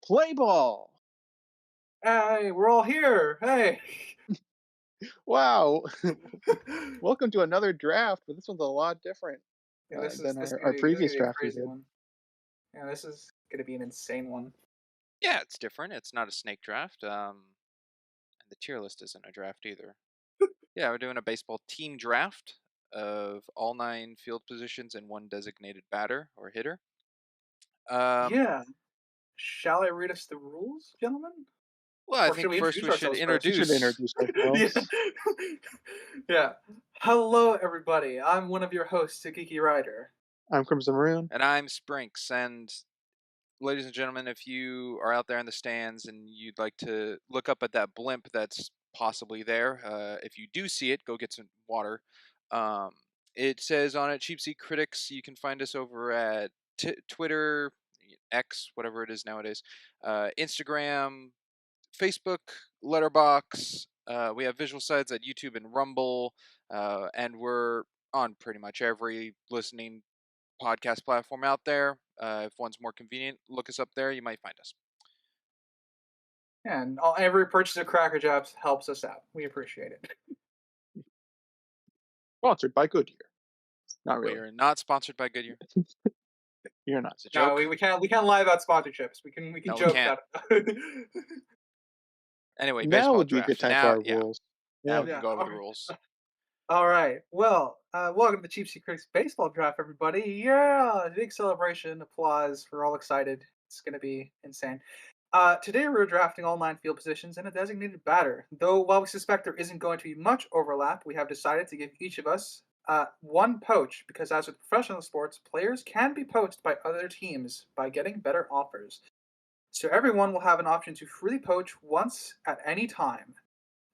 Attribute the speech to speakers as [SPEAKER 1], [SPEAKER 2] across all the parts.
[SPEAKER 1] Play ball!
[SPEAKER 2] Hey, we're all here. Hey.
[SPEAKER 1] Wow! Welcome to another draft, but this one's a lot different
[SPEAKER 2] Yeah, this is
[SPEAKER 1] than
[SPEAKER 2] this is
[SPEAKER 1] our
[SPEAKER 2] gonna be this is
[SPEAKER 1] previous
[SPEAKER 2] gonna be a
[SPEAKER 1] draft we
[SPEAKER 2] crazy
[SPEAKER 1] did.
[SPEAKER 2] one. Yeah, this is gonna be an insane one.
[SPEAKER 3] Yeah, it's different. It's not a snake draft. And the tier list isn't a draft either. Yeah, we're doing a baseball team draft of all 9 field positions and 1 designated batter or hitter. Um,
[SPEAKER 2] Yeah. Shall I read us the rules, gentlemen?
[SPEAKER 3] well, I
[SPEAKER 2] Or should
[SPEAKER 3] think
[SPEAKER 2] we
[SPEAKER 3] first
[SPEAKER 2] introduce
[SPEAKER 3] we should
[SPEAKER 2] ourselves first?
[SPEAKER 1] We should
[SPEAKER 3] introduce.
[SPEAKER 1] introduce
[SPEAKER 2] Yeah.
[SPEAKER 1] ourselves.
[SPEAKER 2] Yeah. Hello, everybody. I'm one of your hosts, Geeky Rider.
[SPEAKER 1] I'm Crimson Maroon.
[SPEAKER 3] And I'm Sprinks. And ladies and gentlemen, if you are out there in the stands and you'd like to look up at that blimp that's possibly there, if you do see it, go get some water. Um, it says on it, Cheap Seat Critics. You can find us over at Twitter, X, whatever it is nowadays, Instagram, Facebook, Letterbox. We have visual sites at YouTube and Rumble, and we're on pretty much every listening podcast platform out there. If one's more convenient, look us up there. You might find us.
[SPEAKER 2] And every purchase of Cracker Jabs helps us out. We appreciate it.
[SPEAKER 1] Sponsored by Goodyear. Not
[SPEAKER 3] We
[SPEAKER 1] really.
[SPEAKER 3] are not sponsored by Goodyear.
[SPEAKER 1] You're not.
[SPEAKER 3] It's a
[SPEAKER 2] No,
[SPEAKER 3] joke.
[SPEAKER 2] we can't lie about sponsorships. We can
[SPEAKER 3] No, we
[SPEAKER 2] joke
[SPEAKER 3] can't.
[SPEAKER 2] about it.
[SPEAKER 3] Anyway,
[SPEAKER 1] Now
[SPEAKER 3] baseball
[SPEAKER 1] would be a good
[SPEAKER 3] draft.
[SPEAKER 1] time for
[SPEAKER 3] Now,
[SPEAKER 1] our
[SPEAKER 3] yeah,
[SPEAKER 1] rules.
[SPEAKER 3] now
[SPEAKER 1] Yeah.
[SPEAKER 3] we can
[SPEAKER 2] Yeah.
[SPEAKER 3] go over the rules.
[SPEAKER 2] All right. Well, welcome to the Cheap Seat Critics baseball draft, everybody. Yeah, big celebration, applause. We're all excited. It's going to be insane. Today we're drafting all 9 field positions and a designated batter. Though while we suspect there isn't going to be much overlap, we have decided to give each of us one poach because, as with professional sports, players can be poached by other teams by getting better offers. So everyone will have an option to freely poach once at any time.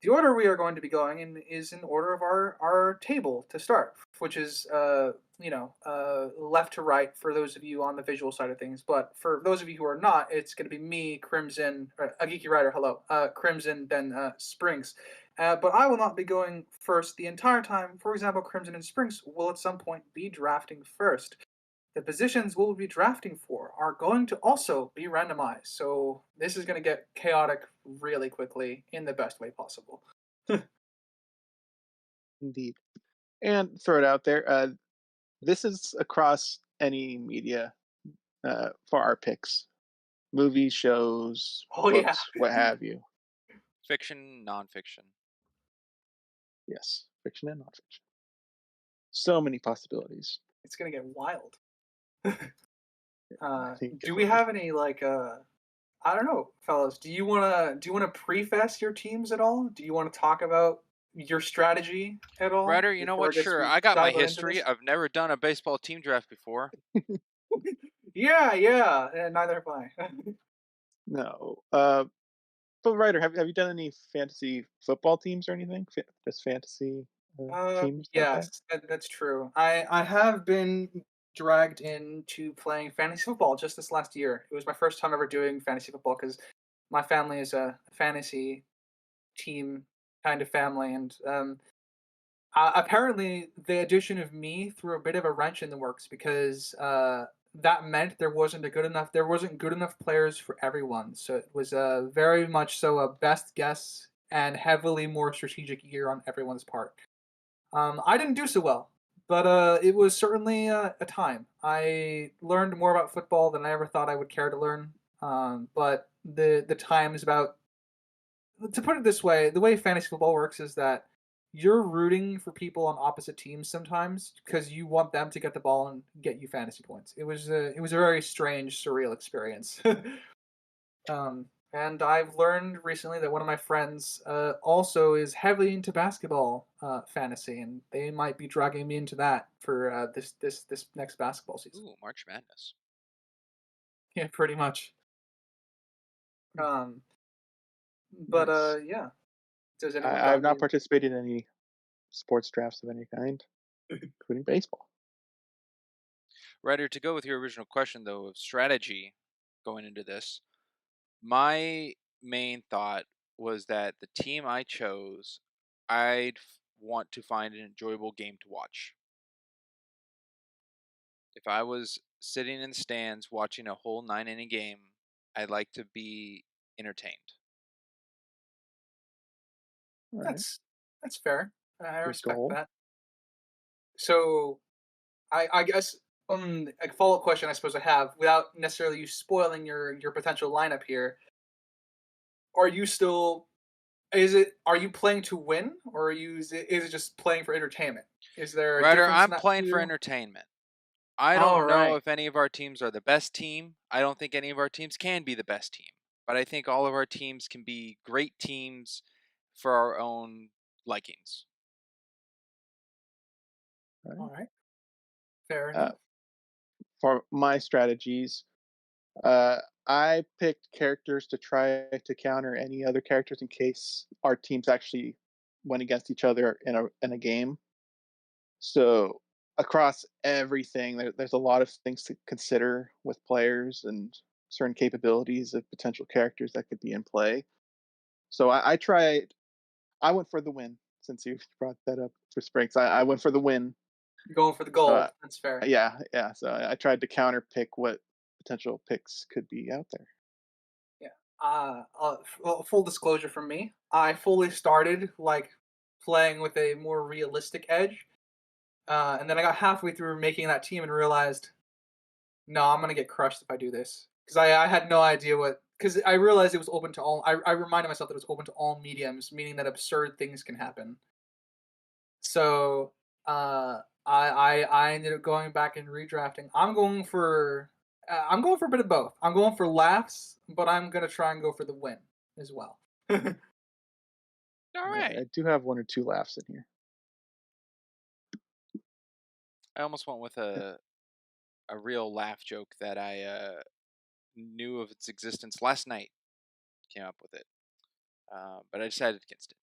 [SPEAKER 2] The order we are going to be going in is in order of our table to start, which is left to right for those of you on the visual side of things. But for those of you who are not, it's going to be me, Crimson, a geeky rider. Hello, Crimson, then Springs. But I will not be going first the entire time. For example, Crimson and Springs will at some point be drafting first. The positions we'll be drafting for are going to also be randomized. So this is going to get chaotic really quickly in the best way possible.
[SPEAKER 1] Indeed. And throw it out there. This is across any media for our picks. Movies, shows,
[SPEAKER 2] Oh yeah.
[SPEAKER 1] books, what have you.
[SPEAKER 3] Fiction, nonfiction.
[SPEAKER 1] Yes. Fiction and nonfiction. So many possibilities.
[SPEAKER 2] It's going to get wild.
[SPEAKER 1] I think it
[SPEAKER 2] Do we
[SPEAKER 1] would.
[SPEAKER 2] have any I don't know, fellas. Do you want to preface your teams at all? Do you want to talk about your strategy at all
[SPEAKER 3] Ryder, you know
[SPEAKER 2] before
[SPEAKER 3] what?
[SPEAKER 2] I guess
[SPEAKER 3] Sure,
[SPEAKER 2] we
[SPEAKER 3] I got my
[SPEAKER 2] dive into
[SPEAKER 3] history.
[SPEAKER 2] this?
[SPEAKER 3] I've never done a baseball team draft before.
[SPEAKER 2] Yeah. Neither have I.
[SPEAKER 1] No. But Ryder, have you done any fantasy football teams or anything? Just fantasy teams like that?
[SPEAKER 2] Yes, that's true. I have been dragged into playing fantasy football just this last year. It was my first time ever doing fantasy football because my family is a fantasy team kind of family, and apparently the addition of me threw a bit of a wrench in the works because that meant there wasn't good enough players for everyone. So it was very much so a best guess and heavily more strategic year on everyone's part. I didn't do so well, but it was certainly a time. I learned more about football than I ever thought I would care to learn. But the time is about, to put it this way, the way fantasy football works is that you're rooting for people on opposite teams sometimes because you want them to get the ball and get you fantasy points. It was a very strange, surreal experience. And I've learned recently that one of my friends also is heavily into basketball fantasy, and they might be dragging me into that for this next basketball season.
[SPEAKER 3] Ooh, March Madness.
[SPEAKER 2] Yeah, pretty much. Um, but
[SPEAKER 1] Nice.
[SPEAKER 2] yeah. Does anyone
[SPEAKER 1] I
[SPEAKER 2] got
[SPEAKER 1] have not
[SPEAKER 2] any?
[SPEAKER 1] participated in any sports drafts of any kind, including baseball.
[SPEAKER 3] Ryder, to go with your original question, though, of strategy going into this, my main thought was that the team I chose, want to find an enjoyable game to watch. If I was sitting in the stands watching a whole 9 inning game, I like to be entertained.
[SPEAKER 1] All right.
[SPEAKER 2] That's that's fair. I
[SPEAKER 1] Good
[SPEAKER 2] respect
[SPEAKER 1] goal.
[SPEAKER 2] that. So I guess a follow up question I suppose I have without necessarily you spoiling your potential lineup here. Are you still is it are you playing to win or is it just playing for entertainment? Is there a
[SPEAKER 3] Ryder,
[SPEAKER 2] difference in
[SPEAKER 3] I'm
[SPEAKER 2] that
[SPEAKER 3] playing
[SPEAKER 2] for
[SPEAKER 3] for
[SPEAKER 2] you?
[SPEAKER 3] entertainment. I
[SPEAKER 2] All
[SPEAKER 3] don't know
[SPEAKER 2] right.
[SPEAKER 3] if any of our teams are the best team. I don't think any of our teams can be the best team. But I think all of our teams can be great teams for our own likings.
[SPEAKER 1] All
[SPEAKER 2] All
[SPEAKER 1] right.
[SPEAKER 2] right. Fair
[SPEAKER 1] Uh,
[SPEAKER 2] enough.
[SPEAKER 1] for my strategies, uh, I picked characters to try to counter any other characters in case our teams actually went against each other in a game. So across everything, there's a lot of things to consider with players and certain capabilities of potential characters that could be in play. So I tried. I went for the win since you brought that up for Sprinks. I went for the win.
[SPEAKER 2] You're going for the
[SPEAKER 1] So
[SPEAKER 2] gold. That's fair.
[SPEAKER 1] yeah. So I tried to counter pick what potential picks could be out there.
[SPEAKER 2] Yeah. Full disclosure from me, I fully started like playing with a more realistic edge, and then I got halfway through making that team and realized, no, I'm gonna get crushed if I do this because I had no idea what. Because I realized it was open to all. I reminded myself that it was open to all mediums, meaning that absurd things can happen. So I ended up going back and redrafting. I'm going for a bit of both. I'm going for laughs, but I'm gonna try and go for the win as well.
[SPEAKER 3] All
[SPEAKER 1] I
[SPEAKER 3] right.
[SPEAKER 1] do have one or two laughs in here.
[SPEAKER 3] I almost went with a real laugh joke that I knew of its existence last night. Came up with it, but I decided against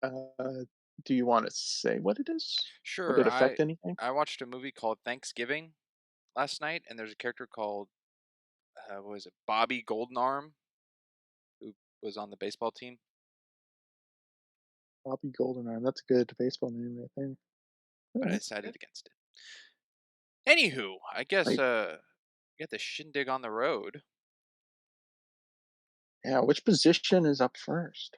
[SPEAKER 3] it.
[SPEAKER 1] Do you want to say what it is? Would
[SPEAKER 3] Sure,
[SPEAKER 1] it affect anything?
[SPEAKER 3] I watched a movie called Thanksgiving last night, and there's a character called what was it, Bobby Goldenarm, who was on the baseball team.
[SPEAKER 1] Bobby Goldenarm. That's a good baseball name right there. All
[SPEAKER 3] But I
[SPEAKER 1] right.
[SPEAKER 3] decided against it. Anywho, I guess
[SPEAKER 1] Right.
[SPEAKER 3] get the shindig on the road.
[SPEAKER 1] Yeah. Which position is up first?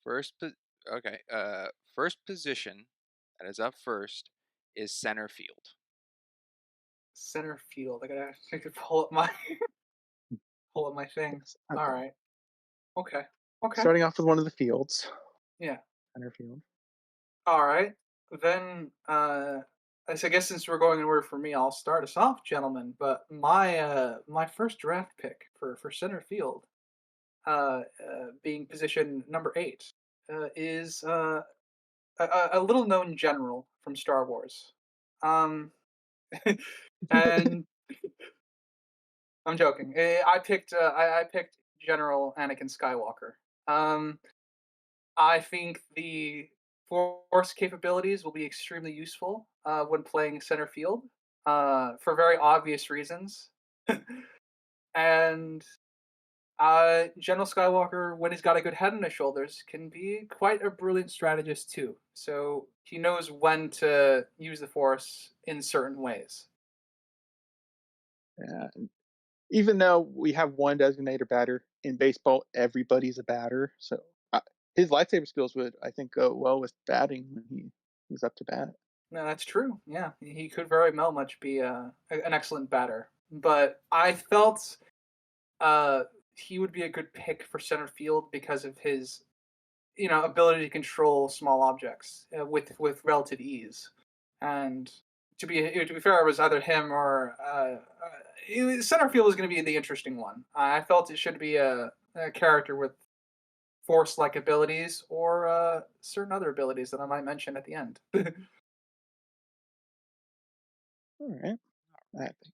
[SPEAKER 3] First, okay. First position that is up first is center field.
[SPEAKER 2] Center field. I could pull up my pull up my thing.
[SPEAKER 1] Yes. Okay.
[SPEAKER 2] All right. Okay. Okay.
[SPEAKER 1] Starting off with one of the fields,
[SPEAKER 2] Yeah.
[SPEAKER 1] center field.
[SPEAKER 2] All right. Then I guess since we're going in order for me, I'll start us off, gentlemen. But my first draft pick for center field, being position number 8, is a little known general from Star Wars. Um, and I'm joking. I picked General Anakin Skywalker. Um, I think the force capabilities will be extremely useful when playing center field for very obvious reasons. And General Skywalker, when he's got a good head on his shoulders, can be quite a brilliant strategist too. So he knows when to use the force in certain ways.
[SPEAKER 1] Yeah. Even though we have one designated batter in baseball, everybody's a batter. So his lightsaber skills would, I think, go well with batting when he's up to bat.
[SPEAKER 2] No, that's true. Yeah, he could very well much be an excellent batter. But I felt uh, he would be a good pick for center field because of his, ability to control small objects with relative ease. And to be fair, it was either him or center field is going to be the interesting one. I felt it should be a character with force-like abilities or certain other abilities that I might mention at the end.
[SPEAKER 1] All right.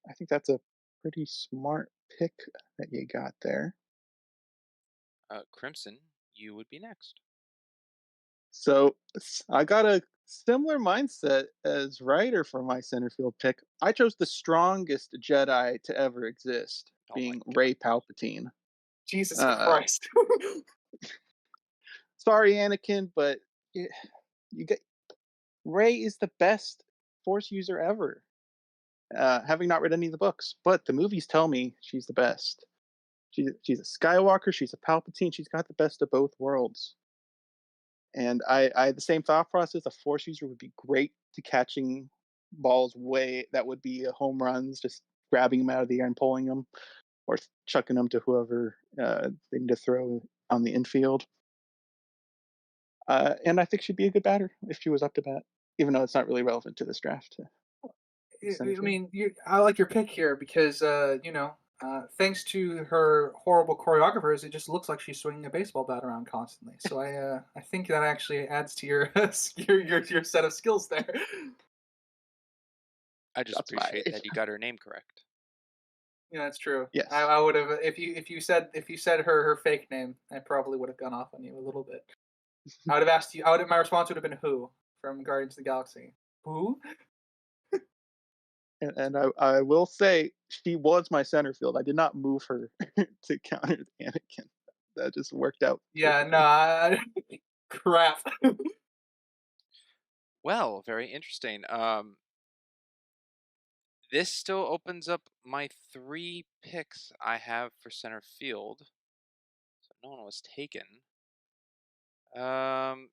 [SPEAKER 1] I think that's a pretty smart pick that you got there.
[SPEAKER 3] Crimson, you would be next.
[SPEAKER 1] So I got a similar mindset as Ryder for my center field pick. I chose the strongest Jedi to ever exist,
[SPEAKER 3] Oh my
[SPEAKER 1] being
[SPEAKER 3] god.
[SPEAKER 1] Ray Palpatine.
[SPEAKER 2] Jesus
[SPEAKER 1] Uh,
[SPEAKER 2] Christ.
[SPEAKER 1] sorry, Anakin, but you, you get Ray is the best Force user ever. having not read any of the books, but the movies tell me she's the best. She's a Skywalker, she's a Palpatine, she's got the best of both worlds. And I had the same thought process. A force user would be great to catching balls way that would be home runs, just grabbing them out of the air and pulling them, or chucking them to whoever they need to throw on the infield. And I think she'd be a good batter if she was up to bat, even though it's not really relevant to this draft. Center
[SPEAKER 2] I
[SPEAKER 1] field.
[SPEAKER 2] mean, I like your pick here because thanks to her horrible choreographers, it just looks like she's swinging a baseball bat around constantly. So I think that actually adds to your your set of skills there.
[SPEAKER 3] I just
[SPEAKER 1] Shots
[SPEAKER 3] appreciate
[SPEAKER 1] fired.
[SPEAKER 3] that you got her name correct.
[SPEAKER 2] Yeah, that's true.
[SPEAKER 1] Yes.
[SPEAKER 2] I would have if you said her fake name, I probably would have gone off on you a little bit. I would have asked you. My response would have been who from Guardians of the Galaxy. Who?
[SPEAKER 1] And I will say she was my center field. I did not move her to counter Anakin. That just worked out
[SPEAKER 2] Yeah, no,
[SPEAKER 1] perfectly.
[SPEAKER 2] crap.
[SPEAKER 3] Well, very interesting. This still opens up my 3 picks I have for center field. So no one was taken.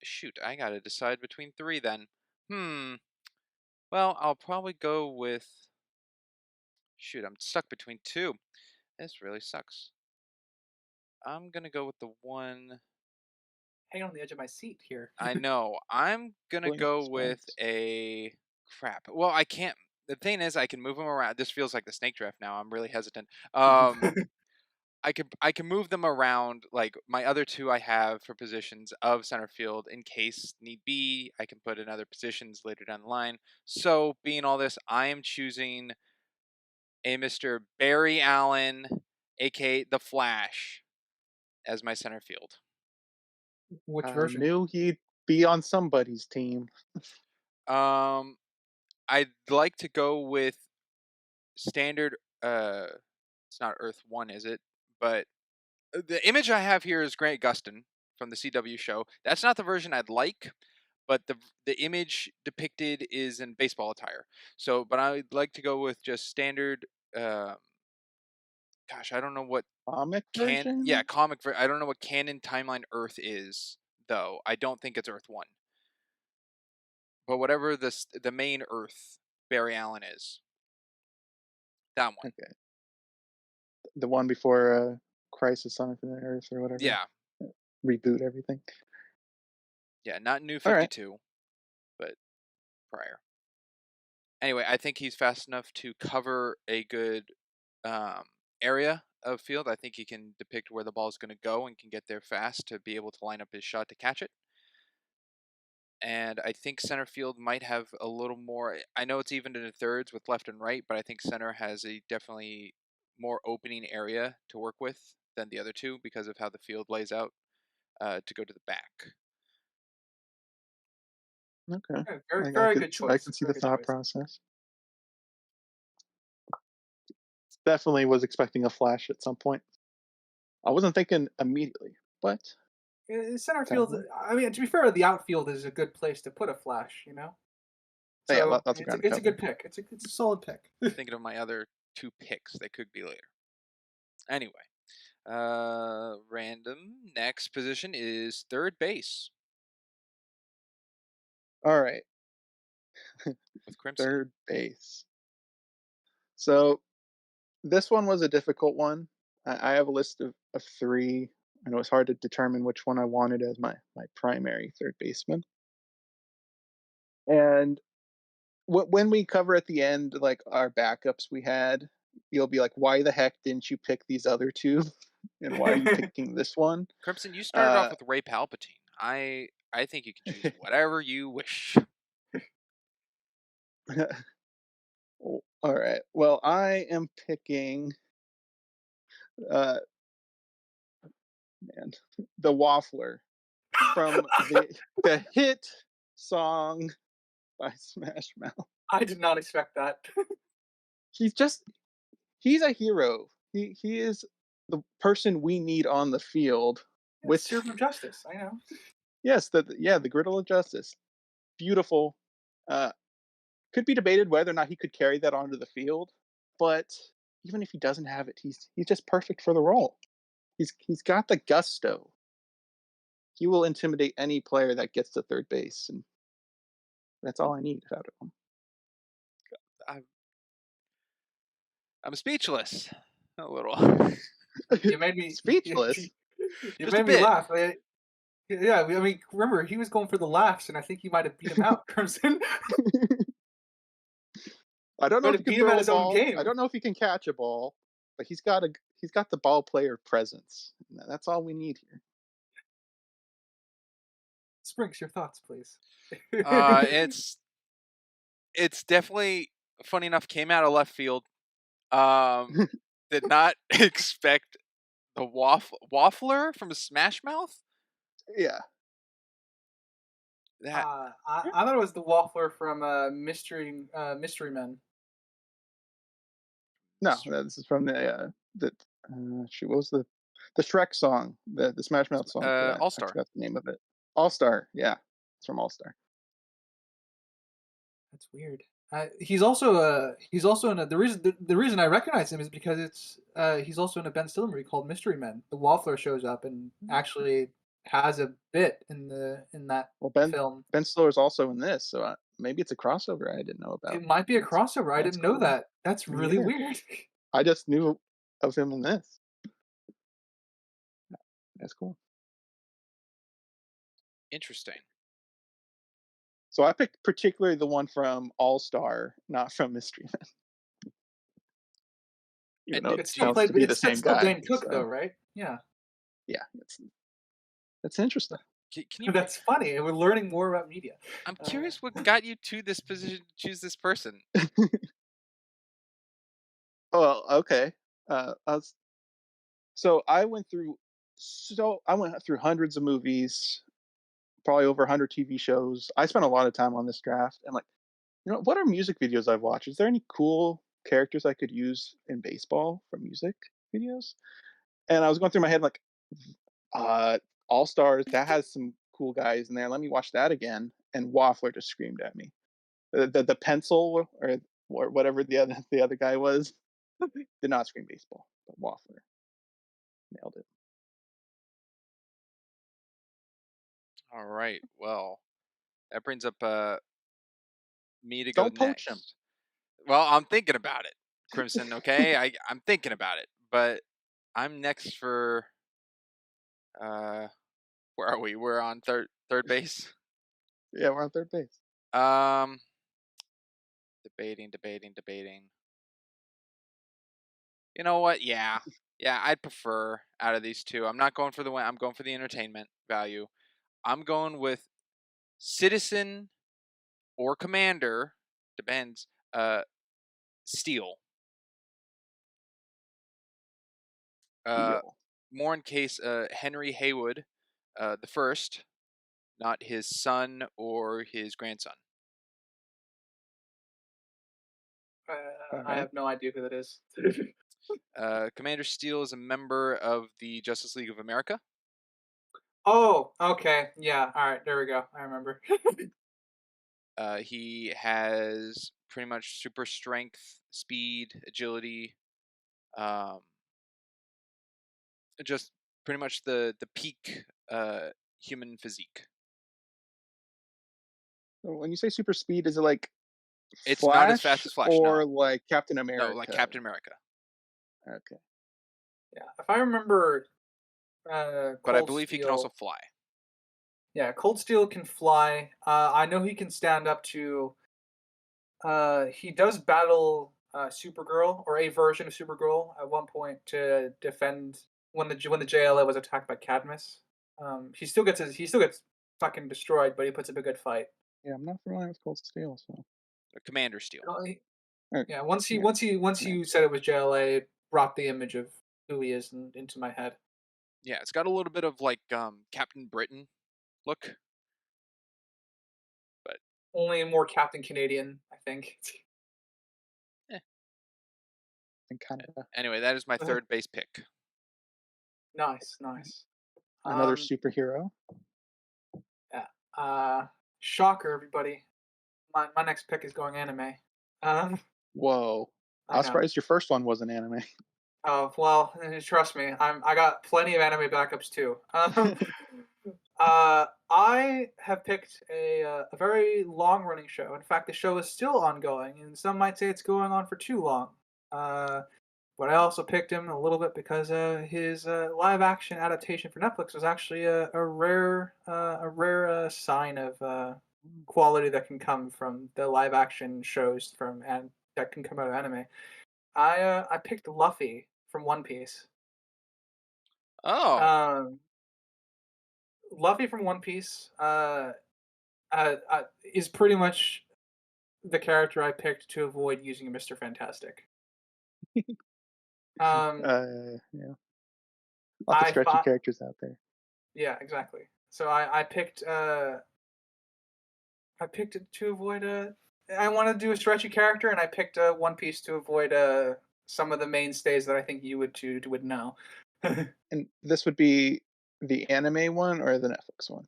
[SPEAKER 3] Shoot, I gotta decide between 3 then. Hmm. Well, I'll probably go with. Shoot, I'm stuck between 2. This really sucks. I'm gonna go with the one.
[SPEAKER 2] Hang on the edge of my seat here.
[SPEAKER 3] I know. I'm gonna
[SPEAKER 1] Pulling up the
[SPEAKER 3] go with
[SPEAKER 1] spikes.
[SPEAKER 3] a crap. Well, I can't. The thing is, I can move them around. This feels like the snake draft now. I'm really hesitant. I can move them around. Like my other 2, I have for positions of center field in case need be. I can put in other positions later down the line. So, being all this, I am choosing a Mr. Barry Allen, aka the Flash, as my center field.
[SPEAKER 2] Which
[SPEAKER 1] I
[SPEAKER 2] version?
[SPEAKER 1] knew he'd be on somebody's team.
[SPEAKER 3] Um, I'd like to go with standard. It's not Earth One, is it? But the image I have here is Grant Gustin from the CW show. That's not the version I'd like, but the image depicted is in baseball attire. So, but I'd like to go with just standard. Um, gosh, I don't know what
[SPEAKER 1] Comic
[SPEAKER 3] yeah,
[SPEAKER 1] version?
[SPEAKER 3] I don't know what canon timeline Earth is though. I don't think it's Earth One, but whatever the main Earth Barry Allen is, that one.
[SPEAKER 1] Okay. The one before Crisis on Infinite Earth or whatever.
[SPEAKER 3] Yeah,
[SPEAKER 1] Reboot everything.
[SPEAKER 3] yeah, not New
[SPEAKER 1] All right.
[SPEAKER 3] 52, but prior. Anyway, I think he's fast enough to cover a good um, area of field. I think he can depict where the ball is going to go and can get there fast to be able to line up his shot to catch it. And I think center field might have a little more. I know it's even in the thirds with left and right, but I think center has a definitely more opening area to work with than the other 2 because of how the field lays out to go to the back.
[SPEAKER 1] Okay.
[SPEAKER 2] Okay, very
[SPEAKER 1] I
[SPEAKER 2] very
[SPEAKER 1] could
[SPEAKER 2] good
[SPEAKER 1] I
[SPEAKER 2] choice.
[SPEAKER 1] could see the
[SPEAKER 2] Very good
[SPEAKER 1] thought
[SPEAKER 2] choice.
[SPEAKER 1] process. Definitely was expecting a flash at some point. I wasn't thinking immediately, but
[SPEAKER 2] Center
[SPEAKER 1] kind
[SPEAKER 2] field.
[SPEAKER 1] of.
[SPEAKER 2] I mean, to be fair, the outfield is a good place to put a flash.
[SPEAKER 1] But yeah,
[SPEAKER 2] So
[SPEAKER 1] lots of ground to
[SPEAKER 2] it's a
[SPEAKER 1] cover.
[SPEAKER 2] good pick. It's a solid pick.
[SPEAKER 3] Thinking of my other 2 picks that could be later. Anyway, random. Next position is third base
[SPEAKER 1] All right,
[SPEAKER 3] with Crimson.
[SPEAKER 1] third base. So this one was a difficult one. I have a list of 3. I know it's hard to determine which one I wanted as my primary third baseman. And when we cover at the end, like our backups we had, you'll be like, "Why the heck didn't you pick these other 2? And why are you picking this one?"
[SPEAKER 3] Crimson, you started off
[SPEAKER 1] Uh,
[SPEAKER 3] with Ray Palpatine. I think you can choose whatever you wish.
[SPEAKER 1] all right. Well, I am picking, uh, man, the Waffler from the hit song by Smash Mouth.
[SPEAKER 2] I did not expect that.
[SPEAKER 1] He's just he's a hero. He is the person we need on the field
[SPEAKER 2] It's
[SPEAKER 1] with
[SPEAKER 2] serum of justice. I know.
[SPEAKER 1] yes, the griddle of justice. Beautiful. Uh could be debated whether or not he could carry that onto the field, but even if he doesn't have it, he's just perfect for the role. He's got the gusto. He will intimidate any player that gets to third base, and that's all I need out of him.
[SPEAKER 3] I'm, I'm speechless. A little.
[SPEAKER 2] You made me
[SPEAKER 1] Speechless.
[SPEAKER 2] you
[SPEAKER 3] Just a
[SPEAKER 2] made me
[SPEAKER 3] bit.
[SPEAKER 2] laugh. Yeah, I mean, remember he was going for the laughs, and I think you might have beat him out, Crimson.
[SPEAKER 1] I don't know
[SPEAKER 2] Might
[SPEAKER 1] if he
[SPEAKER 2] have
[SPEAKER 1] can
[SPEAKER 2] beat him at
[SPEAKER 1] throw a
[SPEAKER 2] his own
[SPEAKER 1] ball. I
[SPEAKER 2] game.
[SPEAKER 1] don't know if he can catch a ball, but he's got the ball player presence. That's all we need here.
[SPEAKER 2] Springs, your thoughts, please.
[SPEAKER 3] It's definitely funny enough. Came out of left field. Did not expect the waffler from Smash Mouth.
[SPEAKER 1] Yeah.
[SPEAKER 3] That
[SPEAKER 2] I thought it was the waffler from Mystery Men.
[SPEAKER 1] No, this is from the shoot. What was the Shrek song? The Smash Mouth song for that.
[SPEAKER 3] All
[SPEAKER 1] I
[SPEAKER 3] Star.
[SPEAKER 1] forgot the name of it. All Star. Yeah, it's from All Star.
[SPEAKER 2] That's weird. He's also in the reason I recognize him is because he's also in a Ben Stiller movie called Mystery Men. The Waffler shows up and actually has a bit in that
[SPEAKER 1] Well,
[SPEAKER 2] film.
[SPEAKER 1] Ben Stiller's also in this, so maybe it's a crossover I didn't know about.
[SPEAKER 2] It might be a crossover. I
[SPEAKER 1] That's
[SPEAKER 2] didn't know
[SPEAKER 1] cool.
[SPEAKER 2] that. That's
[SPEAKER 1] Me
[SPEAKER 2] really
[SPEAKER 1] either.
[SPEAKER 2] weird.
[SPEAKER 1] I just knew of him in this. That's cool.
[SPEAKER 3] Interesting.
[SPEAKER 1] So I picked particularly the one from All Star, not from Mystery Men. Even though it sounds to be the same
[SPEAKER 2] Still
[SPEAKER 1] guy.
[SPEAKER 2] Dane Cook
[SPEAKER 1] So
[SPEAKER 2] though, right? Yeah.
[SPEAKER 1] yeah, that's interesting.
[SPEAKER 3] Can you?
[SPEAKER 2] That's funny. And we're learning more about media.
[SPEAKER 3] I'm curious what got you to this position. Choose this person.
[SPEAKER 1] Well, okay. So I went through hundreds of movies, probably over 100 TV shows. I spent a lot of time on this draft, and like, what are music videos I've watched? Is there any cool characters I could use in baseball from music videos? And I was going through my head like, uh, All Stars that has some cool guys in there. Let me watch that again. And Waffler just screamed at me. The pencil or whatever the other guy was did not scream baseball, but Waffler nailed it.
[SPEAKER 3] All right. Well, that brings up me to go
[SPEAKER 1] Don't poach him.
[SPEAKER 3] next. Well, I'm thinking about it, Crimson. Okay, I'm thinking about it, but I'm next for. Where are we? We're on third base.
[SPEAKER 1] Yeah, we're on third base.
[SPEAKER 3] Um, debating. You know what? Yeah, I'd prefer out of these two. I'm not going for the win. I'm going for the entertainment value. I'm going with Citizen or Commander. Depends. Steel.
[SPEAKER 1] Deal.
[SPEAKER 3] More in case Henry Haywood, the first, not his son or his grandson.
[SPEAKER 1] All
[SPEAKER 2] I
[SPEAKER 1] right.
[SPEAKER 2] have no idea who that is.
[SPEAKER 3] Commander Steel is a member of the Justice League of America.
[SPEAKER 2] Oh, okay. Yeah. All right. There we go. I remember.
[SPEAKER 3] He has pretty much super strength, speed, agility, um, just pretty much the peak human physique.
[SPEAKER 1] So when you say super speed, is it like
[SPEAKER 3] It's not as fast
[SPEAKER 1] Flash
[SPEAKER 3] as Flash,
[SPEAKER 1] or
[SPEAKER 3] no.
[SPEAKER 1] like Captain
[SPEAKER 3] No,
[SPEAKER 1] America?
[SPEAKER 3] like Captain America.
[SPEAKER 1] Okay.
[SPEAKER 2] Yeah. If I remember,
[SPEAKER 3] But I
[SPEAKER 2] Cold
[SPEAKER 3] believe he can also
[SPEAKER 2] Steel.
[SPEAKER 3] fly.
[SPEAKER 2] Yeah, Cold Steel can fly. I know he can stand up to. He does battle Supergirl or a version of Supergirl at one point to defend when the JLA was attacked by Cadmus. He still gets fucking destroyed, but he puts up a good fight.
[SPEAKER 1] Yeah, I'm not familiar with Cold Steel, so
[SPEAKER 3] Commander Steel.
[SPEAKER 1] okay.
[SPEAKER 2] Yeah, once
[SPEAKER 1] Yeah.
[SPEAKER 2] you said it was JLA, it brought the image of who he is into my head.
[SPEAKER 3] Yeah, it's got a little bit of like Captain Britain look. But
[SPEAKER 2] Only more Captain Canadian, I think.
[SPEAKER 1] In Canada.
[SPEAKER 3] Anyway, that is my third base pick.
[SPEAKER 2] Nice.
[SPEAKER 1] Another superhero.
[SPEAKER 2] Yeah. Shocker, everybody. My next pick is going anime. Um,
[SPEAKER 1] Whoa. I
[SPEAKER 2] I
[SPEAKER 1] was
[SPEAKER 2] know.
[SPEAKER 1] surprised your first one wasn't anime.
[SPEAKER 2] Oh well, trust me, I got plenty of anime backups too. I have picked a very long running show. In fact, the show is still ongoing, and some might say it's going on for too long. Uh, but I also picked him a little bit because his live action adaptation for Netflix was actually a rare sign of quality that can come from the live action shows and that can come out of anime. I picked Luffy from One Piece.
[SPEAKER 3] Oh,
[SPEAKER 2] Um, Luffy from One Piece is pretty much the character I picked to avoid using Mr. Fantastic. Um,
[SPEAKER 1] Yeah. Lots of
[SPEAKER 2] I
[SPEAKER 1] stretchy
[SPEAKER 2] thought,
[SPEAKER 1] characters out there.
[SPEAKER 2] yeah, exactly. So I picked it to avoid a. I want to do a stretchy character, and I picked One Piece to avoid some of the mainstays that I think you would know.
[SPEAKER 1] And this would be the anime one or the Netflix one?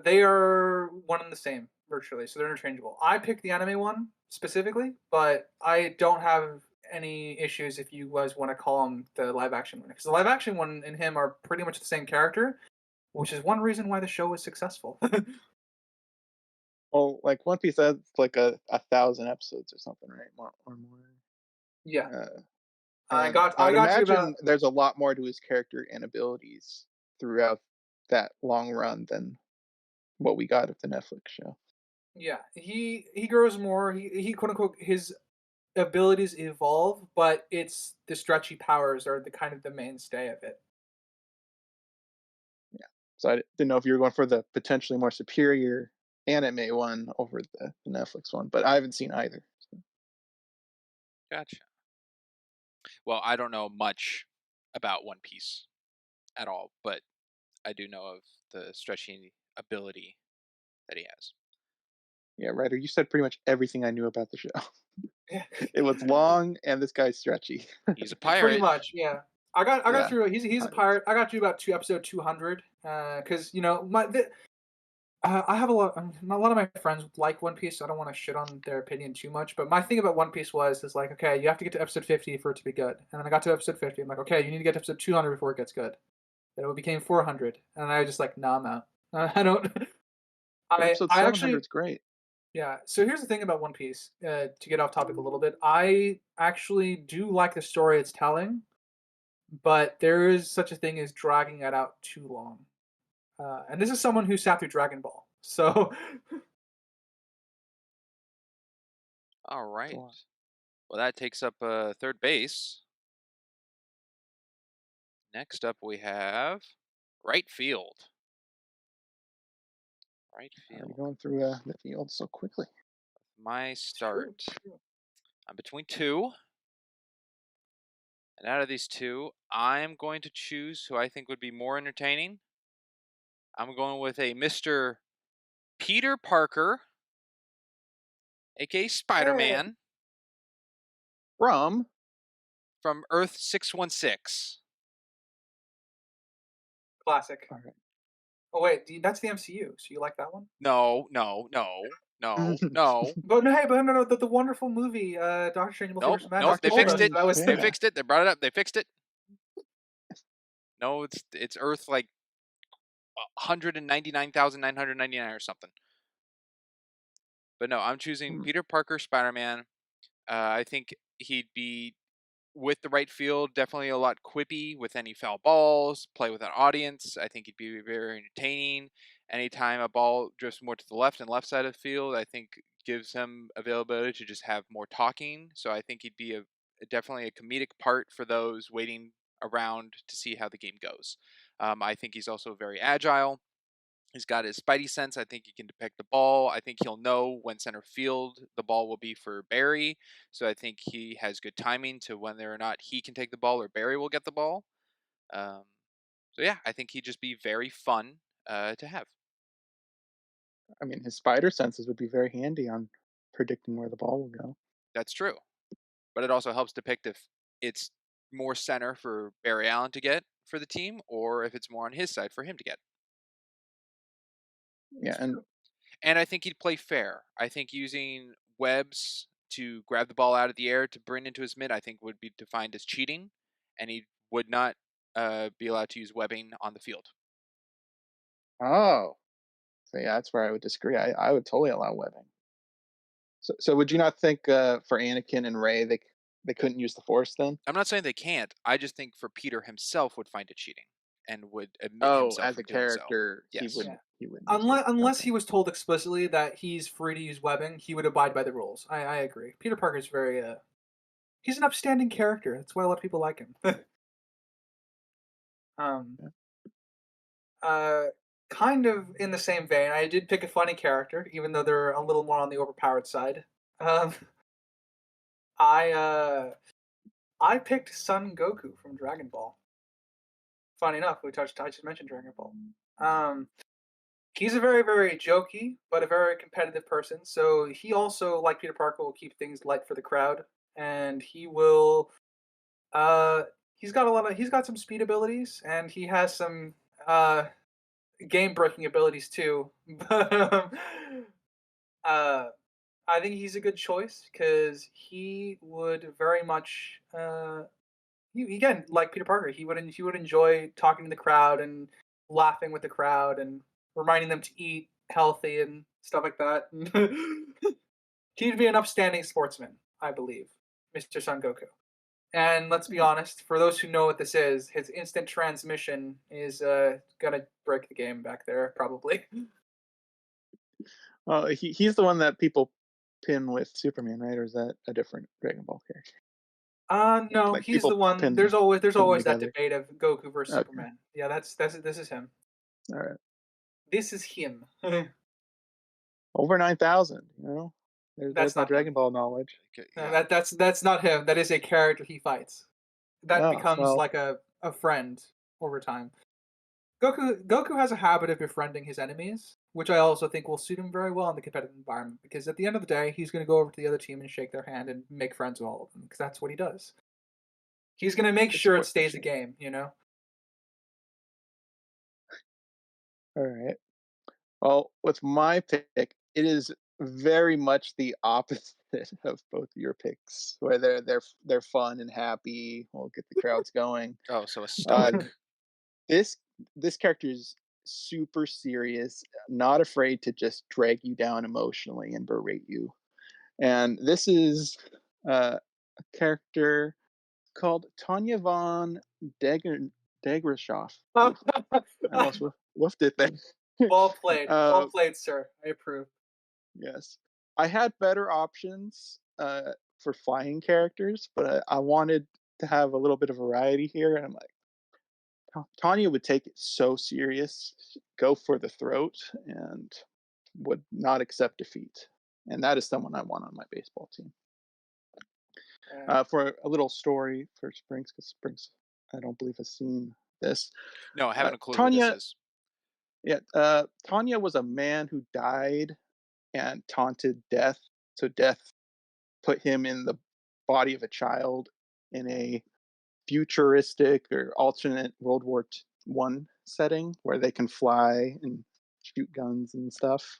[SPEAKER 2] They are one and the same virtually, so they're interchangeable. I picked the anime one specifically, but I don't have any issues if you guys want to call them the live action one, because the live action one and him are pretty much the same character, which is one reason why the show was successful.
[SPEAKER 1] Well, like One Piece has like a thousand episodes or something, right? More or more.
[SPEAKER 2] Yeah,
[SPEAKER 1] Uh,
[SPEAKER 2] I
[SPEAKER 1] and
[SPEAKER 2] got
[SPEAKER 1] I
[SPEAKER 2] I
[SPEAKER 1] would
[SPEAKER 2] got you about.
[SPEAKER 1] imagine there's a lot more to his character and abilities throughout that long run than what we got of the Netflix show.
[SPEAKER 2] Yeah, he grows more. He quote unquote his abilities evolve, but it's the stretchy powers are the kind of the mainstay of it.
[SPEAKER 1] Yeah. So I didn't know if you were going for the potentially more superior anime one over the Netflix one, but I haven't seen either. So.
[SPEAKER 3] gotcha. Well, I don't know much about One Piece at all, but I do know of the stretching ability that he has.
[SPEAKER 1] Yeah, Ryder, you said pretty much everything I knew about the show.
[SPEAKER 2] Yeah.
[SPEAKER 1] It was long, and this guy's stretchy.
[SPEAKER 3] He's a
[SPEAKER 2] Pretty
[SPEAKER 3] pirate.
[SPEAKER 2] much, yeah. I got
[SPEAKER 1] Yeah,
[SPEAKER 2] through. He's a
[SPEAKER 1] pirates.
[SPEAKER 2] pirate. I got to about episode 200. Because you know I have a lot of my friends like One Piece. So I don't want to shit on their opinion too much. But my thing about One Piece is like, okay, you have to get to episode 50 for it to be good. And then I got to episode 50. I'm like, okay, you need to get to episode 200 before it gets good. Then it became 400, and I just like, nah, I'm out. I don't.
[SPEAKER 1] But episode
[SPEAKER 2] I
[SPEAKER 1] 700
[SPEAKER 2] actually
[SPEAKER 1] is great.
[SPEAKER 2] Yeah. So here's the thing about One Piece. To get off topic a little bit, I actually do like the story it's telling, but there is such a thing as dragging it out too long. And this is someone who sat through Dragon Ball. So
[SPEAKER 3] All
[SPEAKER 1] It's a
[SPEAKER 3] right.
[SPEAKER 1] lot.
[SPEAKER 3] Well, that takes up third base. Next up, we have right field. Right
[SPEAKER 1] Already
[SPEAKER 3] field.
[SPEAKER 1] going through the field so quickly.
[SPEAKER 3] My
[SPEAKER 2] true,
[SPEAKER 3] start.
[SPEAKER 2] true.
[SPEAKER 3] I'm between two. And out of these two, I'm going to choose who I think would be more entertaining. I'm going with a Mr. Peter Parker, aka Spider
[SPEAKER 2] Hey,
[SPEAKER 3] Man,
[SPEAKER 1] From
[SPEAKER 3] from Earth 616.
[SPEAKER 2] classic.
[SPEAKER 1] all right.
[SPEAKER 2] Oh wait, that's the MCU. So you like that one?
[SPEAKER 3] No, no, no, no, no.
[SPEAKER 2] But no, hey, but no, the wonderful movie, Doctor Strange:
[SPEAKER 3] Nope,
[SPEAKER 2] Multiverse of
[SPEAKER 3] nope.
[SPEAKER 2] Madness
[SPEAKER 3] They
[SPEAKER 1] Doctor
[SPEAKER 2] told
[SPEAKER 3] fixed
[SPEAKER 2] us
[SPEAKER 3] it.
[SPEAKER 1] Strange.
[SPEAKER 2] that was.
[SPEAKER 3] They
[SPEAKER 1] Yeah.
[SPEAKER 3] fixed it. They brought it up. They fixed it. No, it's Earth like 199,999 or something. But no, I'm choosing
[SPEAKER 1] Hmm.
[SPEAKER 3] Peter Parker, Spider Man. I think he'd be with the right field, definitely a lot quippy with any foul balls, play with an audience. I think he'd be very entertaining. Anytime a ball drifts more to the left and left side of the field, I think gives him availability to just have more talking. So I think he'd be definitely a comedic part for those waiting around to see how the game goes. I think he's also very agile. He's got his spidey sense. I think he can depict the ball. I think he'll know when center field the ball will be for Barry. So I think he has good timing to whether or not he can take the ball or Barry will get the ball. Um, so yeah, I think he'd just be very fun to have.
[SPEAKER 1] I mean, his spider senses would be very handy on predicting where the ball will go.
[SPEAKER 3] That's true. But it also helps depict if it's more center for Barry Allen to get for the team or if it's more on his side for him to get.
[SPEAKER 1] Yeah,
[SPEAKER 2] It's
[SPEAKER 1] and
[SPEAKER 2] true.
[SPEAKER 3] And I think he'd play fair. I think using webs to grab the ball out of the air to bring into his mid, I think would be defined as cheating, and he would not be allowed to use webbing on the field.
[SPEAKER 1] Oh, so yeah, that's where I would disagree. I would totally allow webbing. So would you not think for Anakin and Rey they couldn't use the Force then?
[SPEAKER 3] I'm not saying they can't. I just think for Peter himself would find it cheating and would admit
[SPEAKER 1] Oh,
[SPEAKER 3] himself
[SPEAKER 1] as a
[SPEAKER 3] from doing so.
[SPEAKER 1] character,
[SPEAKER 3] Yes.
[SPEAKER 2] Yeah.
[SPEAKER 1] he wouldn't use
[SPEAKER 2] Unless
[SPEAKER 1] it.
[SPEAKER 2] he was told explicitly that he's free to use webbing, he would abide by the rules. I agree. Peter Parker's very he's an upstanding character. That's why a lot of people like him. um
[SPEAKER 1] Okay.
[SPEAKER 2] Kind of in the same vein, I did pick a funny character, even though they're a little more on the overpowered side. Um I I picked Son Goku from Dragon Ball. Funny enough, I just mentioned Dragon Ball. Um He's a very, very jokey, but a very competitive person. So he also, like Peter Parker, will keep things light for the crowd, and he will. Uh, he's got some speed abilities, and he has some game breaking abilities too. But uh, I think he's a good choice because he would very much. Again, like Peter Parker, he would enjoy talking to the crowd and laughing with the crowd and reminding them to eat healthy and stuff like that. He'd be an upstanding sportsman, I believe, Mr. Son Goku. And let's be honest, for those who know what this is, his instant transmission is gonna break the game back there, probably.
[SPEAKER 1] Well, he's the one that people pin with Superman, right? Or is that a different Dragon Ball character?
[SPEAKER 2] No,
[SPEAKER 1] Like
[SPEAKER 2] he's the
[SPEAKER 1] people
[SPEAKER 2] one. There's
[SPEAKER 1] pin them
[SPEAKER 2] always that
[SPEAKER 1] together.
[SPEAKER 2] debate of Goku versus
[SPEAKER 1] Okay,
[SPEAKER 2] Superman. Yeah, this is him.
[SPEAKER 1] all right.
[SPEAKER 2] This is him.
[SPEAKER 1] Over 9,000.
[SPEAKER 2] That's
[SPEAKER 1] There's my
[SPEAKER 2] not him.
[SPEAKER 1] Dragon Ball knowledge.
[SPEAKER 2] No,
[SPEAKER 3] Yeah.
[SPEAKER 2] that's not him. That is a character he fights. That
[SPEAKER 1] Oh
[SPEAKER 2] becomes
[SPEAKER 1] well,
[SPEAKER 2] like a friend over time. Goku has a habit of befriending his enemies, which I also think will suit him very well in the competitive environment. Because at the end of the day, he's going to go over to the other team and shake their hand and make friends with all of them. Because that's what he does. He's going to make
[SPEAKER 1] it's
[SPEAKER 2] sure it
[SPEAKER 1] sport
[SPEAKER 2] stays a
[SPEAKER 1] machine.
[SPEAKER 2] game. You know.
[SPEAKER 1] All right. Well, with my pick, it is very much the opposite of both your picks, where they're fun and happy. We'll get the crowds going.
[SPEAKER 3] Oh, so a
[SPEAKER 1] Uh,
[SPEAKER 3] stoic.
[SPEAKER 1] this this character is super serious, not afraid to just drag you down emotionally and berate you. And this is a character called Tanya von Degrishoff. Oof, I almost woofed it there.
[SPEAKER 2] Well
[SPEAKER 1] uh,
[SPEAKER 2] played, sir. I approve.
[SPEAKER 1] yes, I had better options for flying characters, but I wanted to have a little bit of variety here, and I'm like, Tanya would take it so serious, go for the throat, and would not accept defeat. And that is someone I want on my baseball team. For a little story for Springs, because Springs, I don't believe, has seen this.
[SPEAKER 3] No, I haven't a clue who this
[SPEAKER 1] Tanya,
[SPEAKER 3] is.
[SPEAKER 1] yeah, Tanya was a man who died and taunted death. So death put him in the body of a child in a futuristic or alternate World War I setting where they can fly and shoot guns and stuff.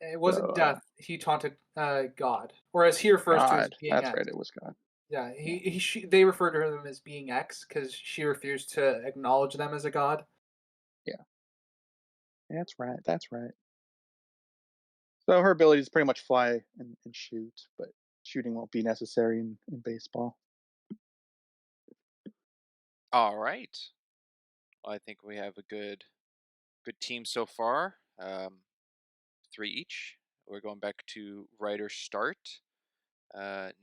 [SPEAKER 2] It
[SPEAKER 1] So
[SPEAKER 2] wasn't death. He taunted God, or as he refers to as
[SPEAKER 1] God,
[SPEAKER 2] being
[SPEAKER 1] that's
[SPEAKER 2] X.
[SPEAKER 1] right, it was God.
[SPEAKER 2] Yeah,
[SPEAKER 1] Yeah,
[SPEAKER 2] they refer to him as being X because she refused to acknowledge them as a god.
[SPEAKER 1] yeah, that's right, that's right. So her ability is pretty much fly and shoot, but shooting won't be necessary in baseball.
[SPEAKER 3] All right. Well, I think we have a good team so far. 3 each. We're going back to writer start.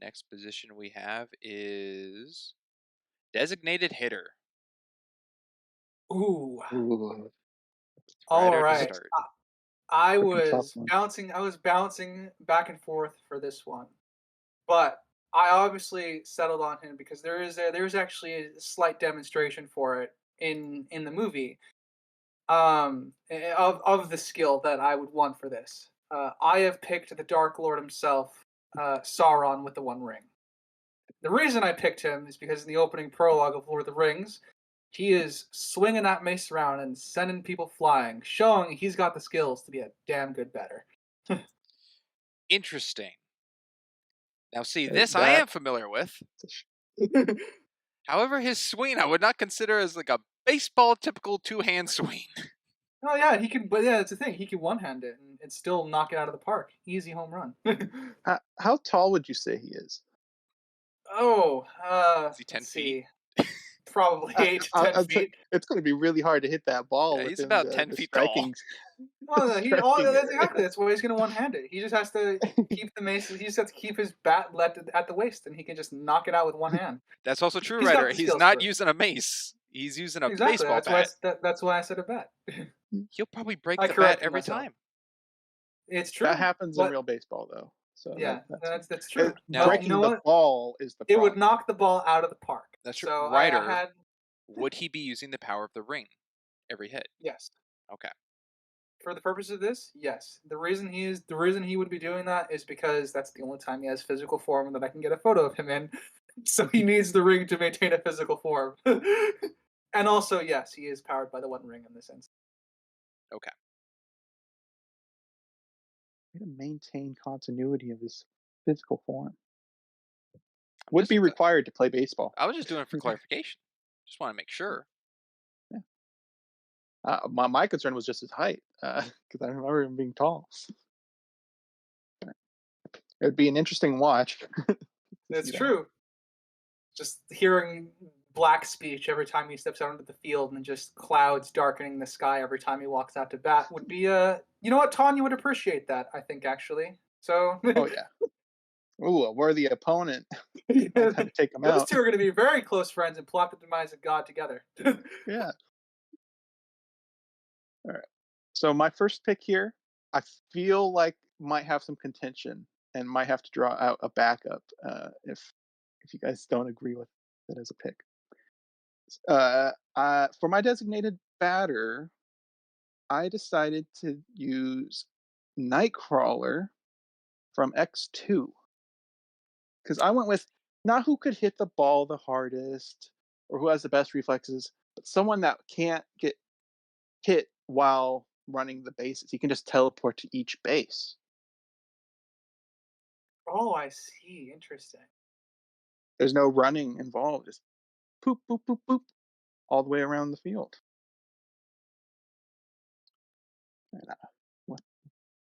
[SPEAKER 3] Next position we have is designated hitter.
[SPEAKER 2] Ooh,
[SPEAKER 1] Ooh,
[SPEAKER 2] all
[SPEAKER 3] Writer to
[SPEAKER 1] that's a
[SPEAKER 2] right.
[SPEAKER 3] start.
[SPEAKER 1] freaking tough one.
[SPEAKER 2] I was bouncing back and forth for this one, but I obviously settled on him because there's actually a slight demonstration for it in the movie. Of the skill that I would want for this. I have picked the Dark Lord himself, Sauron with the One Ring. The reason I picked him is because in the opening prologue of Lord of the Rings, He is swinging that mace around and sending people flying, showing he's got the skills to be a damn good better.
[SPEAKER 3] Interesting. Now, see, this I
[SPEAKER 1] That
[SPEAKER 3] am familiar with. However, his swing I would not consider as like a baseball typical two-hand swing.
[SPEAKER 2] Oh yeah, he can. But yeah, that's the thing. He can one-hand it and still knock it out of the park. Easy home run.
[SPEAKER 1] how tall would you say he is?
[SPEAKER 2] Oh,
[SPEAKER 3] Is he 10
[SPEAKER 2] let's
[SPEAKER 3] feet?
[SPEAKER 2] see. Probably
[SPEAKER 1] I,
[SPEAKER 2] 8 to 10 feet.
[SPEAKER 1] it's going to be really hard to hit that ball
[SPEAKER 3] Yeah, he's
[SPEAKER 1] within
[SPEAKER 3] about 10
[SPEAKER 1] the
[SPEAKER 3] feet tall.
[SPEAKER 1] striking
[SPEAKER 2] Oh, no,
[SPEAKER 1] striking
[SPEAKER 2] that's
[SPEAKER 1] area.
[SPEAKER 2] exactly. That's why he's gonna one-hand it. He just has to keep the mace. He just has to keep his bat at the waist, and he can just knock it out with one hand.
[SPEAKER 3] That's also true,
[SPEAKER 2] He's got
[SPEAKER 3] Ryder.
[SPEAKER 2] the
[SPEAKER 3] He's
[SPEAKER 2] skills for
[SPEAKER 3] not
[SPEAKER 2] it.
[SPEAKER 3] using a mace. He's using a
[SPEAKER 2] Exactly.
[SPEAKER 3] baseball bat.
[SPEAKER 2] That's why I said a bat.
[SPEAKER 3] He'll probably break
[SPEAKER 2] I
[SPEAKER 3] the bat
[SPEAKER 2] corrected
[SPEAKER 3] every
[SPEAKER 2] myself.
[SPEAKER 3] time.
[SPEAKER 2] It's
[SPEAKER 1] That
[SPEAKER 2] true,
[SPEAKER 1] happens in
[SPEAKER 2] but
[SPEAKER 1] real baseball, though. So
[SPEAKER 2] yeah,
[SPEAKER 1] that's
[SPEAKER 2] that's true.
[SPEAKER 3] Now-
[SPEAKER 2] But you
[SPEAKER 1] breaking
[SPEAKER 2] know
[SPEAKER 1] the
[SPEAKER 2] what?
[SPEAKER 1] ball is the
[SPEAKER 2] It
[SPEAKER 1] problem.
[SPEAKER 2] would knock the ball out of the park.
[SPEAKER 3] That's true.
[SPEAKER 2] So I
[SPEAKER 3] Ryder,
[SPEAKER 2] had
[SPEAKER 3] would he be using the power of the ring every hit?
[SPEAKER 2] yes.
[SPEAKER 3] Okay.
[SPEAKER 2] For the purpose of this, yes. The reason he would be doing that is because that's the only time he has physical form that I can get a photo of him in. So he needs the ring to maintain a physical form. And also, yes, he is powered by the one ring in this instance.
[SPEAKER 3] Okay.
[SPEAKER 1] To maintain continuity of his physical form
[SPEAKER 3] I'm
[SPEAKER 1] would
[SPEAKER 3] just-
[SPEAKER 1] be required to play baseball.
[SPEAKER 3] I was just doing it for clarification. Just want to make sure.
[SPEAKER 1] My concern was just his height, because I remember him being tall. It would be an interesting watch.
[SPEAKER 2] It's
[SPEAKER 1] see that.
[SPEAKER 2] true. Just hearing black speech every time he steps out into the field and just clouds darkening the sky every time he walks out to bat would be you know what, Tanya would appreciate that, I think, actually. So
[SPEAKER 1] Oh yeah. Ooh, a worthy opponent. I'd have to take him
[SPEAKER 2] those
[SPEAKER 1] out.
[SPEAKER 2] two are going to be very close friends and plot the demise of God together.
[SPEAKER 1] Yeah. All right. So my first pick here, I feel like might have some contention and might have to draw out a backup if you guys don't agree with it as a pick. For my designated batter, I decided to use Nightcrawler from X2 because I went with not who could hit the ball the hardest or who has the best reflexes, but someone that can't get hit while running the bases. He can just teleport to each base.
[SPEAKER 2] Oh, I see. Interesting.
[SPEAKER 1] There's no running involved. Just poop, boop, boop, boop, all the way around the field. And, what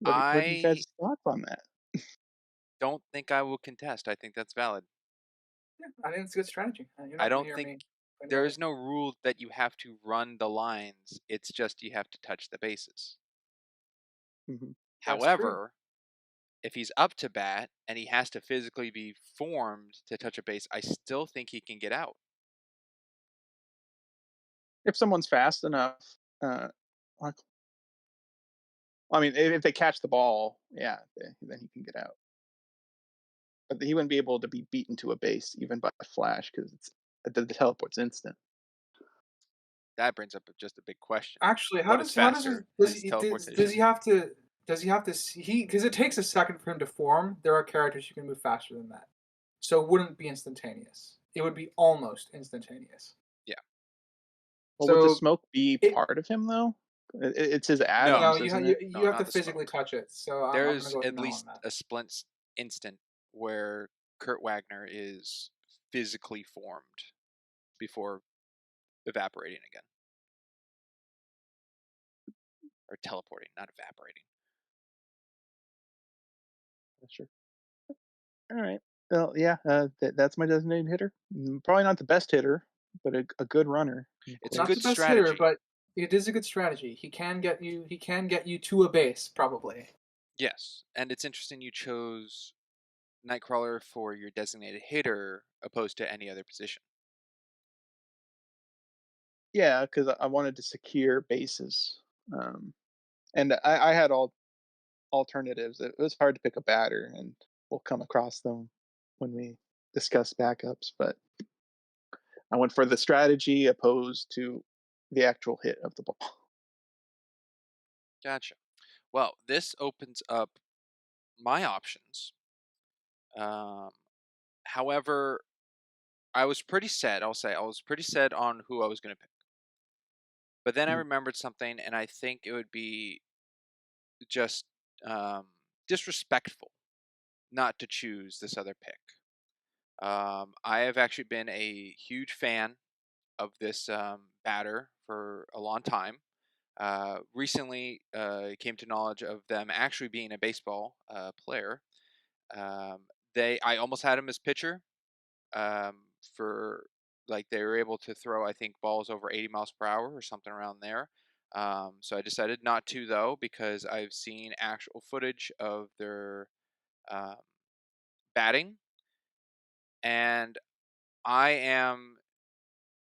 [SPEAKER 1] do you
[SPEAKER 3] I
[SPEAKER 1] guys' thoughts on that?
[SPEAKER 3] don't think I will contest. I think that's valid.
[SPEAKER 2] Yeah, I think it's a good strategy. You're
[SPEAKER 3] I
[SPEAKER 2] not gonna
[SPEAKER 3] don't
[SPEAKER 2] hear
[SPEAKER 3] think
[SPEAKER 2] me complain
[SPEAKER 3] there
[SPEAKER 2] about
[SPEAKER 3] is no rule that you have to run the lines. It's just you have to touch the bases.
[SPEAKER 1] Mhm.
[SPEAKER 2] That's true.
[SPEAKER 3] However, if he's up to bat and he has to physically be formed to touch a base, I still think he can get out.
[SPEAKER 1] If someone's fast enough, like, I mean, if they catch the ball, yeah, then he can get out. But he wouldn't be able to be beaten to a base even by flash because the teleport's instant.
[SPEAKER 3] That brings up just a big question.
[SPEAKER 2] Actually,
[SPEAKER 3] What is faster, his
[SPEAKER 2] does
[SPEAKER 3] teleportation?
[SPEAKER 2] he have to because it takes a second for him to form. There are characters who can move faster than that, so it wouldn't be instantaneous. It would be almost instantaneous.
[SPEAKER 3] Yeah.
[SPEAKER 1] Well, would the
[SPEAKER 2] So
[SPEAKER 1] smoke be
[SPEAKER 2] it
[SPEAKER 1] part of him though? It's his
[SPEAKER 3] No.
[SPEAKER 1] atoms,
[SPEAKER 2] no,
[SPEAKER 1] isn't it?
[SPEAKER 2] you
[SPEAKER 3] No,
[SPEAKER 2] have
[SPEAKER 3] not
[SPEAKER 2] to
[SPEAKER 3] the
[SPEAKER 2] physically
[SPEAKER 3] smoke.
[SPEAKER 2] touch it. So I'm gonna
[SPEAKER 3] There's
[SPEAKER 2] go with
[SPEAKER 3] at
[SPEAKER 2] no on
[SPEAKER 3] least
[SPEAKER 2] that.
[SPEAKER 3] a split instant where Kurt Wagner is physically formed before evaporating again. Or teleporting, not evaporating.
[SPEAKER 1] Sure. All right. Well, yeah, that's my designated hitter. Probably not the best hitter, but a good runner.
[SPEAKER 3] It's a
[SPEAKER 2] Not
[SPEAKER 3] good
[SPEAKER 2] the best hitter,
[SPEAKER 3] strategy.
[SPEAKER 2] but it is a good strategy. He can get you. He can get you to a base, probably.
[SPEAKER 3] Yes, and it's interesting you chose Nightcrawler for your designated hitter opposed to any other position.
[SPEAKER 1] Yeah, because I wanted to secure bases, and I had all alternatives. It was hard to pick a batter, and we'll come across them when we discuss backups. But I went for the strategy opposed to the actual hit of the ball.
[SPEAKER 3] Gotcha. Well, this opens up my options. However, I was pretty set. I'll say I was pretty set on who I was going to pick. But then I
[SPEAKER 1] Mm.
[SPEAKER 3] remembered something, and I think it would be just um, disrespectful not to choose this other pick. I have actually been a huge fan of this batter for a long time. Recently, came to knowledge of them actually being a baseball player. Um, I almost had him as pitcher um, for like they were able to throw, I think, balls over 80 miles per hour or something around there. So I decided not to though because I've seen actual footage of their um, batting, and I am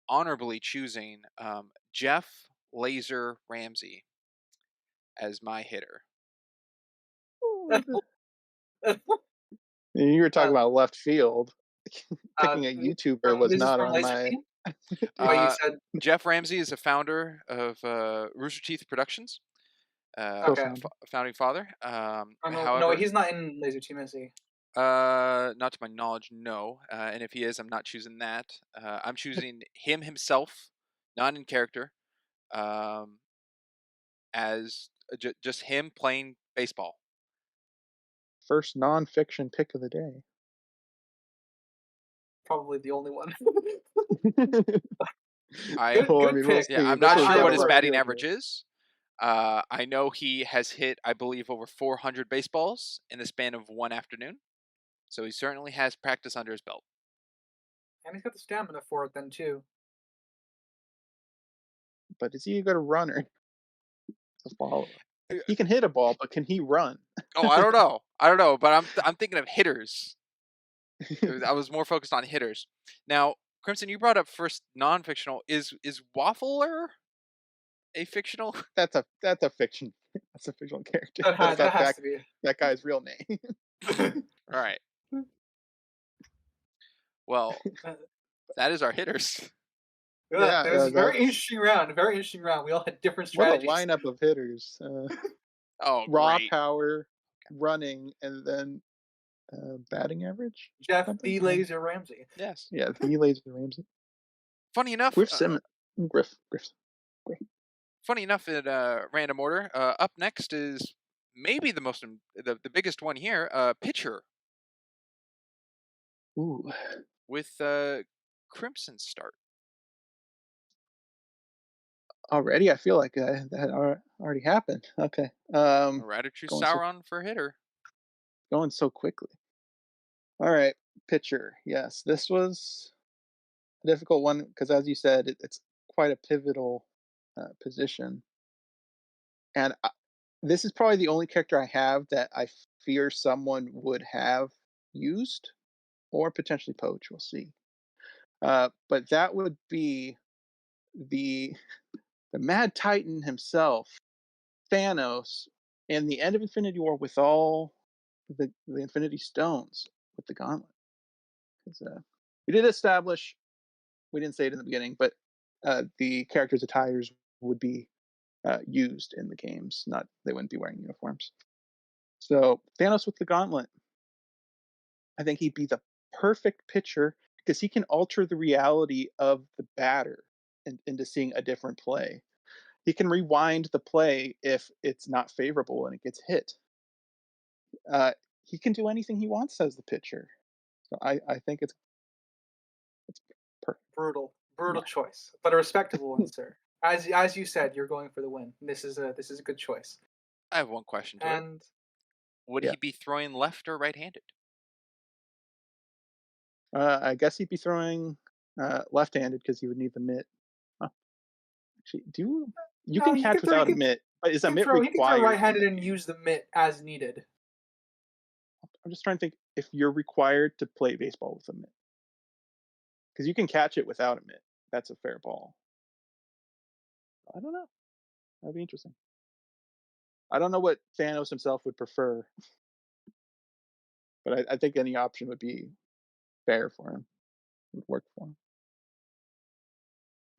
[SPEAKER 3] honorably choosing Jeff Laser Ramsey as my hitter.
[SPEAKER 1] You were talking
[SPEAKER 2] uh,
[SPEAKER 1] about left field. Picking a
[SPEAKER 2] th-
[SPEAKER 1] YouTuber was
[SPEAKER 2] this is
[SPEAKER 1] not
[SPEAKER 2] from
[SPEAKER 1] on
[SPEAKER 2] Laser
[SPEAKER 1] my.
[SPEAKER 2] Team. But you
[SPEAKER 3] Uh,
[SPEAKER 2] said
[SPEAKER 3] Jeff Ramsey is a founder of Rooster Teeth Productions,
[SPEAKER 2] okay.
[SPEAKER 1] Co-founder.
[SPEAKER 3] founding father.
[SPEAKER 2] Oh, no,
[SPEAKER 3] However,
[SPEAKER 2] he's not in Laser Team, is he?
[SPEAKER 3] not to my knowledge, no. And if he is, I'm not choosing that. I'm choosing him himself, not in character, um, as just him playing baseball.
[SPEAKER 1] First non-fiction pick of the day.
[SPEAKER 2] Probably the only one.
[SPEAKER 3] I
[SPEAKER 2] good
[SPEAKER 1] Well, I
[SPEAKER 2] good
[SPEAKER 1] mean, we'll
[SPEAKER 2] pick.
[SPEAKER 3] Yeah,
[SPEAKER 1] see.
[SPEAKER 3] I'm
[SPEAKER 1] This
[SPEAKER 3] not
[SPEAKER 1] is
[SPEAKER 3] sure
[SPEAKER 2] I
[SPEAKER 3] what
[SPEAKER 1] the
[SPEAKER 3] his
[SPEAKER 1] left
[SPEAKER 3] batting
[SPEAKER 1] field
[SPEAKER 3] average
[SPEAKER 1] here.
[SPEAKER 3] is. I know he has hit, I believe, over 400 baseballs in the span of one afternoon. So he certainly has practice under his belt.
[SPEAKER 2] And he's got the stamina for it then too.
[SPEAKER 1] But is he a good runner? A follower.
[SPEAKER 3] Uh,
[SPEAKER 1] Like, he can hit a ball, but can he run?
[SPEAKER 3] Oh, I don't know. I don't know, but I'm thinking of hitters. I was more focused on hitters. Now, Crimson, you brought up first non-fictional. Is Waffler a fictional?
[SPEAKER 1] That's a fiction. That's a fictional character.
[SPEAKER 2] That
[SPEAKER 1] That's
[SPEAKER 2] has that
[SPEAKER 1] that
[SPEAKER 2] has
[SPEAKER 1] that
[SPEAKER 2] to be.
[SPEAKER 1] that guy's real name.
[SPEAKER 3] All right. Well, that is our hitters.
[SPEAKER 2] Yeah,
[SPEAKER 1] Yeah,
[SPEAKER 2] it was a very
[SPEAKER 1] that's
[SPEAKER 2] interesting round. A very interesting round. We all had different
[SPEAKER 1] what a
[SPEAKER 2] strategies.
[SPEAKER 1] lineup of hitters.
[SPEAKER 3] Oh,
[SPEAKER 1] Raw
[SPEAKER 3] great.
[SPEAKER 1] power, running, and then batting average.
[SPEAKER 2] Jeff
[SPEAKER 1] Something.
[SPEAKER 2] the Laser Ramsey.
[SPEAKER 3] Yes.
[SPEAKER 1] Yeah, the Laser Ramsey.
[SPEAKER 3] Funny enough,
[SPEAKER 1] Griff Simmons. Griff.
[SPEAKER 3] funny enough, in random order, up next is maybe the biggest one here, pitcher
[SPEAKER 1] Ooh.
[SPEAKER 3] with Crimson start.
[SPEAKER 1] Already, I feel like that already happened. Okay.
[SPEAKER 3] Radichu
[SPEAKER 1] Going so
[SPEAKER 3] Sauron for hitter.
[SPEAKER 1] going so quickly. All right, pitcher. Yes, this was a difficult one because, as you said, it's quite a pivotal position, and this is probably the only character I have that I fear someone would have used or potentially poach. We'll see. But that would be the the Mad Titan himself, Thanos, and the end of Infinity War with all the Infinity Stones with the Gauntlet. 'Cause, we did establish, we didn't say it in the beginning, but the characters' attires would be used in the games. Not they wouldn't be wearing uniforms. So Thanos with the Gauntlet, I think he'd be the perfect pitcher because he can alter the reality of the batter into seeing a different play. He can rewind the play if it's not favorable and it gets hit. Uh, he can do anything he wants as the pitcher. So I think it's perfect.
[SPEAKER 2] Brutal
[SPEAKER 1] Yeah.
[SPEAKER 2] choice, but a respectable one, sir. As you said, you're going for the win. This is a good choice.
[SPEAKER 3] I have one question to it.
[SPEAKER 2] And
[SPEAKER 3] Would
[SPEAKER 1] Yeah.
[SPEAKER 3] he be throwing left or right-handed?
[SPEAKER 1] I guess he'd be throwing left-handed because he would need the mitt. Huh. Actually, you
[SPEAKER 2] no,
[SPEAKER 1] can
[SPEAKER 2] he
[SPEAKER 1] catch
[SPEAKER 2] could throw.
[SPEAKER 1] without a mitt, but is
[SPEAKER 2] He
[SPEAKER 1] a
[SPEAKER 2] can
[SPEAKER 1] mitt
[SPEAKER 2] throw. He can throw
[SPEAKER 1] required in
[SPEAKER 2] right-handed
[SPEAKER 1] the
[SPEAKER 2] and
[SPEAKER 1] game?
[SPEAKER 2] use the mitt as needed.
[SPEAKER 1] I'm just trying to think if you're required to play baseball with a mitt because you can catch it without a mitt. That's a fair ball. I don't know. That'd be interesting. I don't know what Thanos himself would prefer, but I think any option would be fair for him. Would work for him.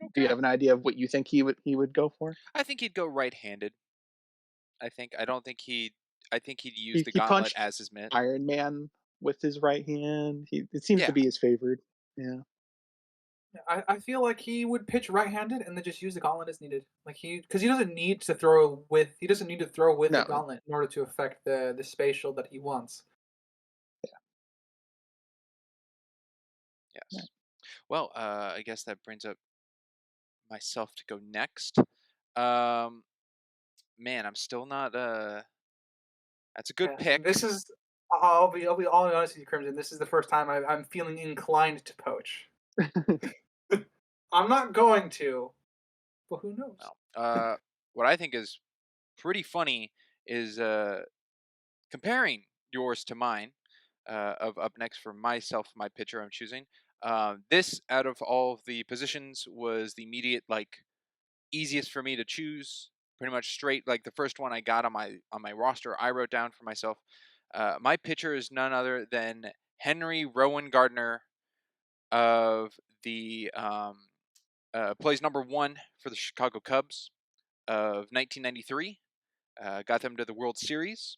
[SPEAKER 1] Do you
[SPEAKER 3] Okay.
[SPEAKER 1] have an idea of what you think he would go for?
[SPEAKER 3] I think he'd go right-handed. I don't think he'd. I think he'd use
[SPEAKER 1] He
[SPEAKER 3] the
[SPEAKER 1] he
[SPEAKER 3] gauntlet
[SPEAKER 1] punched
[SPEAKER 3] as his mitt.
[SPEAKER 1] Iron Man with his right hand. It seems to
[SPEAKER 3] Yeah.
[SPEAKER 1] be his favorite. Yeah.
[SPEAKER 2] I feel like he would pitch right-handed and then just use the gauntlet as needed. Like because he doesn't need to throw with the
[SPEAKER 1] No,
[SPEAKER 2] gauntlet in order to affect the spatial that he wants.
[SPEAKER 3] Yes. Well, I guess that brings up myself to go next. Um, Man, I'm still not. That's a good
[SPEAKER 2] Yeah,
[SPEAKER 3] pick.
[SPEAKER 2] this is. I'll be all honest with you, Crimson. This is the first time I'm feeling inclined to poach. I'm not going to, but who knows?
[SPEAKER 3] Well, what I think is pretty funny is comparing yours to mine. Of up next for myself, my pitcher I'm choosing. This out of all of the positions was the immediate easiest for me to choose. Pretty much straight like the first one I got on my roster I wrote down for myself. My pitcher is none other than Henry Rowan Gardner of the plays number 1 for the Chicago Cubs of 1993. Got them to the World Series.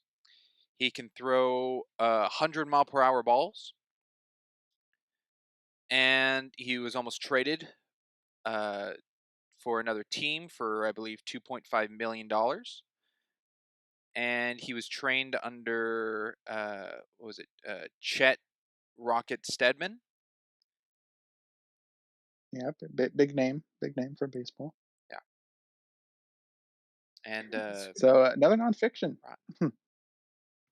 [SPEAKER 3] He can throw 100-mile-per-hour balls, and he was almost traded uh, for another team for I believe $2.5 million. And he was trained under what was it? Chet Rocket Stedman.
[SPEAKER 1] yeah, big name for baseball.
[SPEAKER 3] Yeah, and
[SPEAKER 1] So another nonfiction.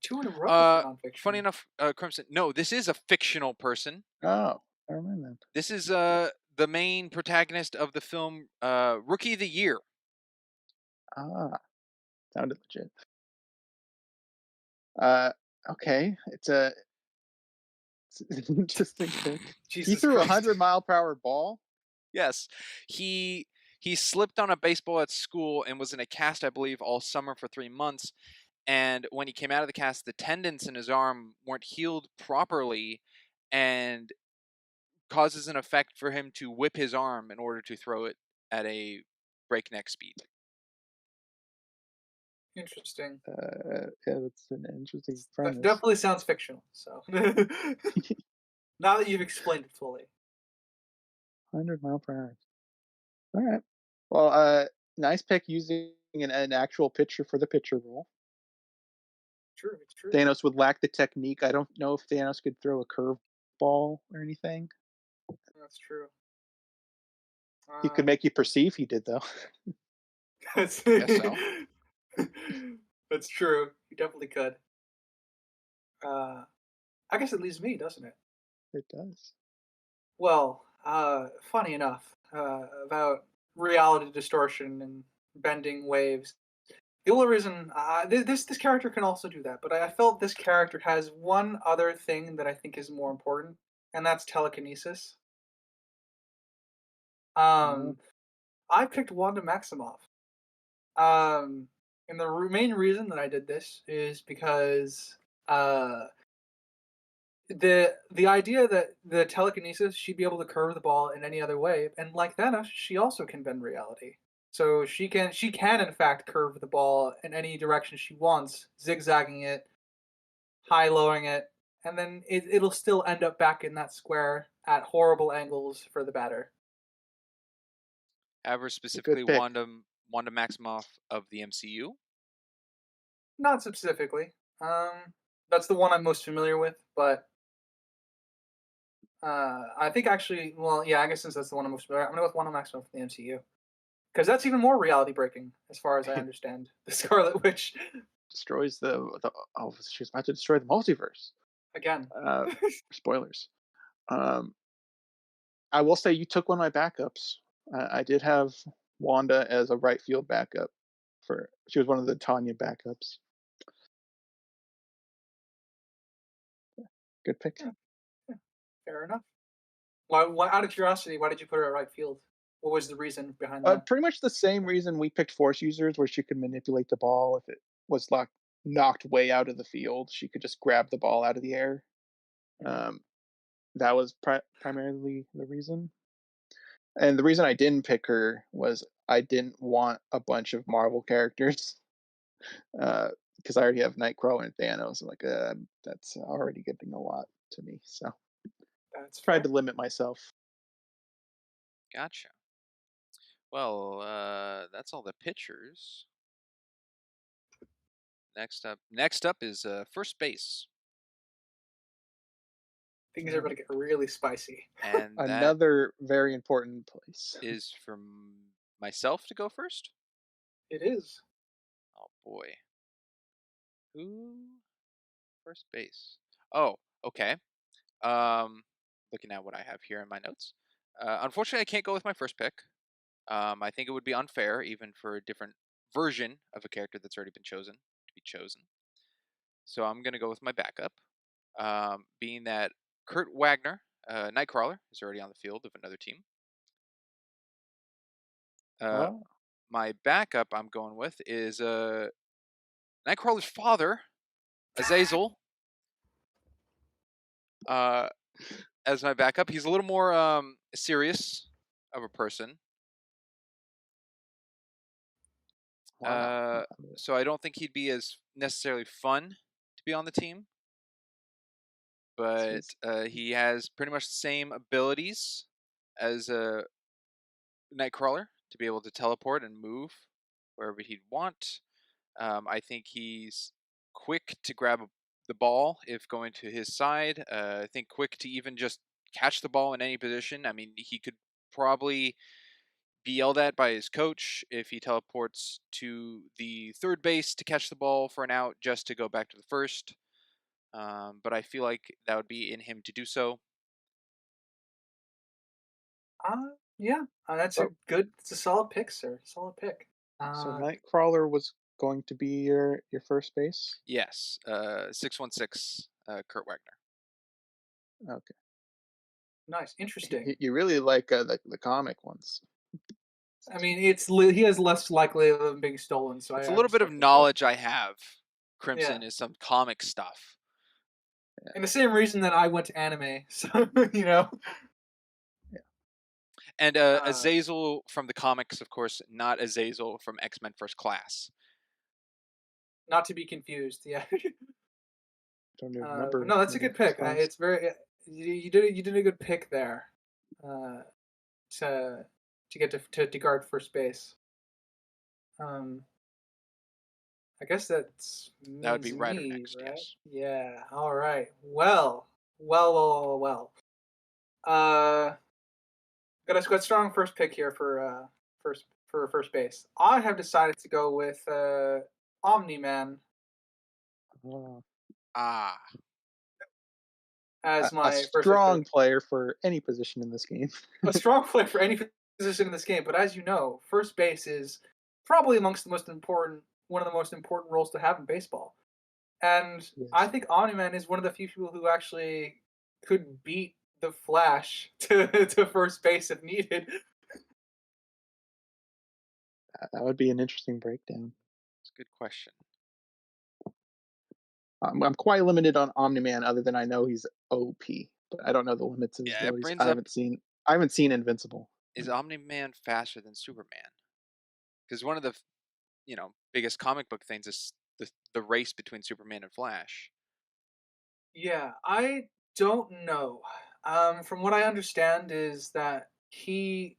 [SPEAKER 2] Two in a row for
[SPEAKER 3] funny
[SPEAKER 2] nonfiction.
[SPEAKER 3] enough, Crimson. No, this is a fictional person.
[SPEAKER 1] Oh, never mind then.
[SPEAKER 3] This is the main protagonist of the film Rookie of the Year.
[SPEAKER 1] Ah, sounded legit. Uh, okay, it's an interesting pick. He
[SPEAKER 2] Jesus
[SPEAKER 1] threw a
[SPEAKER 2] Christ.
[SPEAKER 1] 100-mile-per-hour ball.
[SPEAKER 3] Yes, he he slipped on a baseball at school and was in a cast, I believe, all summer for 3 months. And when he came out of the cast, the tendons in his arm weren't healed properly, and causes an effect for him to whip his arm in order to throw it at a breakneck speed.
[SPEAKER 2] Interesting.
[SPEAKER 1] Yeah, that's an interesting
[SPEAKER 2] That
[SPEAKER 1] premise.
[SPEAKER 2] definitely sounds fictional. So now that you've explained it fully,
[SPEAKER 1] 100-mile-per-hour. All right. Well, nice pick using an actual pitcher for the pitcher role.
[SPEAKER 2] true. It's true.
[SPEAKER 1] Thanos would lack the technique. I don't know if Thanos could throw a curve ball or anything.
[SPEAKER 2] That's true.
[SPEAKER 1] He could make you perceive he did, though.
[SPEAKER 2] That's
[SPEAKER 3] Guess so.
[SPEAKER 2] that's true. You definitely could. Uh, I guess it leaves me, doesn't it?
[SPEAKER 1] It does.
[SPEAKER 2] Well, funny enough, about reality distortion and bending waves. The only reason this character can also do that, but I felt this character has one other thing that I think is more important, and that's telekinesis.
[SPEAKER 1] Oh,
[SPEAKER 2] Um, I picked Wanda Maximoff. And the main reason that I did this is because uh, the idea that the telekinesis she'd be able to curve the ball in any other way, and like Thanos, she also can bend reality. So she can in fact curve the ball in any direction she wants, zigzagging it, high lowering it, and then it'll still end up back in that square at horrible angles for the batter.
[SPEAKER 3] However,
[SPEAKER 1] it's a
[SPEAKER 3] specifically
[SPEAKER 1] good pick.
[SPEAKER 3] Wanda Maximoff of the MCU.
[SPEAKER 2] Not specifically. That's the one I'm most familiar with, but I think actually, well, yeah, I guess since that's the one I'm most familiar, I'm gonna go with Wanda Maximoff from the MCU because that's even more reality breaking, as far as I understand. The Scarlet Witch,
[SPEAKER 1] Destroys the. Oh, she's about to destroy the multiverse.
[SPEAKER 2] again.
[SPEAKER 1] Uh, Spoilers. Um, I will say you took one of my backups. I did have Wanda as a right field backup. She was one of the Tanya backups. Good pick.
[SPEAKER 2] Yeah, yeah, fair enough. Why? Out of curiosity, why did you put her at right field? What was the reason behind that?
[SPEAKER 1] Pretty much the same reason we picked Force users, where she could manipulate the ball if it was knocked way out of the field. She could just grab the ball out of the air.
[SPEAKER 2] Mhm.
[SPEAKER 1] Um, that was primarily the reason. And the reason I didn't pick her was I didn't want a bunch of Marvel characters because I already have Nightcrawler and Thanos. I'm like, that's already getting a lot to me. So
[SPEAKER 2] That's
[SPEAKER 1] tried to
[SPEAKER 2] fair.
[SPEAKER 1] limit myself.
[SPEAKER 3] Gotcha. Well, that's all the pitchers. Next up is first base,
[SPEAKER 2] Things are
[SPEAKER 1] Yeah.
[SPEAKER 2] about to get really spicy.
[SPEAKER 3] and that
[SPEAKER 1] Another very important place.
[SPEAKER 3] is from myself to go first.
[SPEAKER 2] It is.
[SPEAKER 3] Oh boy, who first base? Oh, okay. Um, Looking at what I have here in my notes. Unfortunately, I can't go with my first pick. I think it would be unfair, even for a different version of a character that's already been chosen to be chosen. So I'm gonna go with my backup, being that Kurt Wagner, Nightcrawler, is already on the field of another team. Uh,
[SPEAKER 1] Oh,
[SPEAKER 3] my backup I'm going with is Nightcrawler's father, Azazel, uh, as my backup. He's a little more serious of a person,
[SPEAKER 1] wow.
[SPEAKER 3] uh, so I don't think he'd be as necessarily fun to be on the team. But
[SPEAKER 1] Jeez.
[SPEAKER 3] he has pretty much the same abilities as a Nightcrawler to be able to teleport and move wherever he'd want. I think he's quick to grab the ball if going to his side. I think quick to even just catch the ball in any position. I mean, he could probably be yelled at by his coach if he teleports to the third base to catch the ball for an out just to go back to the first. But I feel like that would be in him to do so.
[SPEAKER 2] Yeah, that's a
[SPEAKER 1] So,
[SPEAKER 2] good. It's a solid pick, sir. Solid pick.
[SPEAKER 1] so
[SPEAKER 2] Uh,
[SPEAKER 1] Nightcrawler was going to be your first base.
[SPEAKER 3] Yes, 616, Kurt Wagner.
[SPEAKER 1] Okay.
[SPEAKER 2] nice, interesting.
[SPEAKER 1] You really like the comic ones.
[SPEAKER 2] I mean, he has less likelihood of being stolen, so
[SPEAKER 3] It's a
[SPEAKER 2] I
[SPEAKER 3] little bit of
[SPEAKER 2] respect the choice.
[SPEAKER 3] knowledge I have.
[SPEAKER 2] Yeah,
[SPEAKER 3] Crimson is some comic stuff.
[SPEAKER 2] and the same reason that I went to anime. So you know,
[SPEAKER 1] Yeah.
[SPEAKER 3] And
[SPEAKER 2] uh,
[SPEAKER 3] Azazel from the comics, of course, not Azazel from X-Men First Class.
[SPEAKER 2] not to be confused. Yeah,
[SPEAKER 1] Don't even
[SPEAKER 2] but
[SPEAKER 1] remember
[SPEAKER 2] no, that's a
[SPEAKER 1] the
[SPEAKER 2] good
[SPEAKER 1] first
[SPEAKER 2] pick.
[SPEAKER 1] class.
[SPEAKER 2] It's very you did a good pick there. Uh, to get to guard first base. Um, I guess that
[SPEAKER 3] That would
[SPEAKER 2] means
[SPEAKER 3] be Ryder
[SPEAKER 2] me,
[SPEAKER 3] next,
[SPEAKER 2] right?
[SPEAKER 3] yes.
[SPEAKER 2] Yeah. All right. Well. Got a strong first pick here for first base. I have decided to go with Omni Man
[SPEAKER 1] Oh.
[SPEAKER 3] Ah,
[SPEAKER 2] as
[SPEAKER 1] A
[SPEAKER 2] my first
[SPEAKER 1] strong
[SPEAKER 2] pick.
[SPEAKER 1] player for any position in this game.
[SPEAKER 2] A strong play for any position in this game, but as you know, first base is probably amongst the most important one of the most important roles to have in baseball. And I
[SPEAKER 1] Yes.
[SPEAKER 2] think Omni Man is one of the few people who actually could beat the Flash to first base if needed.
[SPEAKER 1] That would be an interesting breakdown.
[SPEAKER 3] it's a good question.
[SPEAKER 1] I'm quite limited on Omni Man, other than I know he's OP, but I don't know the limits of his
[SPEAKER 3] Yeah, it
[SPEAKER 1] abilities.
[SPEAKER 3] brings up,
[SPEAKER 1] I haven't seen Invincible.
[SPEAKER 3] is Omni-Man faster than Superman? Because one of the, biggest comic book things is the race between Superman and Flash.
[SPEAKER 2] Yeah, I don't know. From what I understand is that the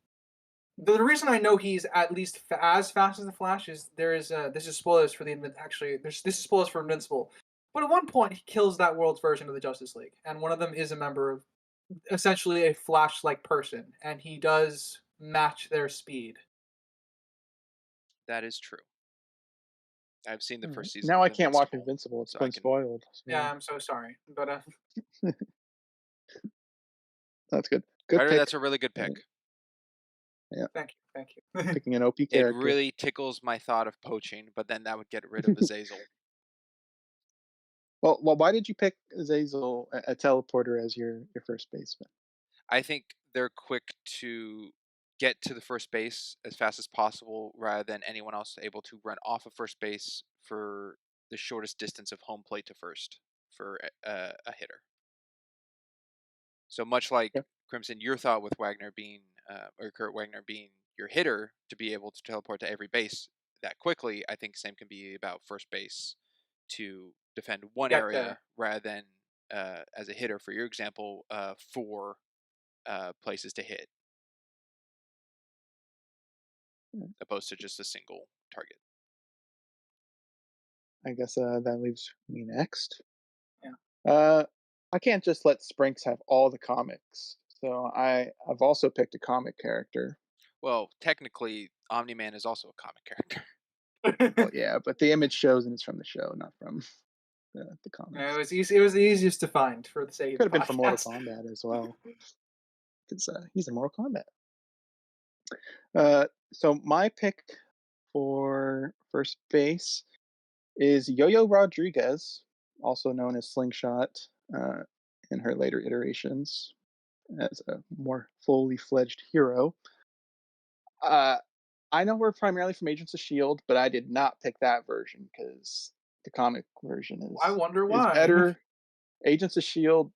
[SPEAKER 2] reason I know he's at least as fast as the Flash is this is spoilers for this is spoilers for Invincible. But at one point he kills that world's version of the Justice League, and one of them is a member of essentially a Flash-like person, and he does match their speed.
[SPEAKER 3] That is true. I've seen the
[SPEAKER 1] All right.
[SPEAKER 3] first season
[SPEAKER 1] Now
[SPEAKER 3] of
[SPEAKER 1] I can't watch
[SPEAKER 3] Invincible,
[SPEAKER 1] Invincible. It's
[SPEAKER 3] so I
[SPEAKER 1] been
[SPEAKER 3] can.
[SPEAKER 1] spoiled.
[SPEAKER 2] Yeah,
[SPEAKER 1] So
[SPEAKER 2] I'm so sorry, but
[SPEAKER 1] that's good. Good
[SPEAKER 3] Ryder,
[SPEAKER 1] pick.
[SPEAKER 3] that's a really good
[SPEAKER 1] Uh,
[SPEAKER 3] pick.
[SPEAKER 1] yeah,
[SPEAKER 2] thank you.
[SPEAKER 1] picking an OP
[SPEAKER 3] It
[SPEAKER 1] character.
[SPEAKER 3] really tickles my thought of poaching, but then that would get rid of Azazel.
[SPEAKER 1] Well, why did you pick Zazel, a teleporter, as your first baseman?
[SPEAKER 3] I think they're quick to get to the first base as fast as possible rather than anyone else able to run off of first base for the shortest distance of home plate to first for a hitter. So much like
[SPEAKER 1] Yeah.
[SPEAKER 3] Crimson, your thought with Wagner being, or Kurt Wagner being your hitter to be able to teleport to every base that quickly, I think same can be about first base to defend one
[SPEAKER 2] Get there.
[SPEAKER 3] area rather than as a hitter, for your example, four places to hit. opposed to just a single target.
[SPEAKER 1] I guess that leaves me next.
[SPEAKER 2] Yeah.
[SPEAKER 1] I can't just let Sprinks have all the comics, so I've also picked a comic character.
[SPEAKER 3] Well, technically, Omni Man is also a comic character.
[SPEAKER 1] Well, yeah, but the image shows and it's from the show, not from the
[SPEAKER 2] Yeah, it
[SPEAKER 1] comics.
[SPEAKER 2] was easy. It was the easiest to find for the sake of
[SPEAKER 1] Could
[SPEAKER 2] the
[SPEAKER 1] have been from Mortal
[SPEAKER 2] podcast.
[SPEAKER 1] Kombat as well, because he's in Mortal Kombat. So my pick for first base is Yo-Yo Rodriguez, also known as Slingshot uh, in her later iterations as a more fully fledged hero. Uh, I know we're primarily from Agents of Shield, but I did not pick that version because the comic version
[SPEAKER 2] I wonder
[SPEAKER 1] is
[SPEAKER 2] why.
[SPEAKER 1] better. Agents of Shield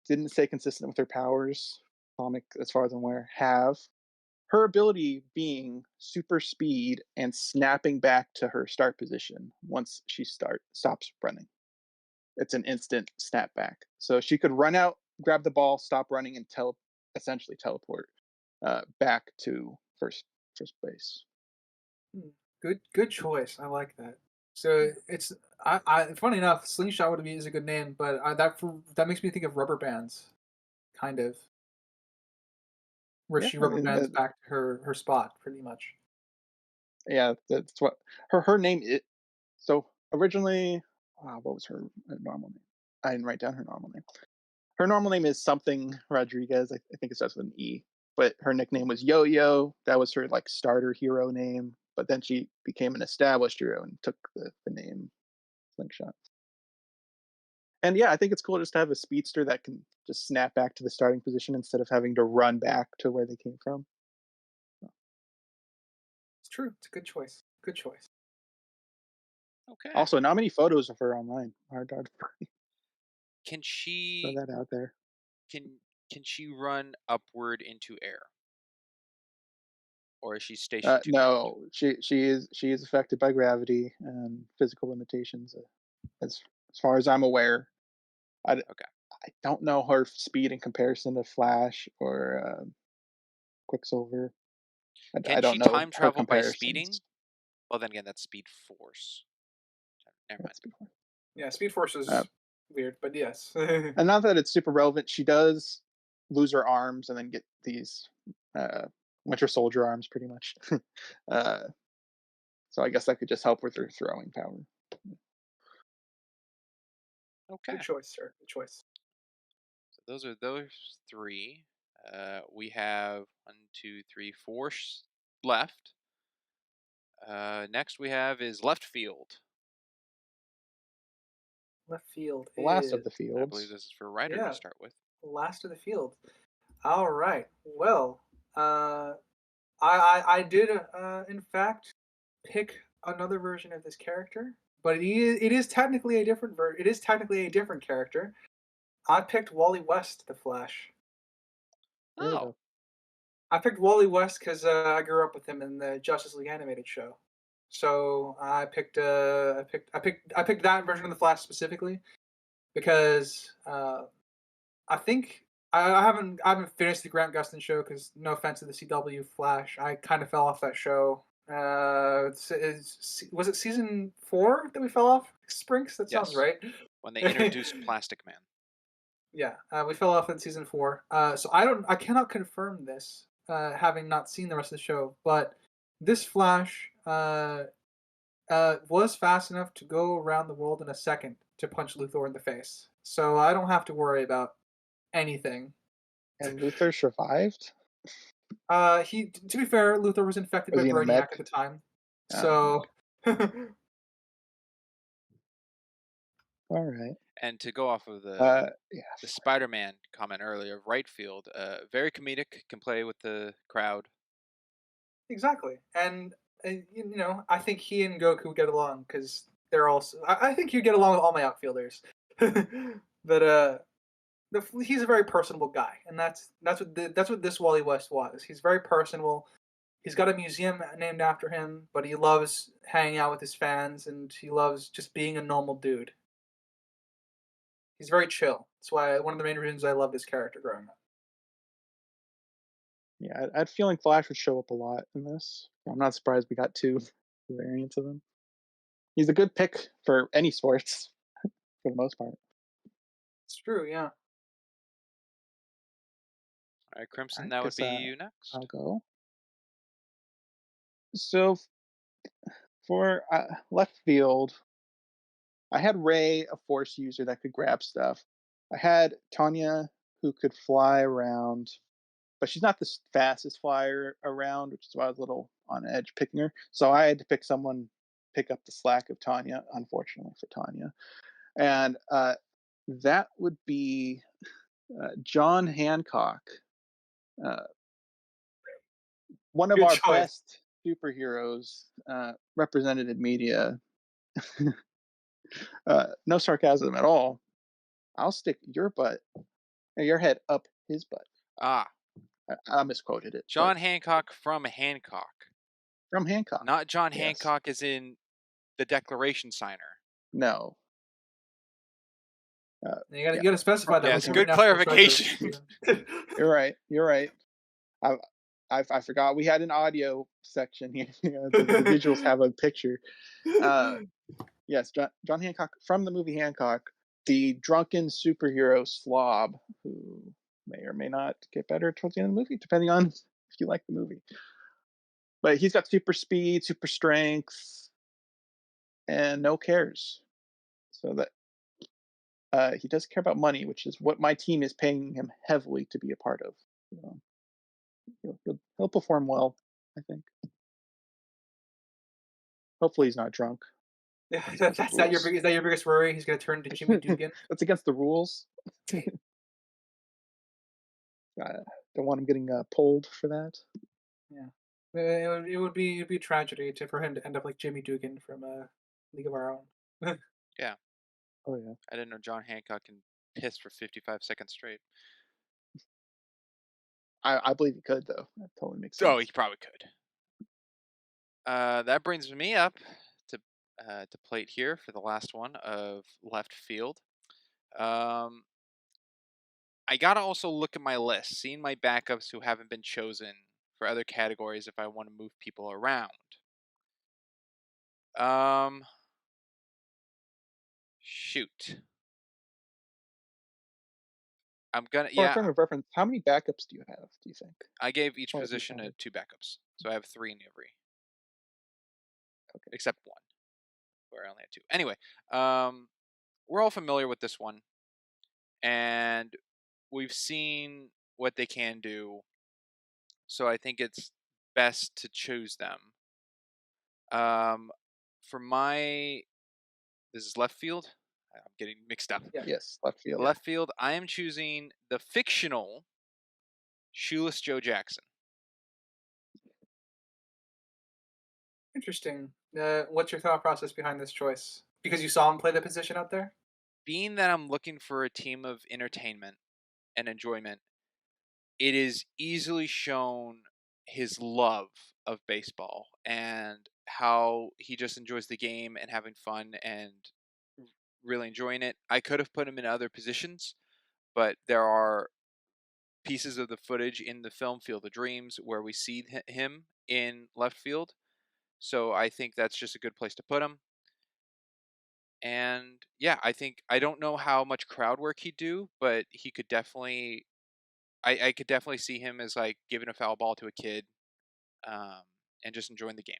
[SPEAKER 1] didn't stay consistent with their powers. Comic, as far as I'm aware, have her ability being super speed and snapping back to her start position once she stops running. It's an instant snap back. So she could run out, grab the ball, stop running, and essentially teleport back to first base.
[SPEAKER 2] Hmm, good choice. I like that. So it's funny enough, Slingshot would be is a good name, but that makes me think of rubber bands, kind of, where
[SPEAKER 1] Yeah,
[SPEAKER 2] she
[SPEAKER 1] I
[SPEAKER 2] rubber
[SPEAKER 1] mean,
[SPEAKER 2] bands back to her spot, pretty much.
[SPEAKER 1] yeah, that's what her name is. So originally, what was her normal name? I didn't write down her normal name. Her normal name is something Rodriguez. I think it starts with an E. But her nickname was Yo Yo. That was her like starter hero name. But then she became an established hero and took the name Slingshot. And yeah, I think it's cool just to have a speedster that can just snap back to the starting position instead of having to run back to where they came from.
[SPEAKER 2] It's true. It's a good choice. Good choice.
[SPEAKER 3] Okay.
[SPEAKER 1] Also, not many photos of her online. Hard to
[SPEAKER 3] Can
[SPEAKER 1] throw
[SPEAKER 3] she
[SPEAKER 1] that out there.
[SPEAKER 3] can can she run upward into air, or is she stationed to ground?
[SPEAKER 1] No, she is affected by gravity and physical limitations. As far as I'm aware, I,
[SPEAKER 3] Okay.
[SPEAKER 1] I don't know her speed in comparison to Flash or Quicksilver. I
[SPEAKER 3] Can
[SPEAKER 1] don't
[SPEAKER 3] she
[SPEAKER 1] know
[SPEAKER 3] time
[SPEAKER 1] her
[SPEAKER 3] travel by
[SPEAKER 1] comparisons.
[SPEAKER 3] speeding? Well, then again, that's Speed Force. Never mind.
[SPEAKER 1] That's before.
[SPEAKER 2] Yeah, Speed Force
[SPEAKER 1] Uh,
[SPEAKER 2] is weird, but yes.
[SPEAKER 1] and not that it's super relevant, she does lose her arms and then get these uh, Winter Soldier arms, pretty much. uh, so I guess that could just help with her throwing power.
[SPEAKER 2] Good
[SPEAKER 3] Okay.
[SPEAKER 2] choice, sir. Good choice.
[SPEAKER 3] So those are those three. We have one, two, three, four left. Next we have is left field.
[SPEAKER 2] Left field
[SPEAKER 1] The last of
[SPEAKER 2] is
[SPEAKER 1] the
[SPEAKER 3] I believe
[SPEAKER 1] fields.
[SPEAKER 3] this is for Ryder to
[SPEAKER 2] yeah,
[SPEAKER 3] start with.
[SPEAKER 2] last of the field. All right. Well, I did in fact pick another version of this character, but it is technically a different It is technically a different character. I picked Wally West, the Flash.
[SPEAKER 1] There we
[SPEAKER 3] Oh,
[SPEAKER 1] go.
[SPEAKER 2] I picked Wally West because I grew up with him in the Justice League animated show. So I picked that version of the Flash specifically because I think I haven't finished the Grant Gustin show because no offense to the CW Flash, I kind of fell off that show. Was it season 4 that we fell off? Sprinks, that sounds
[SPEAKER 3] yes.
[SPEAKER 2] right.
[SPEAKER 3] When they introduced Plastic Man.
[SPEAKER 2] Yeah, we fell off in season 4. So I cannot confirm this, having not seen the rest of the show. But this Flash was fast enough to go around the world in a second to punch Luthor in the face. So I don't have to worry about anything.
[SPEAKER 1] And Luther survived.
[SPEAKER 2] To be fair, Luthor was infected
[SPEAKER 1] Was
[SPEAKER 2] by
[SPEAKER 1] he in a
[SPEAKER 2] Brainiac at
[SPEAKER 1] med?
[SPEAKER 2] the time.
[SPEAKER 1] Okay.
[SPEAKER 2] So
[SPEAKER 1] All right.
[SPEAKER 3] And to go off of
[SPEAKER 1] Yeah.
[SPEAKER 3] the Spider-Man comment earlier, right field, very comedic, can play with the crowd.
[SPEAKER 2] exactly, and I think he and Goku get along because they're also. I think you get along with all my outfielders, but he's a very personable guy, and that's what this Wally West was. He's very personable. He's got a museum named after him, but he loves hanging out with his fans, and he loves just being a normal dude. He's very chill. That's why one of the main reasons I love this character growing up.
[SPEAKER 1] Yeah, I had a feeling Flash would show up a lot in this. I'm not surprised we got two variants of him. He's a good pick for any sports for the most part.
[SPEAKER 2] It's true, yeah.
[SPEAKER 3] All right, Crimson,
[SPEAKER 1] I
[SPEAKER 3] that would
[SPEAKER 1] guess
[SPEAKER 3] be you next.
[SPEAKER 1] I'll go. So for left field, I had Ray, a force user that could grab stuff. I had Tanya, who could fly around, but she's not the fastest flyer around, which is why I was a little on edge picking her. So I had to pick up the slack of Tanya, unfortunately for Tanya. And that would be John Hancock, uh, one of
[SPEAKER 2] Good
[SPEAKER 1] our
[SPEAKER 2] choice.
[SPEAKER 1] best superheroes represented in media. No sarcasm at all. I'll stick your head up his butt.
[SPEAKER 3] Ah,
[SPEAKER 1] I misquoted it.
[SPEAKER 3] John Hancock from Hancock.
[SPEAKER 1] From Hancock.
[SPEAKER 3] Not John
[SPEAKER 1] Yes.
[SPEAKER 3] Hancock as in the Declaration signer.
[SPEAKER 1] No.
[SPEAKER 2] You gotta specify that.
[SPEAKER 3] Yes,
[SPEAKER 2] We're
[SPEAKER 3] good
[SPEAKER 2] national treasure.
[SPEAKER 3] clarification.
[SPEAKER 1] You're right. You're right. I forgot we had an audio section here. The visuals have a picture. Yes, John Hancock from the movie Hancock, the drunken superhero slob who may or may not get better towards the end of the movie, depending on if you like the movie. But he's got super speed, super strength, and no cares. So that he does care about money, which is what my team is paying him heavily to be a part of. So he'll perform well, I think. Hopefully, he's not drunk.
[SPEAKER 2] Is that your biggest worry? He's gonna turn into Jimmy Dugan.
[SPEAKER 1] That's against the rules. Don't want him getting pulled for that.
[SPEAKER 2] Yeah, it'd be a tragedy for him to end up like Jimmy Dugan from League of Our Own.
[SPEAKER 3] Yeah.
[SPEAKER 1] Oh yeah.
[SPEAKER 3] I didn't know John Hancock can piss for 55 seconds straight.
[SPEAKER 1] I believe he could though. That totally makes sense.
[SPEAKER 3] Oh, he probably could. That brings me up to plate here for the last one of left field. I gotta also look at my list, seeing my backups who haven't been chosen for other categories if I want to move people around. Shoot. I'm gonna
[SPEAKER 1] For a frame of reference, how many backups do you have? Do you think?
[SPEAKER 3] I gave each
[SPEAKER 1] What have you
[SPEAKER 3] position
[SPEAKER 1] counted?
[SPEAKER 3] 2 backups, so I have 3 in every,
[SPEAKER 1] Okay.
[SPEAKER 3] except 1, where I only had 2. Anyway, we're all familiar with this one, and we've seen what they can do, so I think it's best to choose them. For this is left field. I'm getting mixed up.
[SPEAKER 2] Yeah.
[SPEAKER 1] Yes, left field.
[SPEAKER 3] Left field, I am choosing the fictional Shoeless Joe Jackson.
[SPEAKER 2] Interesting. What's your thought process behind this choice? Because you saw him play the position out there?
[SPEAKER 3] Being that I'm looking for a team of entertainment and enjoyment, it is easily shown his love of baseball and how he just enjoys the game and having fun and really enjoying it. I could have put him in other positions, but there are pieces of the footage in the film Field of Dreams where we see him in left field. So I think that's just a good place to put him. And yeah, I don't know how much crowd work he'd do, but he could definitely, I could definitely see him as like giving a foul ball to a kid, and just enjoying the game,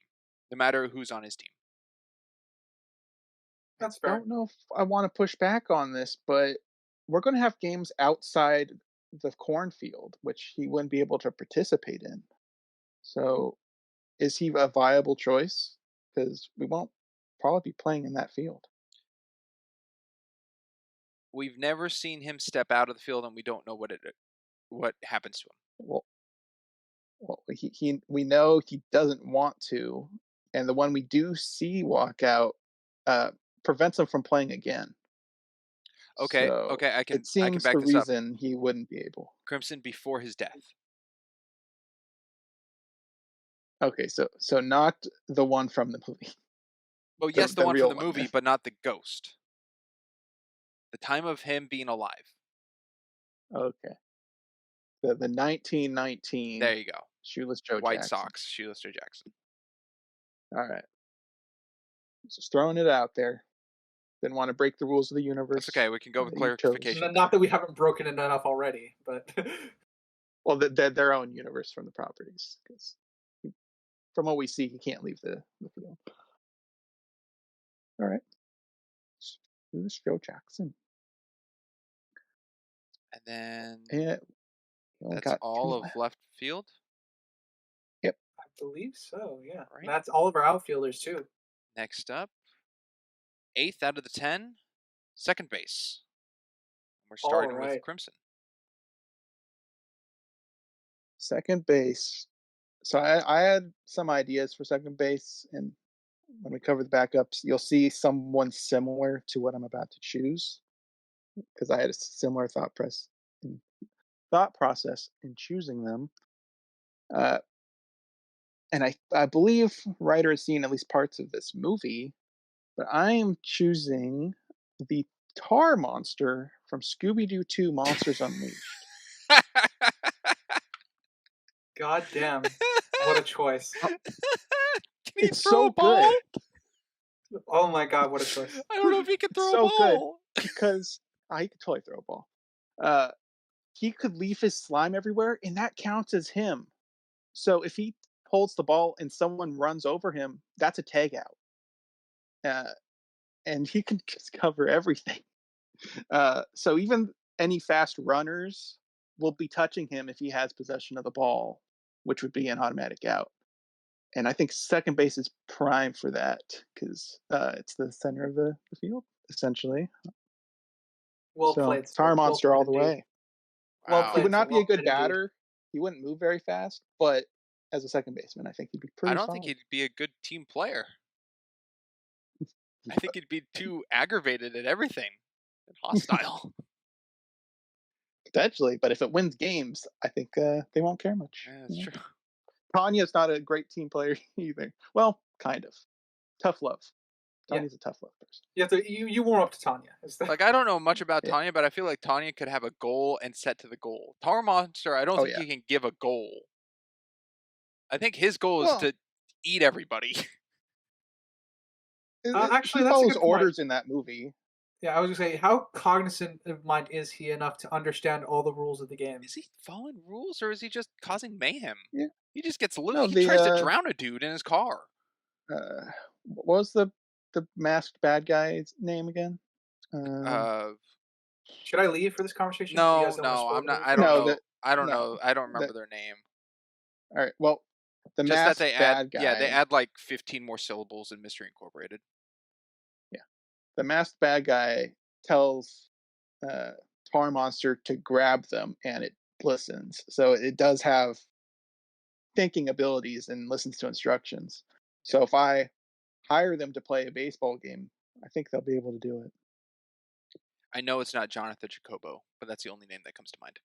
[SPEAKER 3] no matter who's on his team.
[SPEAKER 2] That's
[SPEAKER 1] I
[SPEAKER 2] fair.
[SPEAKER 1] don't know if I want to push back on this, but we're going to have games outside the cornfield, which he wouldn't be able to participate in. So, is he a viable choice? Because we won't probably be playing in that field.
[SPEAKER 3] We've never seen him step out of the field, and we don't know what happens to him.
[SPEAKER 1] Well, we know he doesn't want to, and the one we do see walk out prevents him from playing again.
[SPEAKER 3] Okay,
[SPEAKER 1] So
[SPEAKER 3] okay, I can
[SPEAKER 1] seems
[SPEAKER 3] back
[SPEAKER 1] the
[SPEAKER 3] this up.
[SPEAKER 1] reason he wouldn't be able.
[SPEAKER 3] Crimson before his death.
[SPEAKER 1] Okay, so not the one from the movie.
[SPEAKER 3] Well, yes, the one
[SPEAKER 1] real
[SPEAKER 3] from the movie,
[SPEAKER 1] then.
[SPEAKER 3] but not the ghost. The time of him being alive.
[SPEAKER 1] Okay. the 1919
[SPEAKER 3] There you go.
[SPEAKER 1] Shoeless Joe
[SPEAKER 3] White
[SPEAKER 1] Jackson.
[SPEAKER 3] Sox, Shoeless Joe Jackson.
[SPEAKER 1] All right, just throwing it out there. Didn't want to break the rules of the
[SPEAKER 3] That's
[SPEAKER 1] universe
[SPEAKER 3] okay. We can go with
[SPEAKER 1] that you chose.
[SPEAKER 3] clarification.
[SPEAKER 2] Not that we haven't broken it enough already, but
[SPEAKER 1] Well, their own universe from the properties, because from what we see, he can't leave the field. All right, Shoeless Joe Jackson,
[SPEAKER 3] And then
[SPEAKER 1] and we only
[SPEAKER 3] that's
[SPEAKER 1] got
[SPEAKER 3] all
[SPEAKER 1] three
[SPEAKER 3] of
[SPEAKER 1] left.
[SPEAKER 3] left field.
[SPEAKER 1] Yep.
[SPEAKER 2] I believe so. Yeah,
[SPEAKER 3] All right.
[SPEAKER 2] that's all of our outfielders too.
[SPEAKER 3] Next up, 8th out of the 10, second base. We're
[SPEAKER 2] All
[SPEAKER 3] starting with
[SPEAKER 2] right.
[SPEAKER 3] Crimson.
[SPEAKER 1] Second base. So I had some ideas for second base, and when we cover the backups, you'll see someone similar to what I'm about to choose, because I had a similar thought process in choosing them. Uh, and I believe writer has seen at least parts of this movie, but I am choosing the tar monster from Scooby Doo 2 Monsters Unleashed.
[SPEAKER 2] God damn, what a choice!
[SPEAKER 1] Oh,
[SPEAKER 3] Can he
[SPEAKER 1] it's
[SPEAKER 3] throw a
[SPEAKER 1] so good.
[SPEAKER 3] ball?
[SPEAKER 2] Oh my god, what a choice!
[SPEAKER 3] I don't know if he can
[SPEAKER 1] It's
[SPEAKER 3] throw a
[SPEAKER 1] so good
[SPEAKER 3] ball.
[SPEAKER 1] because he could totally throw a ball. Uh, he could leave his slime everywhere, and that counts as him. So if he holds the ball and someone runs over him, that's a tag out. Uh, and he can just cover everything. So even any fast runners will be touching him if he has possession of the ball, which would be an automatic out. And I think second base is prime for that because it's the center of the field, essentially.
[SPEAKER 2] Well
[SPEAKER 1] So
[SPEAKER 2] played,
[SPEAKER 1] Tire
[SPEAKER 2] sir. Well
[SPEAKER 1] Monster
[SPEAKER 2] played
[SPEAKER 1] all the
[SPEAKER 2] indeed.
[SPEAKER 1] way.
[SPEAKER 2] Well
[SPEAKER 1] He
[SPEAKER 3] Wow.
[SPEAKER 1] would
[SPEAKER 2] played, sir.
[SPEAKER 1] not be a
[SPEAKER 2] Well
[SPEAKER 1] good
[SPEAKER 2] played indeed.
[SPEAKER 1] batter. He wouldn't move very fast, but as a second baseman, I think he'd be
[SPEAKER 3] I
[SPEAKER 1] pretty
[SPEAKER 3] don't think
[SPEAKER 1] solid.
[SPEAKER 3] he'd be a good team player. I think he'd be too aggravated at everything and hostile.
[SPEAKER 1] Potentially, but if it wins games, I think they won't care much.
[SPEAKER 3] Yeah, that's true.
[SPEAKER 1] Tanya's not a great team player either. Well, kind of. Tough love.
[SPEAKER 2] Yeah,
[SPEAKER 1] Tanya's a tough love person.
[SPEAKER 2] you have to. You warm up to Tanya.
[SPEAKER 3] Like, I don't know much about
[SPEAKER 1] Yeah.
[SPEAKER 3] Tanya, but I feel like Tanya could have a goal and set to the goal. Tar Monster, I don't
[SPEAKER 1] Oh
[SPEAKER 3] think
[SPEAKER 1] yeah.
[SPEAKER 3] he can give a goal. I think his goal is
[SPEAKER 1] Well,
[SPEAKER 3] to eat everybody.
[SPEAKER 2] Actually,
[SPEAKER 1] he
[SPEAKER 2] that's a
[SPEAKER 1] follows
[SPEAKER 2] good point.
[SPEAKER 1] orders in that movie.
[SPEAKER 2] Yeah, I was gonna say, how cognizant of mind is he enough to understand all the rules of the game?
[SPEAKER 3] Is he following rules or is he just causing mayhem?
[SPEAKER 1] Yeah.
[SPEAKER 3] He just gets
[SPEAKER 1] No,
[SPEAKER 3] he tries to drown a dude in his car.
[SPEAKER 1] what was the masked bad guy's name again? Um,
[SPEAKER 3] Uh,
[SPEAKER 2] Should I leave for this conversation if you guys
[SPEAKER 3] no,
[SPEAKER 2] don't want to
[SPEAKER 3] no,
[SPEAKER 2] spoil
[SPEAKER 3] I'm
[SPEAKER 2] the
[SPEAKER 3] not.
[SPEAKER 2] movie
[SPEAKER 3] I
[SPEAKER 2] for me?
[SPEAKER 3] don't
[SPEAKER 1] no,
[SPEAKER 3] know.
[SPEAKER 1] that
[SPEAKER 3] I don't know.
[SPEAKER 1] no,
[SPEAKER 3] I don't
[SPEAKER 1] that
[SPEAKER 3] remember their name.
[SPEAKER 1] all right. Well, the
[SPEAKER 3] Just that
[SPEAKER 1] masked
[SPEAKER 3] they add,
[SPEAKER 1] bad
[SPEAKER 3] yeah, they
[SPEAKER 1] guy.
[SPEAKER 3] add like 15 more syllables in Mystery Incorporated.
[SPEAKER 1] Yeah, the masked bad guy tells uh, Tar Monster to grab them, and it listens. So it does have thinking abilities and listens to instructions. So if I hire them to play a baseball game, I think they'll be able to do it.
[SPEAKER 3] I know it's not Jonathan Jacobo, but that's the only name that comes to mind.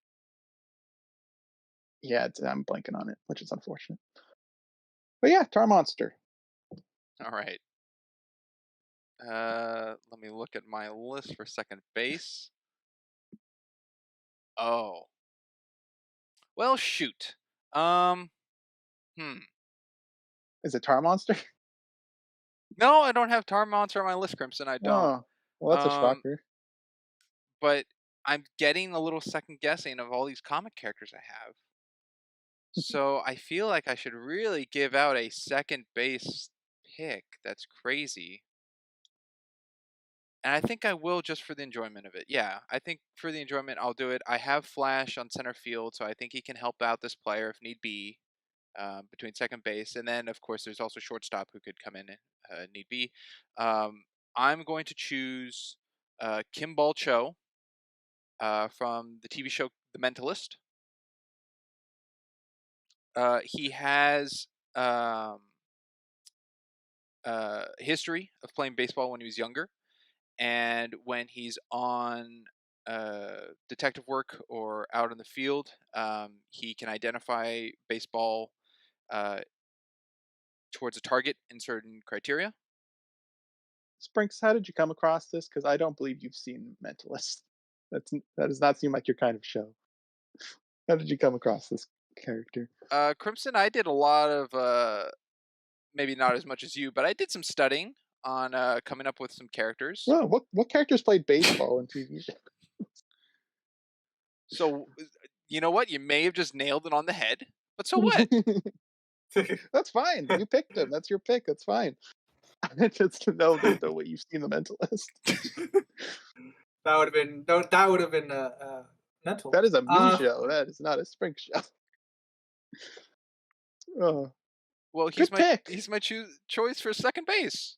[SPEAKER 1] Yeah, I'm blanking on it, which is unfortunate. But yeah, Tar Monster.
[SPEAKER 3] All right. Let me look at my list for second base. Oh. Well, shoot. Um. Hmm.
[SPEAKER 1] Is it Tar Monster?
[SPEAKER 3] No, I don't have Tar Monster on my list, Crimson. I don't.
[SPEAKER 1] Oh, well, that's a
[SPEAKER 3] Um.
[SPEAKER 1] shocker.
[SPEAKER 3] But I'm getting a little second guessing of all these comic characters I have. So I feel like I should really give out a second base pick. That's crazy. And I think I will just for the enjoyment of it. Yeah, I think for the enjoyment, I'll do it. I have Flash on center field, so I think he can help out this player if need be between second base. And then, of course, there's also shortstop who could come in need be. I'm going to choose Kimball Cho from the TV show The Mentalist. He has history of playing baseball when he was younger. And when he's on detective work or out in the field, he can identify baseball uh, towards a target in certain criteria.
[SPEAKER 1] Sprinks, how did you come across this? Because I don't believe you've seen Mentalist. That does not seem like your kind of show. How did you come across this character?
[SPEAKER 3] Crimson, I did a lot of maybe not as much as you, but I did some studying on coming up with some characters.
[SPEAKER 1] Well, what characters played baseball in TV shows?
[SPEAKER 3] So you know what? You may have just nailed it on the head, but so what?
[SPEAKER 1] That's fine. You picked him. That's your pick. That's fine. Just to know the way you've seen The Mentalist.
[SPEAKER 2] That would have been mental.
[SPEAKER 1] That is a me show. That is not a Spring show. Oh,
[SPEAKER 3] Well,
[SPEAKER 1] good pick.
[SPEAKER 3] he's my choice for second base,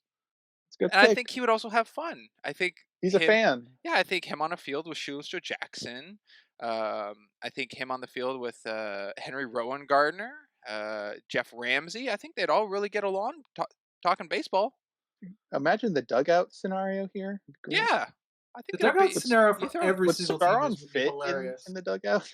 [SPEAKER 1] It's a good
[SPEAKER 3] and I
[SPEAKER 1] pick.
[SPEAKER 3] think he would also have fun. I think
[SPEAKER 1] He's a fan.
[SPEAKER 3] Yeah, I think him on a field with Shoeless Jackson. I think him on the field with Henry Rowan Gardner, Jeff Ramsey. I think they'd all really get along talking baseball.
[SPEAKER 1] Imagine the dugout scenario here. Great.
[SPEAKER 3] Yeah, I think
[SPEAKER 2] The dugout scenario
[SPEAKER 3] you
[SPEAKER 2] for
[SPEAKER 3] throw-
[SPEAKER 2] every
[SPEAKER 1] Would
[SPEAKER 2] single team
[SPEAKER 1] Scarron
[SPEAKER 2] would be
[SPEAKER 1] fit
[SPEAKER 2] hilarious.
[SPEAKER 1] in the dugout?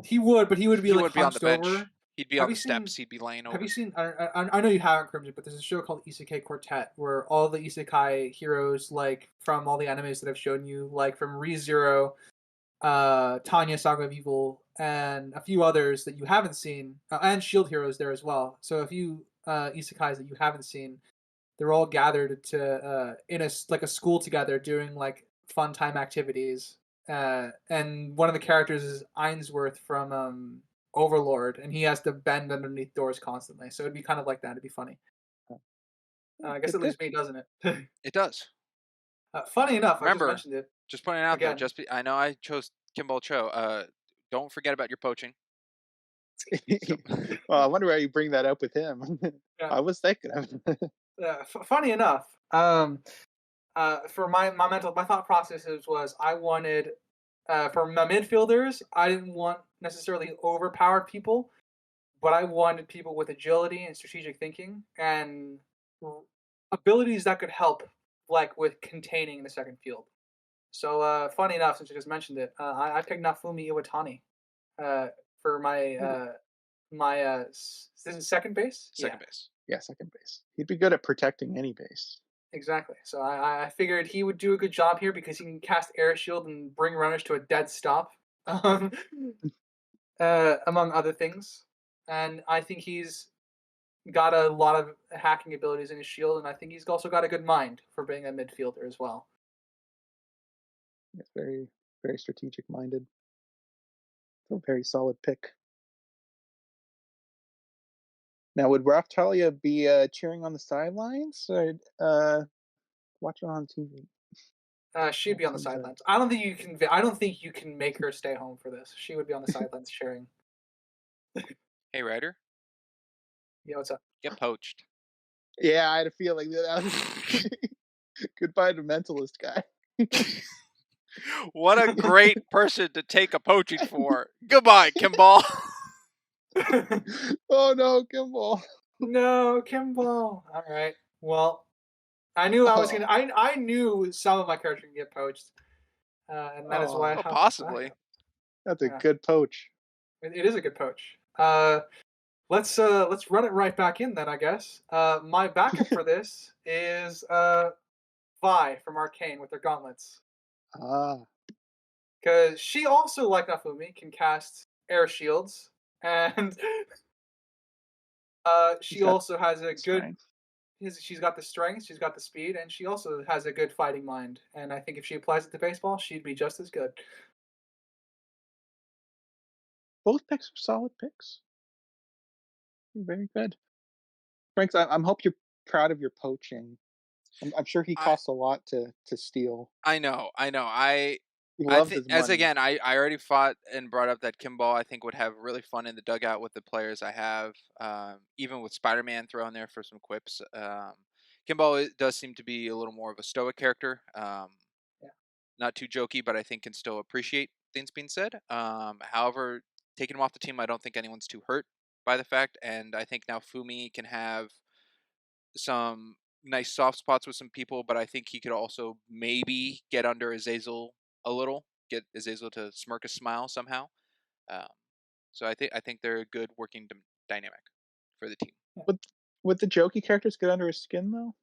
[SPEAKER 2] He would, but he would be
[SPEAKER 3] he
[SPEAKER 2] like
[SPEAKER 3] would be on the
[SPEAKER 2] hunched
[SPEAKER 3] bench.
[SPEAKER 2] over.
[SPEAKER 3] He'd be
[SPEAKER 2] Have
[SPEAKER 3] on
[SPEAKER 2] you
[SPEAKER 3] the steps. He'd be laying over.
[SPEAKER 2] Have you seen? I know you haven't, Crimson, but there's a show called Isekai Quartet where all the Isekai heroes, like from all the animes that I've shown you, like from ReZero, Tanya Saga of Evil, and a few others that you haven't seen, and Shield heroes there as well. So a few Isekais that you haven't seen, they're all gathered to in a school together doing like fun time activities. And one of the characters is Ainsworth from Overlord, and he has to bend underneath doors constantly. So it'd be kind of like that. It'd be funny. I guess it leaves me, doesn't it?
[SPEAKER 3] It does.
[SPEAKER 2] Funny enough,
[SPEAKER 3] Remember,
[SPEAKER 2] I just mentioned it.
[SPEAKER 3] Just pointing out
[SPEAKER 2] Again.
[SPEAKER 3] though, I know I chose Kimball Cho. Don't forget about your poaching.
[SPEAKER 1] Well, I wonder why you bring that up with him.
[SPEAKER 2] Yeah.
[SPEAKER 1] I was thinking of it.
[SPEAKER 2] Funny enough, for my thought processes was I wanted for my midfielders, I didn't want necessarily overpowered people, but I wanted people with agility and strategic thinking and abilities that could help, like with containing the second field. So funny enough, since you just mentioned it, I picked Nafumi Iwatani for my this is second base.
[SPEAKER 3] Second base.
[SPEAKER 1] Yeah, second base. He'd be good at protecting any base.
[SPEAKER 2] Exactly. So I figured he would do a good job here because he can cast Air Shield and bring runners to a dead stop, among other things. And I think he's got a lot of hacking abilities in his shield, and I think he's also got a good mind for being a midfielder as well.
[SPEAKER 1] It's very, very strategic minded. So very solid pick. Now, would Raftalia be cheering on the sidelines or watching on TV?
[SPEAKER 2] She'd be on the sidelines. I don't think you can. I don't think you can make her stay home for this. She would be on the sidelines cheering.
[SPEAKER 3] Hey, Ryder.
[SPEAKER 2] Yeah, what's up?
[SPEAKER 3] Get poached.
[SPEAKER 1] Yeah, I had a feeling that was goodbye to Mentalist guy.
[SPEAKER 3] What a great person to take a poaching for. Goodbye, Kimball.
[SPEAKER 1] Oh no, Kimball.
[SPEAKER 2] No, Kimball. All right. Well, I knew I was gonna. I knew some of my characters can get poached, and that is why.
[SPEAKER 3] Possibly.
[SPEAKER 1] That's a good poach.
[SPEAKER 2] It is a good poach. Let's run it right back in then, I guess. My backup for this is Vi from Arcane with their gauntlets. Because she also, like Nafumi, can cast air shields, and she also has a good. She's got the strength, she's got the speed, and she also has a good fighting mind. And I think if she applies it to baseball, she'd be just as good.
[SPEAKER 1] Both picks are solid picks. Very good. Franks, I hope you're proud of your poaching. I'm sure he costs a lot to steal.
[SPEAKER 3] I know.
[SPEAKER 1] He loves his money.
[SPEAKER 3] As again, I already fought and brought up that Kimball I think would have really fun in the dugout with the players I have. Even with Spider-Man thrown there for some quips. Kimball does seem to be a little more of a stoic character. Not too jokey, but I think can still appreciate things being said. However, taking him off the team, I don't think anyone's too hurt by the fact, and I think now Fumi can have some nice soft spots with some people, but I think he could also maybe get under Azazel a little, get Azazel to smirk a smile somehow. So I think they're a good working dynamic for the team.
[SPEAKER 1] Would the jokey characters get under his skin though?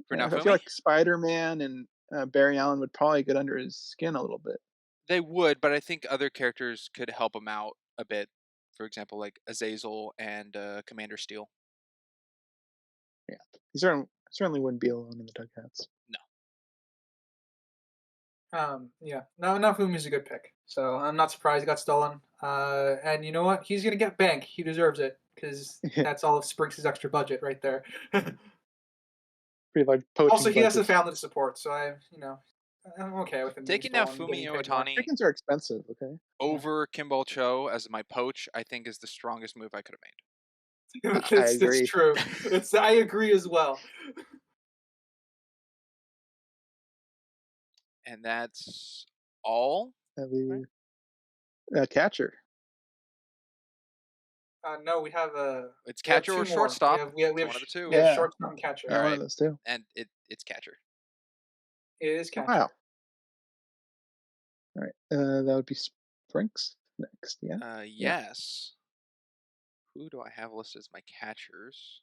[SPEAKER 3] For now,
[SPEAKER 1] I feel like Spider-Man and Barry Allen would probably get under his skin a little bit.
[SPEAKER 3] They would, but I think other characters could help him out a bit. For example, like Azazel and Commander Steel.
[SPEAKER 1] Yeah, he certainly wouldn't be alone in the dugouts.
[SPEAKER 3] No.
[SPEAKER 2] Yeah, no, Nafumi's a good pick. So I'm not surprised he got stolen. And you know what? He's gonna get bank. He deserves it because that's all of Sprinks' extra budget right there.
[SPEAKER 1] Pretty like
[SPEAKER 2] Also,
[SPEAKER 1] poaching
[SPEAKER 2] he has a
[SPEAKER 1] budget.
[SPEAKER 2] family to support, so I'm okay with him being
[SPEAKER 3] Taking now
[SPEAKER 2] stolen and getting
[SPEAKER 3] Fumio
[SPEAKER 2] paid more.
[SPEAKER 3] Otani
[SPEAKER 1] Chickens are expensive. Okay.
[SPEAKER 2] Yeah,
[SPEAKER 3] over Kimball Cho as my poach, I think is the strongest move I could have made.
[SPEAKER 1] I
[SPEAKER 2] it's
[SPEAKER 1] agree.
[SPEAKER 2] true. I agree as well.
[SPEAKER 3] And that's all.
[SPEAKER 1] At
[SPEAKER 3] Right?
[SPEAKER 1] least catcher.
[SPEAKER 2] No, we have
[SPEAKER 3] It's
[SPEAKER 2] we have
[SPEAKER 3] catcher
[SPEAKER 2] two
[SPEAKER 3] or
[SPEAKER 2] more.
[SPEAKER 3] shortstop.
[SPEAKER 2] We
[SPEAKER 3] It's
[SPEAKER 2] have
[SPEAKER 3] one of the two.
[SPEAKER 2] we have
[SPEAKER 1] Yeah,
[SPEAKER 2] shortstop and catcher.
[SPEAKER 1] yeah,
[SPEAKER 3] All
[SPEAKER 1] one
[SPEAKER 3] right,
[SPEAKER 1] of those two.
[SPEAKER 3] and it's catcher.
[SPEAKER 2] It is catcher.
[SPEAKER 1] Wow. All right. That would be Sprinks next. Yeah. Yeah.
[SPEAKER 3] Yes. Who do I have listed as my catchers?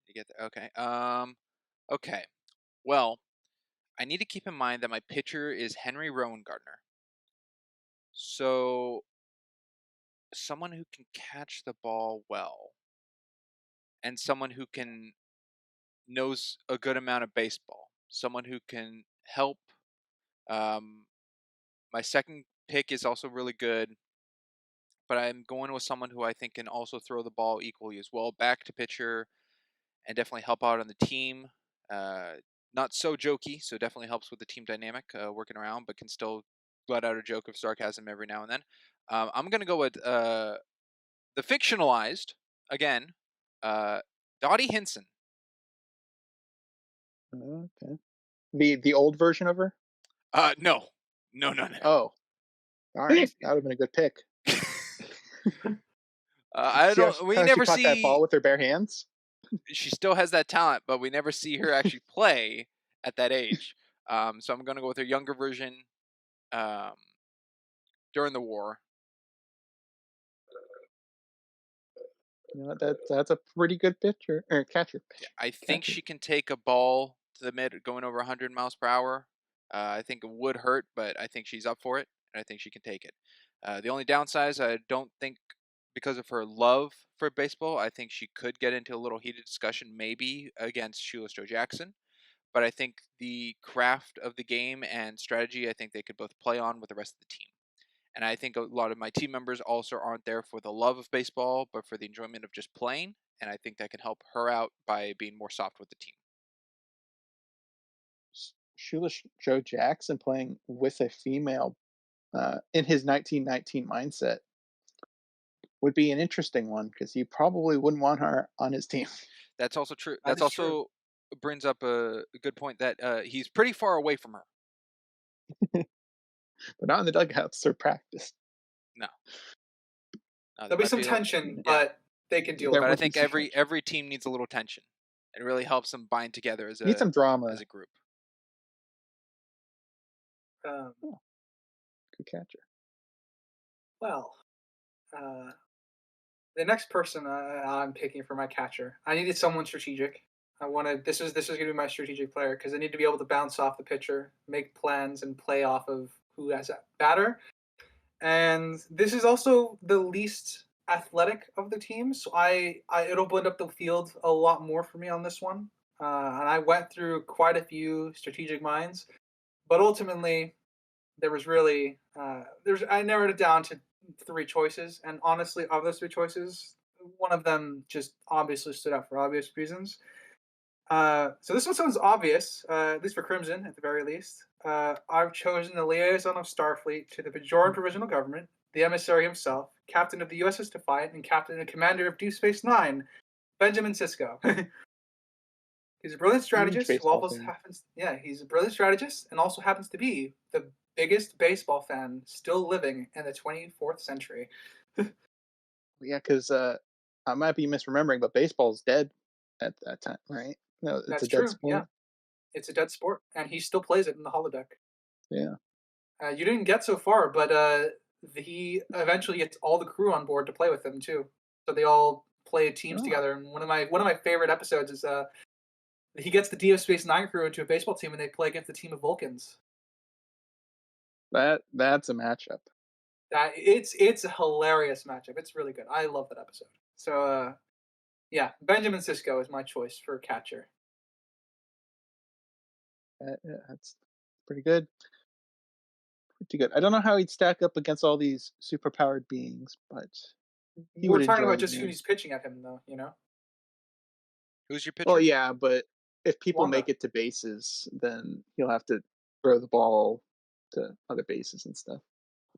[SPEAKER 3] You get that? Okay. Okay. Well, I need to keep in mind that my pitcher is Henry Rowan Gardner. So someone who can catch the ball well and someone who can knows a good amount of baseball. Someone who can help. Um, my second pick is also really good, but I'm going with someone who I think can also throw the ball equally as well. Back to pitcher and definitely help out on the team. Uh, Not so jokey, so definitely helps with the team dynamic, working around, but can still let out a joke of sarcasm every now and then. I'm going to go with the fictionalized, again, Dottie Hinson.
[SPEAKER 1] Okay. The old version of her.
[SPEAKER 3] No. No.
[SPEAKER 1] Oh, all right. That would have been a good pick.
[SPEAKER 3] I
[SPEAKER 1] See
[SPEAKER 3] don't. We
[SPEAKER 1] how she
[SPEAKER 3] never
[SPEAKER 1] caught that ball
[SPEAKER 3] see.
[SPEAKER 1] with her bare hands?
[SPEAKER 3] She still has that talent, but we never see her actually play at that age. So I'm going to go with her younger version um, during the war.
[SPEAKER 1] You know, that's a pretty good pitcher or catcher.
[SPEAKER 3] Yeah, I think
[SPEAKER 1] Catcher.
[SPEAKER 3] she can take a ball to the mid going over 100 miles per hour. I think it would hurt, but I think she's up for it, and I think she can take it. The only downside is I don't think, because of her love for baseball, I think she could get into a little heated discussion maybe against Shoeless Joe Jackson. But I think the craft of the game and strategy, I think they could both play on with the rest of the team. And I think a lot of my team members also aren't there for the love of baseball, but for the enjoyment of just playing. And I think that can help her out by being more soft with the team.
[SPEAKER 1] Shoeless Joe Jackson playing with a female in his 1919 mindset would be an interesting one because he probably wouldn't want her on his team.
[SPEAKER 3] That's also true.
[SPEAKER 2] That
[SPEAKER 3] That's
[SPEAKER 2] is true.
[SPEAKER 3] also brings up a good point that he's pretty far away from her.
[SPEAKER 1] But not in the dugouts or practice.
[SPEAKER 3] No, there
[SPEAKER 2] There'll be
[SPEAKER 3] might
[SPEAKER 2] some
[SPEAKER 3] be
[SPEAKER 2] tension,
[SPEAKER 3] yeah.
[SPEAKER 2] but they can deal
[SPEAKER 1] There
[SPEAKER 2] with
[SPEAKER 3] But I
[SPEAKER 1] would
[SPEAKER 2] it.
[SPEAKER 1] be
[SPEAKER 3] think
[SPEAKER 1] some
[SPEAKER 3] every team needs a little tension. It really helps them bind together as
[SPEAKER 1] need some drama.
[SPEAKER 3] a group.
[SPEAKER 2] Um,
[SPEAKER 1] Good catcher.
[SPEAKER 2] well, uh, the next person I'm picking for my catcher, I needed someone strategic. I wanted this is going to be my strategic player because I need to be able to bounce off the pitcher, make plans, and play off of who has a batter. And this is also the least athletic of the teams, so it'll blend up the field a lot more for me on this one. And I went through quite a few strategic minds, but ultimately there was really I narrowed it down to three choices, and honestly, of those three choices, one of them just obviously stood out for obvious reasons. So this one sounds obvious, at least for Crimson, at the very least. I've chosen the liaison of Starfleet to the Bajoran Provisional Government, the emissary himself, captain of the USS Defiant, and captain and commander of Deep Space Nine, Benjamin Sisko. He's a brilliant
[SPEAKER 1] Huge
[SPEAKER 2] strategist who
[SPEAKER 1] baseball
[SPEAKER 2] also
[SPEAKER 1] fan.
[SPEAKER 2] he's a brilliant strategist and also happens to be the biggest baseball fan still living in the 24th century.
[SPEAKER 1] Yeah, because I might be misremembering, but baseball's dead at that time, right? No, it's
[SPEAKER 2] That's
[SPEAKER 1] a dead
[SPEAKER 2] true.
[SPEAKER 1] sport.
[SPEAKER 2] Yeah, it's a dead sport, and he still plays it in the holodeck.
[SPEAKER 1] Yeah.
[SPEAKER 2] You didn't get so far, but he eventually gets all the crew on board to play with him too. So they all play teams
[SPEAKER 1] Oh,
[SPEAKER 2] together. And one of my favorite episodes is he gets the Deep Space Nine crew into a baseball team, and they play against a team of Vulcans.
[SPEAKER 1] That's a matchup.
[SPEAKER 2] That it's a hilarious matchup. It's really good. I love that episode. So yeah, Benjamin Sisko is my choice for catcher.
[SPEAKER 1] Yeah, that's pretty good. Pretty good. I don't know how he'd stack up against all these superpowered beings, but he
[SPEAKER 2] We're
[SPEAKER 1] would
[SPEAKER 2] talking
[SPEAKER 1] enjoy
[SPEAKER 2] about
[SPEAKER 1] the
[SPEAKER 2] just
[SPEAKER 1] game.
[SPEAKER 2] who's pitching at him, though. You know,
[SPEAKER 3] Who's your
[SPEAKER 1] Well,
[SPEAKER 3] pitcher?
[SPEAKER 1] yeah, but if people make
[SPEAKER 2] Wanda.
[SPEAKER 1] it to bases, then he'll have to throw the ball to other bases and stuff.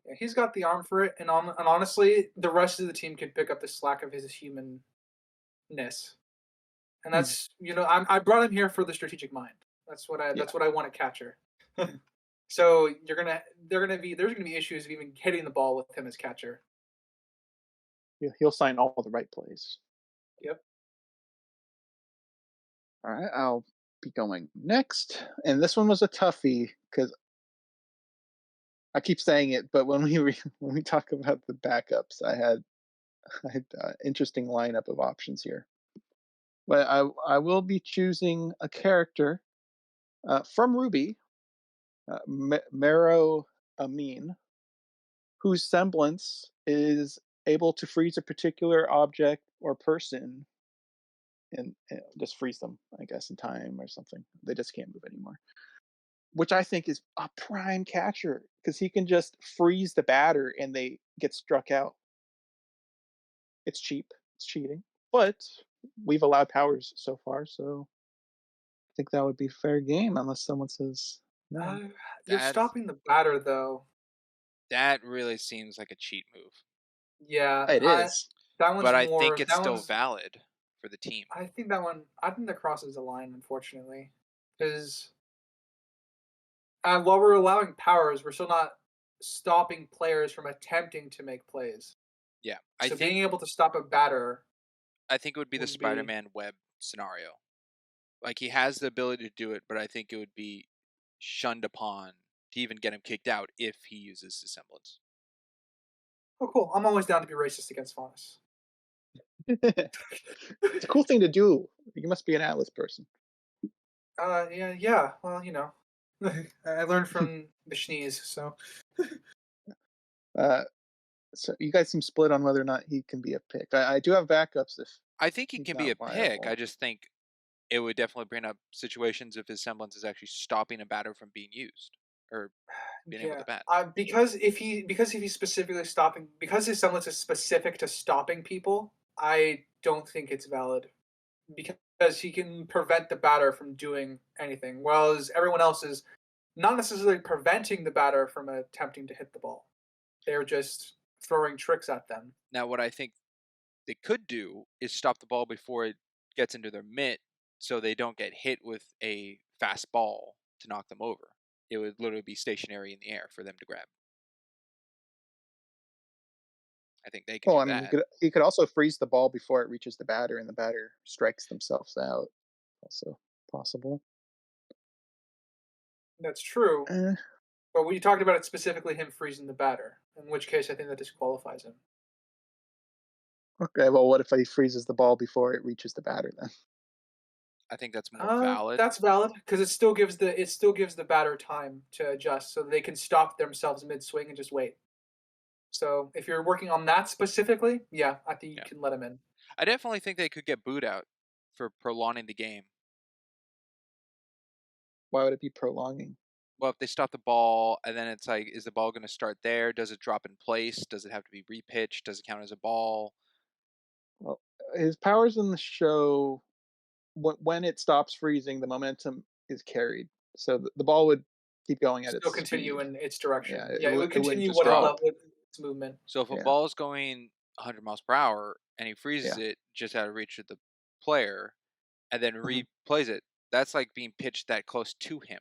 [SPEAKER 2] Yeah, he's got the arm for it, and honestly, the rest of the team could pick up the slack of his humanness. And
[SPEAKER 1] Hmm.
[SPEAKER 2] that's I brought him here for the strategic mind.
[SPEAKER 1] Yeah,
[SPEAKER 2] That's what I want to catcher. So there's gonna be issues of even hitting the ball with him as catcher.
[SPEAKER 1] he'll sign all the right plays.
[SPEAKER 2] Yep.
[SPEAKER 1] All right, I'll be going next, and this one was a toughie because I keep saying it, but when when we talk about the backups, I had interesting lineup of options here. But I will be choosing a character from Ruby, Mero Amin, whose semblance is able to freeze a particular object or person and just freeze them, I guess, in time or something. They just can't move anymore. Which I think is a prime catcher because he can just freeze the batter and they get struck out. It's cheap. It's cheating, but we've allowed powers so far, so I think that would be fair game unless someone says no.
[SPEAKER 2] Uh, you're
[SPEAKER 3] That
[SPEAKER 2] stopping the batter though.
[SPEAKER 3] that really seems like a cheat move,
[SPEAKER 2] Yeah,
[SPEAKER 1] It
[SPEAKER 2] I
[SPEAKER 1] is.
[SPEAKER 2] that
[SPEAKER 3] but
[SPEAKER 2] one's
[SPEAKER 3] I think
[SPEAKER 2] more.
[SPEAKER 3] it's
[SPEAKER 2] That
[SPEAKER 3] still
[SPEAKER 2] one's.
[SPEAKER 3] valid for the team.
[SPEAKER 2] I think that one. I think that crosses the line, unfortunately, because while we're allowing powers, we're still not stopping players from attempting to make plays.
[SPEAKER 3] Yeah,
[SPEAKER 2] So being able to stop a batter
[SPEAKER 3] I think it would be the
[SPEAKER 2] would be
[SPEAKER 3] Spider-Man web scenario. Like he has the ability to do it, but I think it would be shunned upon to even get him kicked out if he uses his semblance.
[SPEAKER 2] oh cool. I'm always down to be racist against Faunus.
[SPEAKER 1] It's a cool thing to do. You must be an Atlas person.
[SPEAKER 2] Yeah. Well, I learned from the Schnees, so
[SPEAKER 1] Uh, so you guys seem split on whether or not he can be a pick. I do have backups if
[SPEAKER 3] I think he
[SPEAKER 1] he's
[SPEAKER 3] can be a
[SPEAKER 1] not
[SPEAKER 3] pick. I
[SPEAKER 1] viable.
[SPEAKER 3] just think it would definitely bring up situations if his semblance is actually stopping a batter from being used or being able to
[SPEAKER 2] yeah.
[SPEAKER 3] bat.
[SPEAKER 2] Because if he's specifically stopping because his semblance is specific to stopping people, I don't think it's valid because he can prevent the batter from doing anything, whereas everyone else is not necessarily preventing the batter from attempting to hit the ball. They're just throwing tricks at them.
[SPEAKER 3] Now, what I think they could do is stop the ball before it gets into their mitt so they don't get hit with a fast ball to knock them over. It would literally be stationary in the air for them to grab. I think they could
[SPEAKER 1] Well,
[SPEAKER 3] do
[SPEAKER 1] I mean,
[SPEAKER 3] that.
[SPEAKER 1] he could also freeze the ball before it reaches the batter, and the batter strikes themselves out. Also possible.
[SPEAKER 2] That's true.
[SPEAKER 1] Eh,
[SPEAKER 2] But we talked about it specifically him freezing the batter, in which case I think that disqualifies him.
[SPEAKER 1] okay, well, what if he freezes the ball before it reaches the batter then?
[SPEAKER 3] I think that's more valid.
[SPEAKER 2] That's valid because it still gives the batter time to adjust, so they can stop themselves mid swing and just wait. So if you're working on that specifically, yeah, I think you
[SPEAKER 3] Yeah.
[SPEAKER 2] can let him in.
[SPEAKER 3] I definitely think they could get booed out for prolonging the game.
[SPEAKER 1] Why would it be prolonging?
[SPEAKER 3] Well, if they stop the ball and then it's like, is the ball going to start there? Does it drop in place? Does it have to be repitched? Does it count as a ball?
[SPEAKER 1] Well, his powers in the show, when it stops freezing, the momentum is carried, so the ball would keep going at its
[SPEAKER 2] Still continue
[SPEAKER 1] speed.
[SPEAKER 2] in its
[SPEAKER 1] Yeah,
[SPEAKER 2] direction. Yeah, it would
[SPEAKER 1] it wouldn't
[SPEAKER 2] continue
[SPEAKER 1] just
[SPEAKER 2] what it
[SPEAKER 1] drop.
[SPEAKER 2] left with its movement.
[SPEAKER 3] So if a
[SPEAKER 1] Yeah,
[SPEAKER 3] ball is going 100 miles per hour and he freezes
[SPEAKER 1] yeah.
[SPEAKER 3] it just out of reach of the player and then
[SPEAKER 1] Mhm.
[SPEAKER 3] replays it, that's like being pitched that close to him.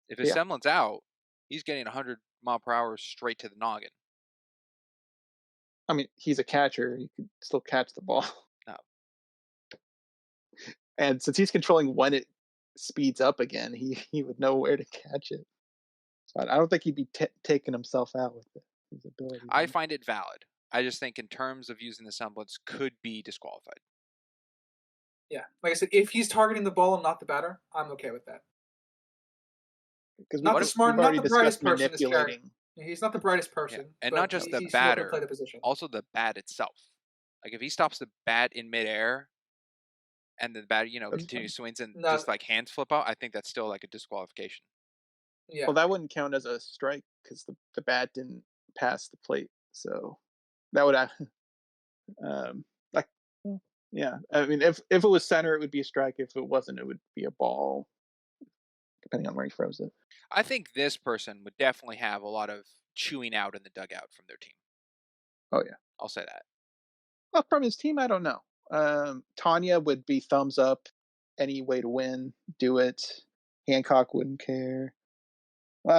[SPEAKER 3] If his
[SPEAKER 1] Yeah.
[SPEAKER 3] semblance out, he's getting 100 mile per hour straight to the noggin.
[SPEAKER 1] I mean, he's a catcher. He could still catch the ball.
[SPEAKER 3] No,
[SPEAKER 1] And since he's controlling when it speeds up again, he would know where to catch it. So I don't think he'd be taking himself out with his ability
[SPEAKER 3] I
[SPEAKER 1] there.
[SPEAKER 3] find it valid. I just think in terms of using the semblance could be disqualified.
[SPEAKER 2] Yeah, like I said, if he's targeting the ball and not the batter, I'm okay with that.
[SPEAKER 1] because
[SPEAKER 2] Not
[SPEAKER 3] What
[SPEAKER 2] the
[SPEAKER 3] if
[SPEAKER 2] smart,
[SPEAKER 1] we've
[SPEAKER 2] not
[SPEAKER 1] already
[SPEAKER 2] the brightest
[SPEAKER 1] discussed
[SPEAKER 2] person. This character,
[SPEAKER 1] manipulating.
[SPEAKER 2] he's not the brightest
[SPEAKER 3] yeah,
[SPEAKER 2] person,
[SPEAKER 3] and not
[SPEAKER 2] but
[SPEAKER 3] just the
[SPEAKER 2] he still can play
[SPEAKER 3] batter,
[SPEAKER 2] the position.
[SPEAKER 3] also the bat itself. Like if he stops the bat in midair and the bat,
[SPEAKER 1] That's fine.
[SPEAKER 3] continues swings and
[SPEAKER 2] No,
[SPEAKER 3] just like hands flip out, I think that's still like a disqualification.
[SPEAKER 2] yeah.
[SPEAKER 1] Well, that wouldn't count as a strike because the bat didn't pass the plate. So that would like yeah. I mean, if it was center, it would be a strike. If it wasn't, it would be a ball, depending on where he throws it.
[SPEAKER 3] I think this person would definitely have a lot of chewing out in the dugout from their team.
[SPEAKER 1] Oh yeah.
[SPEAKER 3] I'll say that.
[SPEAKER 1] Well, from his team, I don't know. Tanya would be thumbs up, any way to win, do it. Hancock wouldn't care.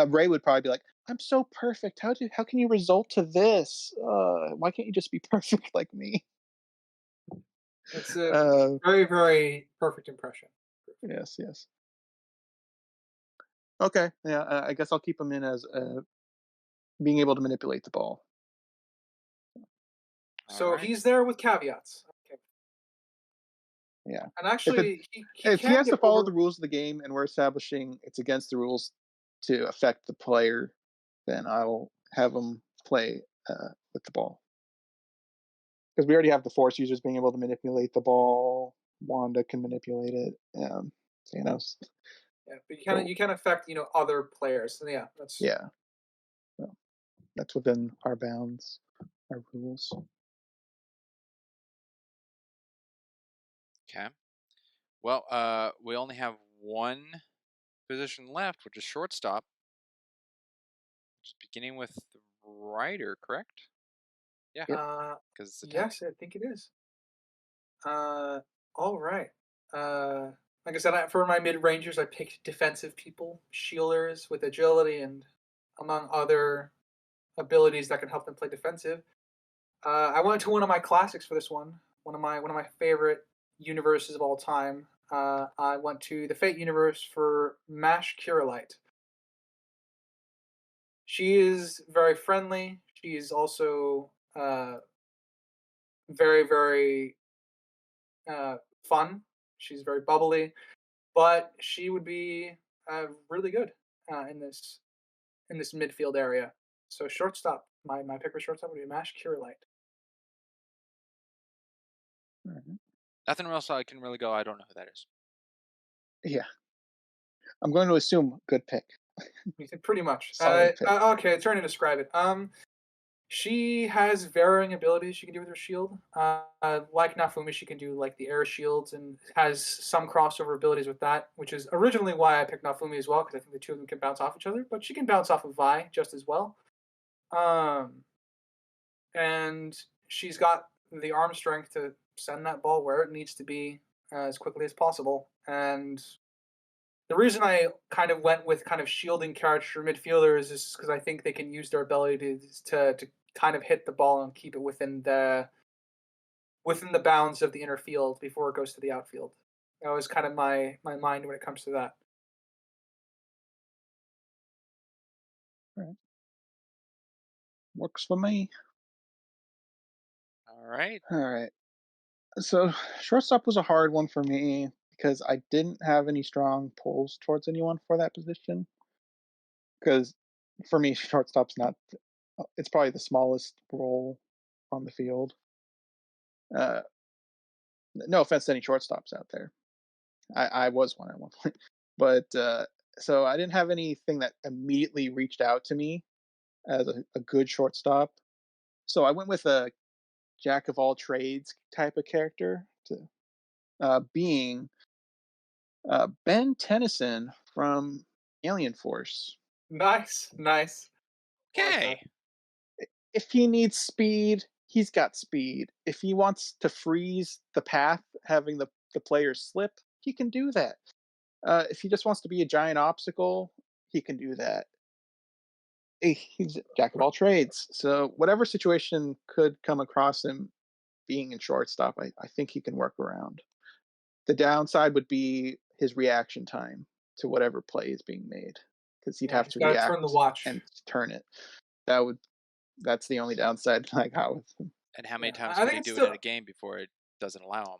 [SPEAKER 1] Ray would probably be like, "I'm so perfect. How can you result to this? Why can't you just be perfect like me?"
[SPEAKER 2] It's a
[SPEAKER 1] Uh,
[SPEAKER 2] very, very perfect impression.
[SPEAKER 1] yes, yes. Okay, yeah. I guess I'll keep him in as being able to manipulate the ball.
[SPEAKER 3] All
[SPEAKER 2] So
[SPEAKER 3] right.
[SPEAKER 2] he's there with caveats. Okay.
[SPEAKER 1] Yeah.
[SPEAKER 2] And
[SPEAKER 1] If it
[SPEAKER 2] actually, he
[SPEAKER 1] if he
[SPEAKER 2] can
[SPEAKER 1] has
[SPEAKER 2] get
[SPEAKER 1] to follow the
[SPEAKER 2] over.
[SPEAKER 1] rules of the game, and we're establishing it's against the rules to affect the player, then I will have him play with the ball. Because we already have the force users being able to manipulate the ball. Wanda can manipulate it. Thanos.
[SPEAKER 2] Yeah, but
[SPEAKER 1] So
[SPEAKER 2] you can affect other players. So yeah, that's
[SPEAKER 1] yeah, so that's within our bounds, our rules.
[SPEAKER 3] Okay. Well, we only have one position left, which is shortstop. Just beginning with the writer, correct? Yeah,
[SPEAKER 1] Yep.
[SPEAKER 3] because it's a 10.
[SPEAKER 2] yes, I think it is. All right. Like I said, for my mid rangers, I picked defensive people, shielders with agility, and among other abilities that can help them play defensive. I went to one of my classics for this one. One of my favorite universes of all time. I went to the Fate universe for Mash Kirillite. She is very friendly. She is also very, very fun. She's very bubbly, but she would be really good in this midfield area. So shortstop, my pick for shortstop would be Mash Kirillite.
[SPEAKER 1] Mhm.
[SPEAKER 3] Nothing else I can really go. I don't know who that is.
[SPEAKER 1] Yeah, I'm going to assume good pick,
[SPEAKER 2] Pretty much.
[SPEAKER 1] solid pick.
[SPEAKER 2] Okay, trying to describe it. She has varying abilities she can do with her shield. Like Nafumi, she can do like the air shields and has some crossover abilities with that, which is originally why I picked Nafumi as well, because I think the two of them can bounce off each other. But she can bounce off of Vi just as well. Um, and she's got the arm strength to send that ball where it needs to be as quickly as possible. And the reason I kind of went with kind of shielding character midfielders is because I think they can use their ability to kind of hit the ball and keep it within the bounds of the inner field before it goes to the outfield. That was kind of my mind when it comes to that.
[SPEAKER 1] Right. Works for me.
[SPEAKER 3] All right.
[SPEAKER 1] All right. So shortstop was a hard one for me because I didn't have any strong pulls towards anyone for that position. Because for me, shortstop's not. It's probably the smallest role on the field. Uh, no offense to any shortstops out there. I was one at one point, but so I didn't have anything that immediately reached out to me as a good shortstop. So I went with a jack of all trades type of character to being Ben Tennyson from Alien Force.
[SPEAKER 2] Nice, nice. I like that.
[SPEAKER 3] Okay.
[SPEAKER 1] If he needs speed, he's got speed. If he wants to freeze the path, having the players slip, he can do that. If he just wants to be a giant obstacle, he can do that. He's a jack of all trades. So whatever situation could come across him being in shortstop, I think he can work around. The downside would be his reaction time to whatever play is being made, because he'd
[SPEAKER 2] Yeah,
[SPEAKER 1] have
[SPEAKER 2] he's
[SPEAKER 1] to
[SPEAKER 2] got to turn the
[SPEAKER 1] react
[SPEAKER 2] watch.
[SPEAKER 1] and turn it. That's the only downside I got with him.
[SPEAKER 3] And how many
[SPEAKER 2] Yeah,
[SPEAKER 3] times
[SPEAKER 2] I
[SPEAKER 3] could
[SPEAKER 2] think
[SPEAKER 3] he
[SPEAKER 2] it's
[SPEAKER 3] do it in
[SPEAKER 2] still.
[SPEAKER 3] a game before it doesn't allow him?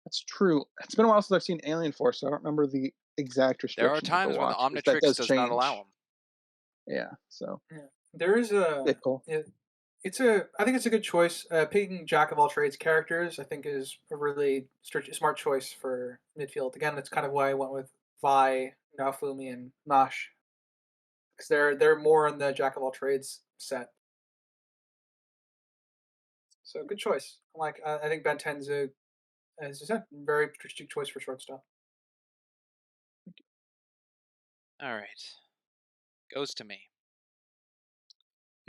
[SPEAKER 1] That's true. It's been a while since I've seen Alien Force, so I don't remember the exact
[SPEAKER 3] There are
[SPEAKER 1] restriction to go
[SPEAKER 3] times when the
[SPEAKER 1] watch because that
[SPEAKER 3] Omnitrix
[SPEAKER 1] does
[SPEAKER 3] does not allow
[SPEAKER 1] change.
[SPEAKER 3] them.
[SPEAKER 1] Yeah, so
[SPEAKER 2] Yeah. There is a
[SPEAKER 1] fickle.
[SPEAKER 2] I think it's a good choice. Picking jack of all trades characters, I think, is a really smart choice for midfield. Again, that's kind of why I went with Vi, Naofumi, and Nash because they're more in the jack of all trades set. So good choice. Like I think Ben 10's a, as I said, very strategic choice for shortstop.
[SPEAKER 3] All right. Goes to me.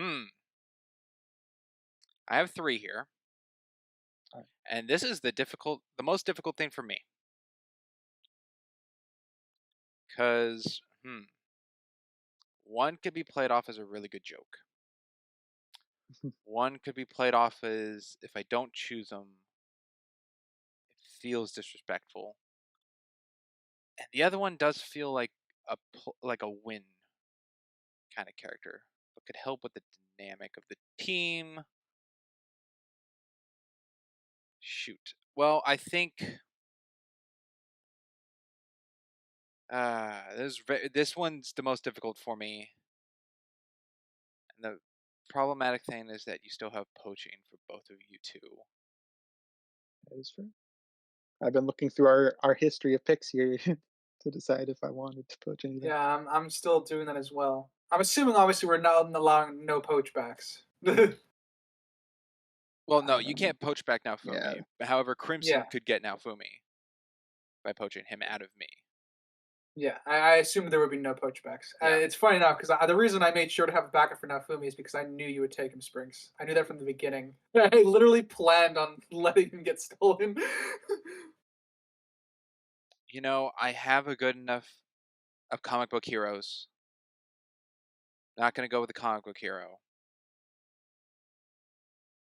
[SPEAKER 3] I have 3 here.
[SPEAKER 1] Alright.
[SPEAKER 3] And this is the most difficult thing for me. Because, one could be played off as a really good joke. One could be played off as, if I don't choose them, it feels disrespectful. And the other one does feel like a win kind of character, but could help with the dynamic of the team. Shoot. Well, I think this one's the most difficult for me. And the problematic thing is that you still have poaching for both of you two.
[SPEAKER 1] That is true. I've been looking through our history of picks here to decide if I wanted to poach anything.
[SPEAKER 2] Yeah, I'm still doing that as well. I'm assuming obviously we're not allowing no poach backs.
[SPEAKER 3] Well, no,
[SPEAKER 1] I
[SPEAKER 3] you
[SPEAKER 1] don't know.
[SPEAKER 3] can't poach back Naofumi.
[SPEAKER 1] Yeah.
[SPEAKER 3] However, Crimson
[SPEAKER 2] Yeah.
[SPEAKER 3] could get Naofumi by poaching him out of me.
[SPEAKER 2] Yeah, I assumed there would be no poach backs.
[SPEAKER 3] Yeah.
[SPEAKER 2] It's funny enough because the reason I made sure to have a backup for Naofumi is because I knew you would take him, Springs. I knew that from the beginning. I literally planned on letting him get stolen.
[SPEAKER 3] You know, I have a good enough of comic book heroes. Not going to go with the comic book hero.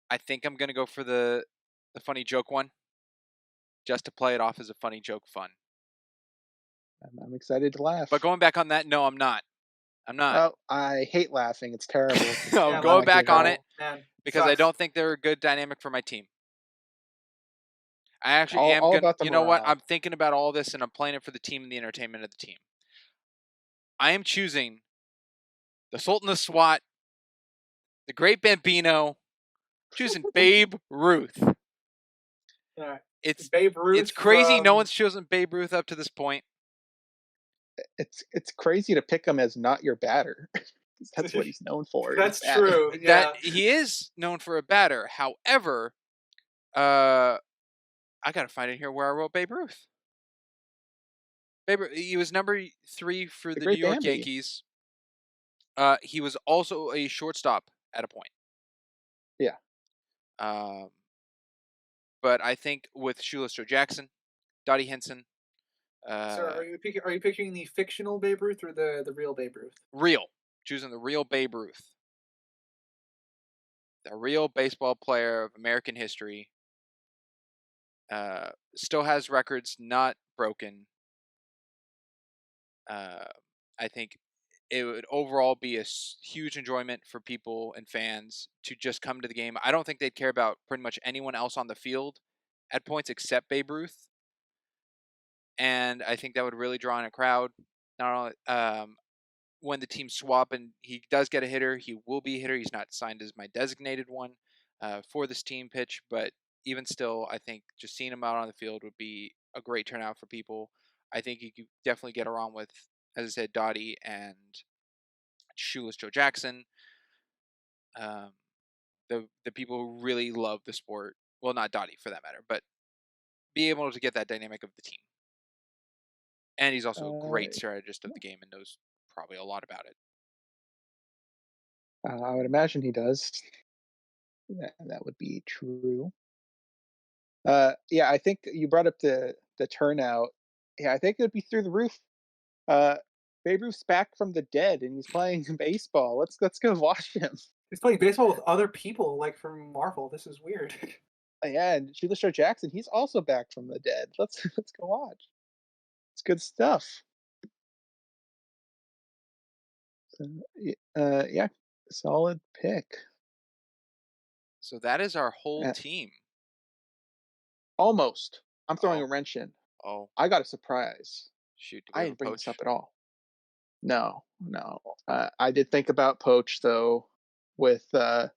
[SPEAKER 3] I think I'm going to go for the funny joke one, just to play it off as a funny joke fun.
[SPEAKER 1] I'm excited to laugh.
[SPEAKER 3] But going back on that, no, I'm not.
[SPEAKER 1] Oh, I hate laughing. It's terrible.
[SPEAKER 3] I'm going back on it because I
[SPEAKER 2] Sucks.
[SPEAKER 3] don't think they're a good dynamic for my team. I actually am
[SPEAKER 1] all
[SPEAKER 3] going to,
[SPEAKER 1] about the
[SPEAKER 3] you know what?
[SPEAKER 1] morale.
[SPEAKER 3] I'm thinking about all this and I'm playing it for the team and the entertainment of the team. I am choosing the Sultan of SWAT, the Great Bambino, choosing Babe Ruth. It's
[SPEAKER 2] Babe Ruth.
[SPEAKER 3] It's crazy. No one's chosen Babe Ruth up to this point.
[SPEAKER 1] It's crazy to pick him as not your batter. That's what he's known for.
[SPEAKER 2] That's true. Yeah.
[SPEAKER 3] That he is known for a batter. However, I gotta find it here where I wrote Babe Ruth. He was number 3 for the New
[SPEAKER 1] Great
[SPEAKER 3] York
[SPEAKER 1] Bambi.
[SPEAKER 3] Yankees. He was also a shortstop at a point.
[SPEAKER 1] Yeah.
[SPEAKER 3] But I think with Shoeless Joe Jackson, Dottie Henson.
[SPEAKER 2] So are you picking the fictional Babe Ruth or the real Babe Ruth?
[SPEAKER 3] Real. Choosing the real Babe Ruth. The real baseball player of American history. Still has records not broken. I think it would overall be a huge enjoyment for people and fans to just come to the game. I don't think they'd care about pretty much anyone else on the field at points except Babe Ruth. And I think that would really draw in a crowd. Not only when the teams swap and he does get a hitter, he will be a hitter. He's not signed as my designated one for this team pitch, but even still, I think just seeing him out on the field would be a great turnout for people. I think you could definitely get around with, as I said, Dottie and Shoeless Joe Jackson. The people who really love the sport, well, not Dottie for that matter, but be able to get that dynamic of the team. And he's also a great strategist of the game and knows probably a lot about it.
[SPEAKER 1] I would imagine he does. That would be true. Yeah, I think you brought up the turnout. Yeah, I think it would be through the roof. Babe Ruth's back from the dead and he's playing baseball. Let's go watch him.
[SPEAKER 2] He's playing baseball with other people, like from Marvel. This is weird.
[SPEAKER 1] Yeah, and Shoeless Joe Jackson, he's also back from the dead. Let's go watch. It's good stuff. Yeah, solid pick.
[SPEAKER 3] So that is our whole team.
[SPEAKER 1] Almost. I'm throwing a wrench in.
[SPEAKER 3] Oh.
[SPEAKER 1] I got a surprise.
[SPEAKER 3] Shoot, do we
[SPEAKER 1] I
[SPEAKER 3] have a
[SPEAKER 1] didn't bring this up
[SPEAKER 3] poach?
[SPEAKER 1] at all. No, no. I did think about poach though, with uh,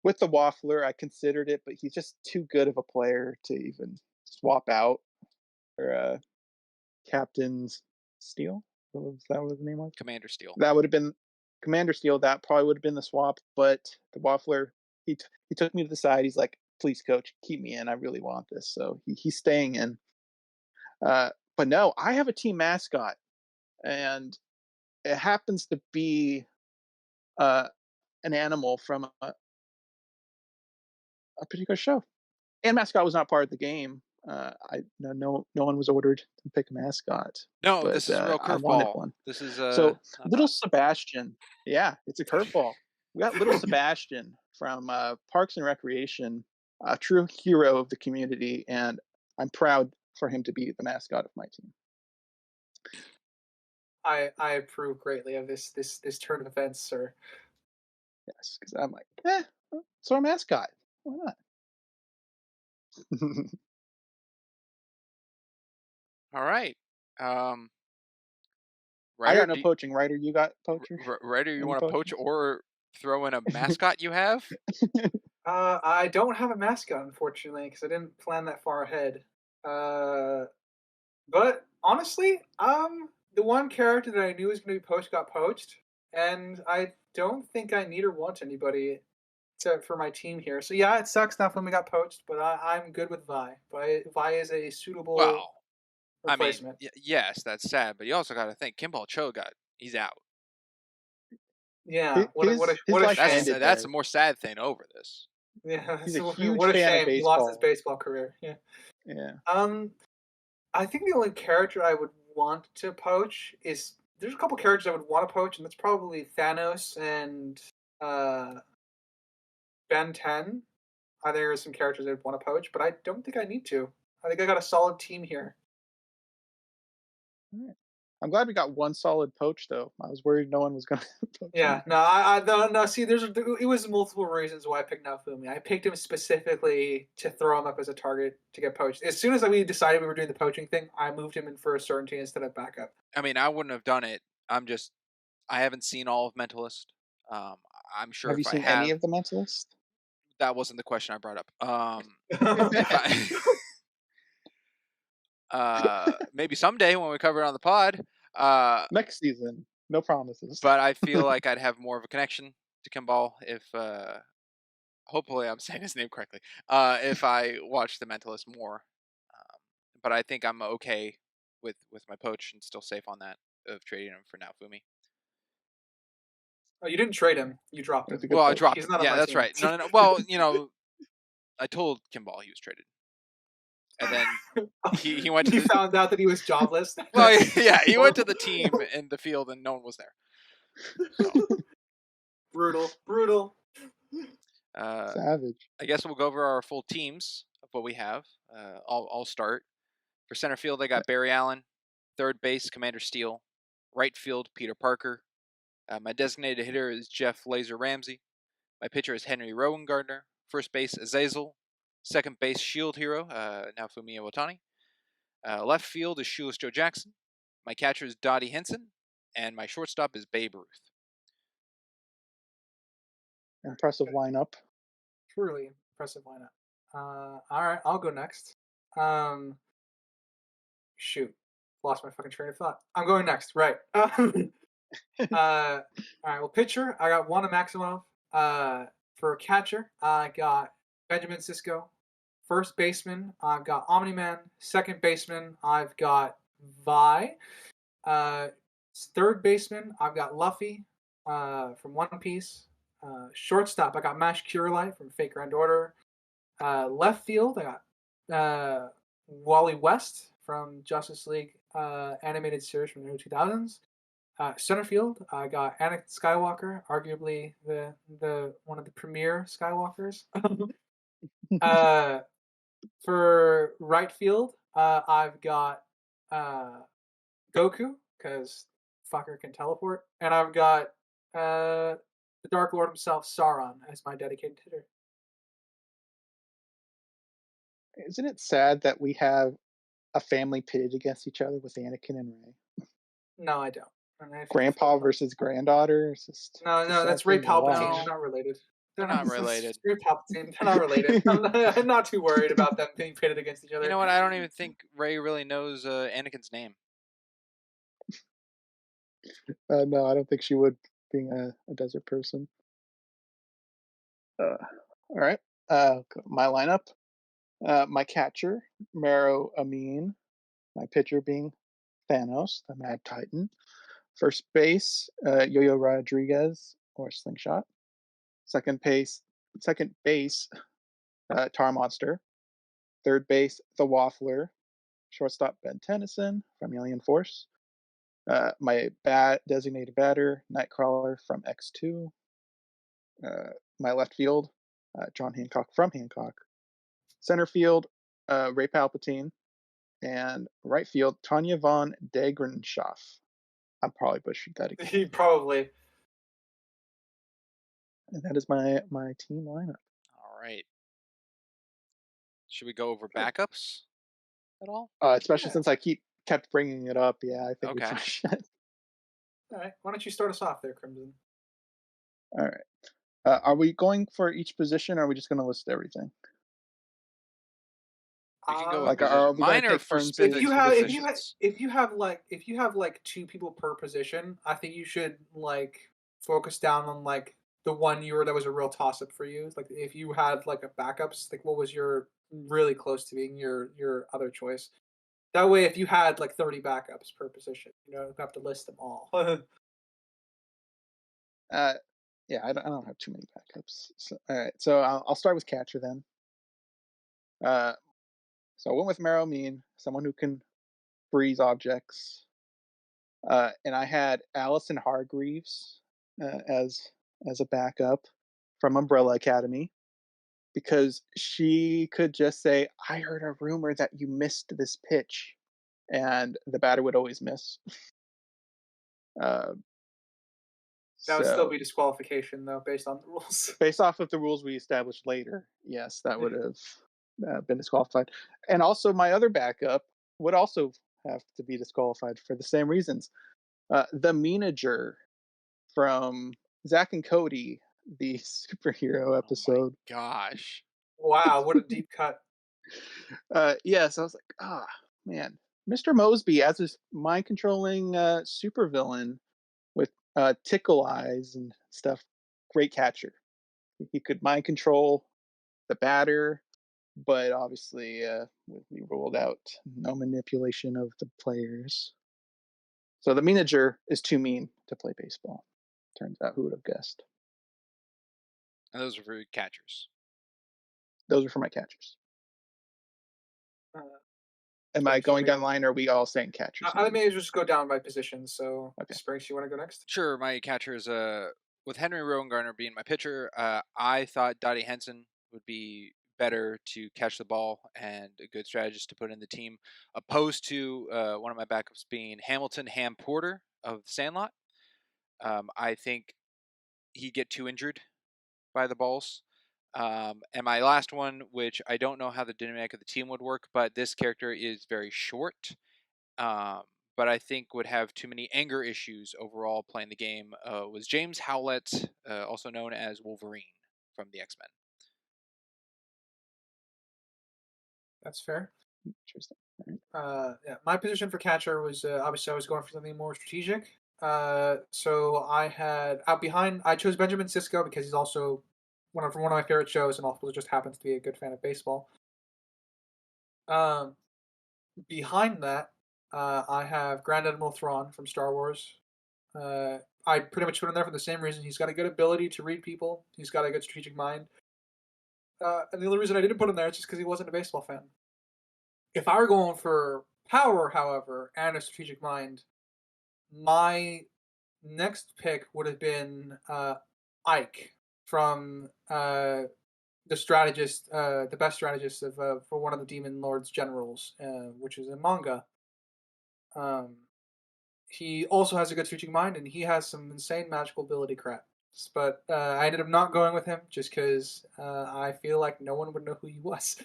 [SPEAKER 1] with the Waffler. I considered it, but he's just too good of a player to even swap out for Captain's Steel. Was that what his name was?
[SPEAKER 3] Commander Steel.
[SPEAKER 1] That would have been Commander Steel. That probably would have been the swap. But the Waffler, he took me to the side. He's like, "Please, coach, keep me in. I really want this." So he's staying in. But no, I have a team mascot, and it happens to be uh, an animal from a particular show. And mascot was not part of the game. I no one was ordered to pick a mascot,
[SPEAKER 3] No,
[SPEAKER 1] but
[SPEAKER 3] this is a real
[SPEAKER 1] I wanted
[SPEAKER 3] curveball.
[SPEAKER 1] one.
[SPEAKER 3] This is
[SPEAKER 1] So
[SPEAKER 3] not
[SPEAKER 1] little
[SPEAKER 3] bad.
[SPEAKER 1] Sebastian, yeah, it's a curveball. We got little Sebastian from Parks and Recreation, a true hero of the community, and I'm proud for him to be the mascot of my team.
[SPEAKER 2] I approve greatly of this turn of events, sir.
[SPEAKER 1] Yes, because I'm like, it's our mascot. Why not?
[SPEAKER 3] All right.
[SPEAKER 1] I
[SPEAKER 3] Ryder,
[SPEAKER 1] got no poaching. Ryder, you got poacher?
[SPEAKER 3] Ryder, you
[SPEAKER 1] Any
[SPEAKER 3] want to poach
[SPEAKER 1] poaching?
[SPEAKER 3] or throw in a mascot you have?
[SPEAKER 2] I don't have a mascot, unfortunately, because I didn't plan that far ahead. Uh, but honestly, the one character that I knew was going to be poached got poached, and I don't think I need or want anybody for my team here. So yeah, it sucks not when we got poached, but I'm good with Vi. Vi is a suitable
[SPEAKER 3] Well, I mean,
[SPEAKER 2] replacement.
[SPEAKER 3] yes, that's sad, but you also got to think Kimball Cho he's out.
[SPEAKER 2] Yeah,
[SPEAKER 1] His
[SPEAKER 2] what a
[SPEAKER 1] life
[SPEAKER 2] shame.
[SPEAKER 1] ended
[SPEAKER 3] That's
[SPEAKER 1] there.
[SPEAKER 3] a more sad thing over this.
[SPEAKER 2] Yeah,
[SPEAKER 1] He's a huge
[SPEAKER 2] what a
[SPEAKER 1] fan of
[SPEAKER 2] shame. He lost his
[SPEAKER 1] baseball.
[SPEAKER 2] baseball career. Yeah.
[SPEAKER 1] Yeah.
[SPEAKER 2] Um, I think the only character I would want to poach is there's a couple characters I would want to poach, and that's probably Thanos and uh, Ben 10. I think there are some characters I'd want to poach, but I don't think I need to. I think I got a solid team here.
[SPEAKER 1] All right. I'm glad we got one solid poach though. I was worried no one was gonna poach
[SPEAKER 2] Yeah,
[SPEAKER 1] him.
[SPEAKER 2] no, no. See, it was multiple reasons why I picked Naofumi. I picked him specifically to throw him up as a target to get poached. As soon as we decided we were doing the poaching thing, I moved him in for a certainty instead of backup.
[SPEAKER 3] I mean, I wouldn't have done it. I haven't seen all of Mentalist. Um, I'm sure
[SPEAKER 1] Have you
[SPEAKER 3] if I
[SPEAKER 1] seen any
[SPEAKER 3] have,
[SPEAKER 1] of the Mentalist?
[SPEAKER 3] that wasn't the question I brought up. If I, maybe someday when we cover it on the pod,
[SPEAKER 1] Next season, no promises.
[SPEAKER 3] but I feel like I'd have more of a connection to Kimball if, hopefully I'm saying his name correctly, if I watch The Mentalist more. But I think I'm okay with my poach and still safe on that of trading him for Naofumi.
[SPEAKER 2] Oh, you didn't trade him. You dropped
[SPEAKER 1] That's
[SPEAKER 2] him.
[SPEAKER 1] a good
[SPEAKER 3] Well, I
[SPEAKER 1] poach.
[SPEAKER 3] dropped
[SPEAKER 2] He's
[SPEAKER 3] him.
[SPEAKER 2] not on
[SPEAKER 3] Yeah,
[SPEAKER 2] my
[SPEAKER 3] that's
[SPEAKER 2] team.
[SPEAKER 3] right. No. Well, I told Kimball he was traded, and then he went to
[SPEAKER 2] He
[SPEAKER 3] the.
[SPEAKER 2] found out that he was jobless.
[SPEAKER 3] Well, yeah, he went to the team in the field, and no one was there. So,
[SPEAKER 2] brutal.
[SPEAKER 1] Savage.
[SPEAKER 3] I guess we'll go over our full teams of what we have. I'll start. For center field, I got Barry Allen. Third base, Commander Steele. Right field, Peter Parker. My designated hitter is Jeff Laser Ramsey. My pitcher is Henry Rowan Gardner. First base, Azazel. Second base, Shield Hero, Naofumi Iwatani. Left field is Shoeless Joe Jackson. My catcher is Dottie Henson. And my shortstop is Babe Ruth.
[SPEAKER 1] Impressive lineup.
[SPEAKER 2] Truly impressive lineup. All right, I'll go next. Shoot, lost my fucking train of thought. I'm going next. Right. All right. Well, pitcher, I got Wanda Maximoff. For catcher, I got Benjamin Sisko. First baseman, I've got Omni Man. Second baseman, I've got Vi. Uh, Third baseman, I've got Luffy from One Piece. Shortstop, I got Mash Curelight from Fake Grand Order. Left field, I got Wally West from Justice League animated series from the early 2000s. Center field, I got Anakin Skywalker, arguably the one of the premier Skywalkers. For right field, I've got Goku because fucker can teleport, and I've got the Dark Lord himself, Sauron, as my dedicated hitter.
[SPEAKER 1] Isn't it sad that we have a family pitted against each other with Anakin and Rey.
[SPEAKER 2] No, I don't. And I think
[SPEAKER 1] Grandpa versus granddaughter. It's just
[SPEAKER 2] no,
[SPEAKER 1] sad
[SPEAKER 2] that's Ray
[SPEAKER 1] thing to watch.
[SPEAKER 2] Palpatine. They're
[SPEAKER 3] No.
[SPEAKER 2] not related.
[SPEAKER 3] They're not related.
[SPEAKER 2] Ray Palpatine. They're not related. I'm not too worried about them being pitted against each other.
[SPEAKER 3] You know what? I don't even think Ray really knows Anakin's name.
[SPEAKER 1] No, I don't think she would, being a desert person. All right. My lineup. My catcher, Maro Amin. My pitcher being Thanos, the Mad Titan. First base, Yo-Yo Rodriguez or Slingshot. Second base, Tar Monster. Third base, the Waffler. Shortstop, Ben Tennyson from Alien Force. My designated batter, Nightcrawler from X2. My left field, John Hancock from Hancock. Center field, Ray Palpatine. And right field, Tanya von Degrenshoff. I'm probably butchering that again.
[SPEAKER 2] Probably.
[SPEAKER 1] And that is my team lineup.
[SPEAKER 3] All right. Should we go over backups at all?
[SPEAKER 1] Especially since I kept bringing it up. Yeah, I think we
[SPEAKER 3] Okay.
[SPEAKER 1] should.
[SPEAKER 2] All right. Why don't you start us off there, Crimson?
[SPEAKER 1] All right. Are we going for each position, or are we just going to list everything?
[SPEAKER 3] We can go
[SPEAKER 1] like,
[SPEAKER 3] with
[SPEAKER 1] are we
[SPEAKER 3] mine
[SPEAKER 1] gonna
[SPEAKER 3] are
[SPEAKER 1] take
[SPEAKER 3] for
[SPEAKER 1] turns
[SPEAKER 3] specific positions.
[SPEAKER 2] if you have like two people per position, I think you should like focus down on like the one that was a real toss up for you. Like if you had like a backups, like what was your really close to being your other choice. That way, if you had like 30 backups per position, you have to list them all.
[SPEAKER 1] Yeah, I don't have too many backups. So, all right, so I'll start with catcher then. So I went with Maro Mean, someone who can freeze objects. And I had Allison Hargreaves as a backup from Umbrella Academy, because she could just say, "I heard a rumor that you missed this pitch," and the batter would always miss.
[SPEAKER 2] That would still be disqualification, though, based on the rules.
[SPEAKER 1] Based off of the rules we established later, yes, that would have been disqualified. And also, my other backup would also have to be disqualified for the same reasons. The Meanager from Zack and Cody, the superhero episode.
[SPEAKER 3] Oh my gosh.
[SPEAKER 2] Wow, what a deep cut.
[SPEAKER 1] Yes, I was like, man. Mr. Mosby as this mind-controlling supervillain with tickle eyes and stuff. Great catcher. He could mind control the batter, but obviously we ruled out no manipulation of the players. So the manager is too mean to play baseball. Turns out, who would have guessed?
[SPEAKER 3] And those are for catchers.
[SPEAKER 1] Those are for my catchers. Am I going down the line, or are we all saying catchers?
[SPEAKER 2] I may just go down by position. So,
[SPEAKER 1] okay.
[SPEAKER 2] Springs, you want to go next?
[SPEAKER 3] Sure. My catchers, with Henry Rowengartner being my pitcher, I thought Dottie Henson would be better to catch the ball and a good strategist to put in the team, opposed to one of my backups being Hamilton Ham Porter of Sandlot. I think he'd get too injured by the balls. And my last one, which I don't know how the dynamic of the team would work, but this character is very short, but I think would have too many anger issues overall playing the game, was James Howlett, also known as Wolverine from the X-Men.
[SPEAKER 2] That's fair.
[SPEAKER 1] Interesting.
[SPEAKER 2] Yeah, my position for catcher was obviously I was going for something more strategic. So I had I chose Benjamin Sisko because he's also one of my favorite shows, and also just happens to be a good fan of baseball. Behind that, I have Grand Admiral Thrawn from Star Wars. I pretty much put him there for the same reason. He's got a good ability to read people. He's got a good strategic mind. And the only reason I didn't put him there is just because he wasn't a baseball fan. If I were going for power, however, and a strategic mind, my next pick would have been Ike from the strategist, the best strategist of for one of the Demon Lord's generals, which is a manga. He also has a good strategic mind, and he has some insane magical ability crap. But I ended up not going with him just because I feel like no one would know who he was.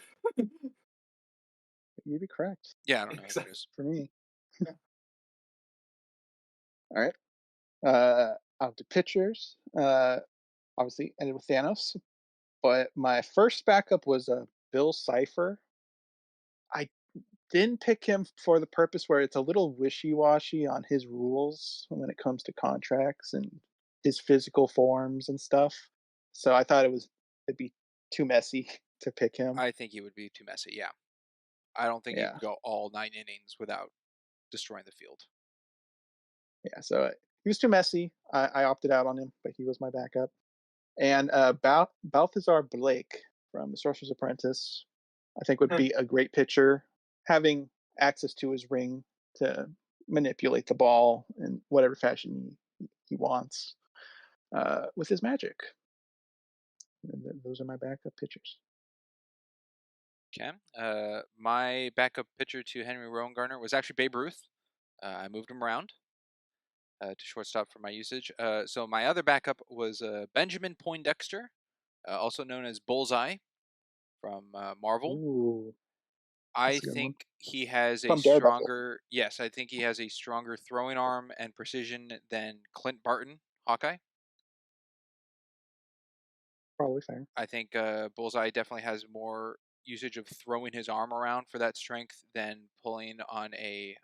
[SPEAKER 1] You'd be correct
[SPEAKER 3] Yeah, I don't know who that
[SPEAKER 2] Exactly.
[SPEAKER 3] is.
[SPEAKER 1] for me.
[SPEAKER 2] Yeah.
[SPEAKER 1] All right. Out to pitchers. Obviously ended with Thanos, but my first backup was Bill Cipher. I didn't pick him for the purpose where it's a little wishy-washy on his rules when it comes to contracts and his physical forms and stuff. So I thought it'd be too messy to pick him.
[SPEAKER 3] I think it would be too messy. Yeah, I don't think you
[SPEAKER 1] Yeah,
[SPEAKER 3] can go all 9 innings without destroying the field.
[SPEAKER 1] yeah. So he was too messy. I opted out on him, but he was my backup. And Balthazar Blake from The Sorcerer's Apprentice, I think would be a great pitcher, having access to his ring to manipulate the ball in whatever fashion he wants with his magic. And those are my backup pitchers.
[SPEAKER 3] Okay. My backup pitcher to Henry Rowengartner was actually Babe Ruth. I moved him around to shortstop for my usage. So my other backup was Benjamin Poindexter, also known as Bullseye from Marvel.
[SPEAKER 1] Ooh,
[SPEAKER 3] I
[SPEAKER 1] that's a good one.
[SPEAKER 3] think he has a
[SPEAKER 1] From Daredevil,
[SPEAKER 3] stronger, yes, I think he has a stronger throwing arm and precision than Clint Barton, Hawkeye.
[SPEAKER 1] probably fair.
[SPEAKER 3] I think Bullseye definitely has more usage of throwing his arm around for that strength than pulling on a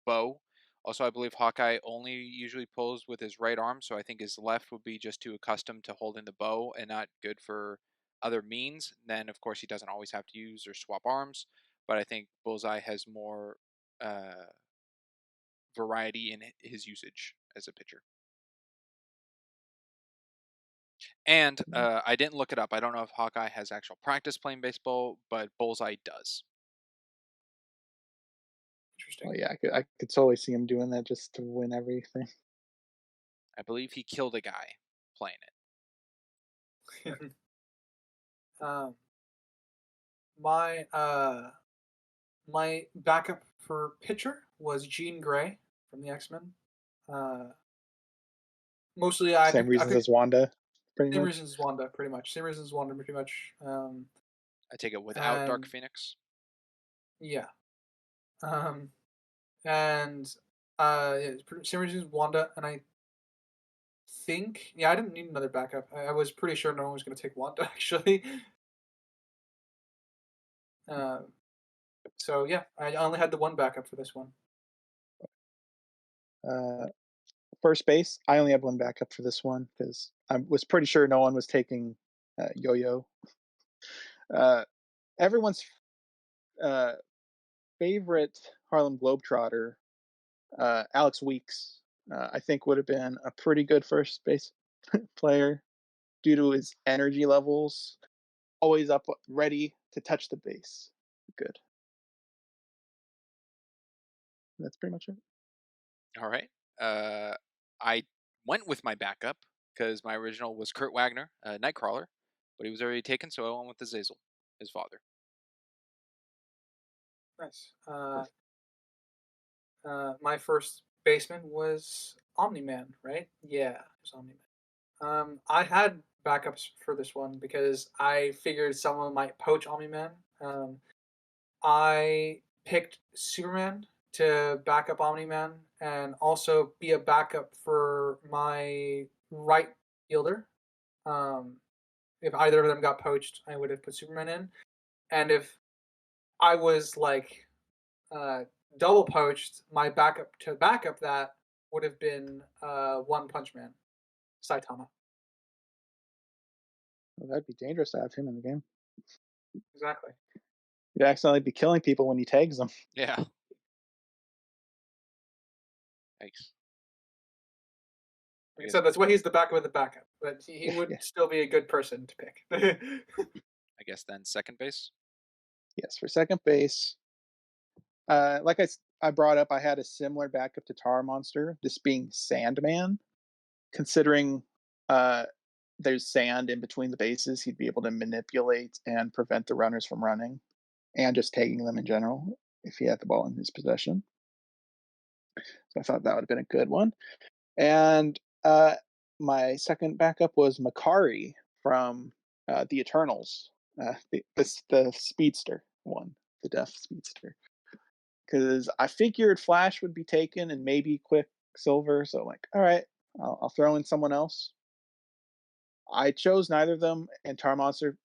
[SPEAKER 3] bow. Also, I believe Hawkeye only usually pulls with his right arm, so I think his left would be just too accustomed to holding the bow and not good for other means. Then, of course, he doesn't always have to use or swap arms, but I think Bullseye has more uh, variety in his usage as a pitcher. And
[SPEAKER 1] Mm.
[SPEAKER 3] I didn't look it up. I don't know if Hawkeye has actual practice playing baseball, but Bullseye does.
[SPEAKER 1] Oh
[SPEAKER 2] Interesting.
[SPEAKER 1] yeah, I could totally see him doing that just to win everything.
[SPEAKER 3] I believe he killed a guy playing it.
[SPEAKER 2] um, my my backup for pitcher was Jean Grey from the X-Men. Uh, Mostly
[SPEAKER 1] Same
[SPEAKER 2] I
[SPEAKER 1] reasons
[SPEAKER 2] picked
[SPEAKER 1] as Wanda, pretty
[SPEAKER 2] same
[SPEAKER 1] much.
[SPEAKER 2] reasons as Wanda, pretty much. Same reasons as Wanda, pretty much.
[SPEAKER 3] I take it without Dark
[SPEAKER 2] And
[SPEAKER 3] Phoenix.
[SPEAKER 2] yeah. Um, and yeah, same reasons as Wanda, and I think I didn't need another backup. I was pretty sure no one was going to take Wanda actually. Um, so yeah, I only had the one backup for this one.
[SPEAKER 1] Uh, First base, I only had one backup for this one because I was pretty sure no one was taking Yo-Yo. Uh, Everyone's uh, favorite Harlem Globetrotter, Alex Weeks, I think would have been a pretty good first base player due to his energy levels, always up, ready to touch the base. Good. That's pretty much it.
[SPEAKER 3] All right. I went with my backup because my original was Kurt Wagner, Nightcrawler, but he was already taken, so I went with Azazel, his father.
[SPEAKER 2] Nice. My first baseman was Omni Man, right? Yeah, it was Omni Man. I had backups for this one because I figured someone might poach Omni Man. I picked Superman to back up Omni Man and also be a backup for my right fielder. Um, if either of them got poached, I would have put Superman in. And if I was like uh, double poached, my backup to backup that would have been One Punch Man, Saitama.
[SPEAKER 1] Well, that'd be dangerous to have him in the game.
[SPEAKER 2] Exactly.
[SPEAKER 1] You'd accidentally be killing people when he tags them.
[SPEAKER 3] Yeah. Thanks. I
[SPEAKER 2] Like I
[SPEAKER 3] guess.
[SPEAKER 2] said, that's why he's the backup of the backup, but he would
[SPEAKER 1] Yeah.
[SPEAKER 2] still be a good person to pick.
[SPEAKER 3] I guess then second base.
[SPEAKER 1] Yes, for second base, like I brought up, I had a similar backup to Tar Monster, this being Sandman. Considering uh, there's sand in between the bases, he'd be able to manipulate and prevent the runners from running and just taking them in general if he had the ball in his possession. So I thought that would have been a good one. And my second backup was Makari from the Eternals, the speedster one. the Death Speedster because I figured Flash would be taken and maybe Quicksilver. So I'm like, all right, I'll throw in someone else. I chose neither of them and Tar Monster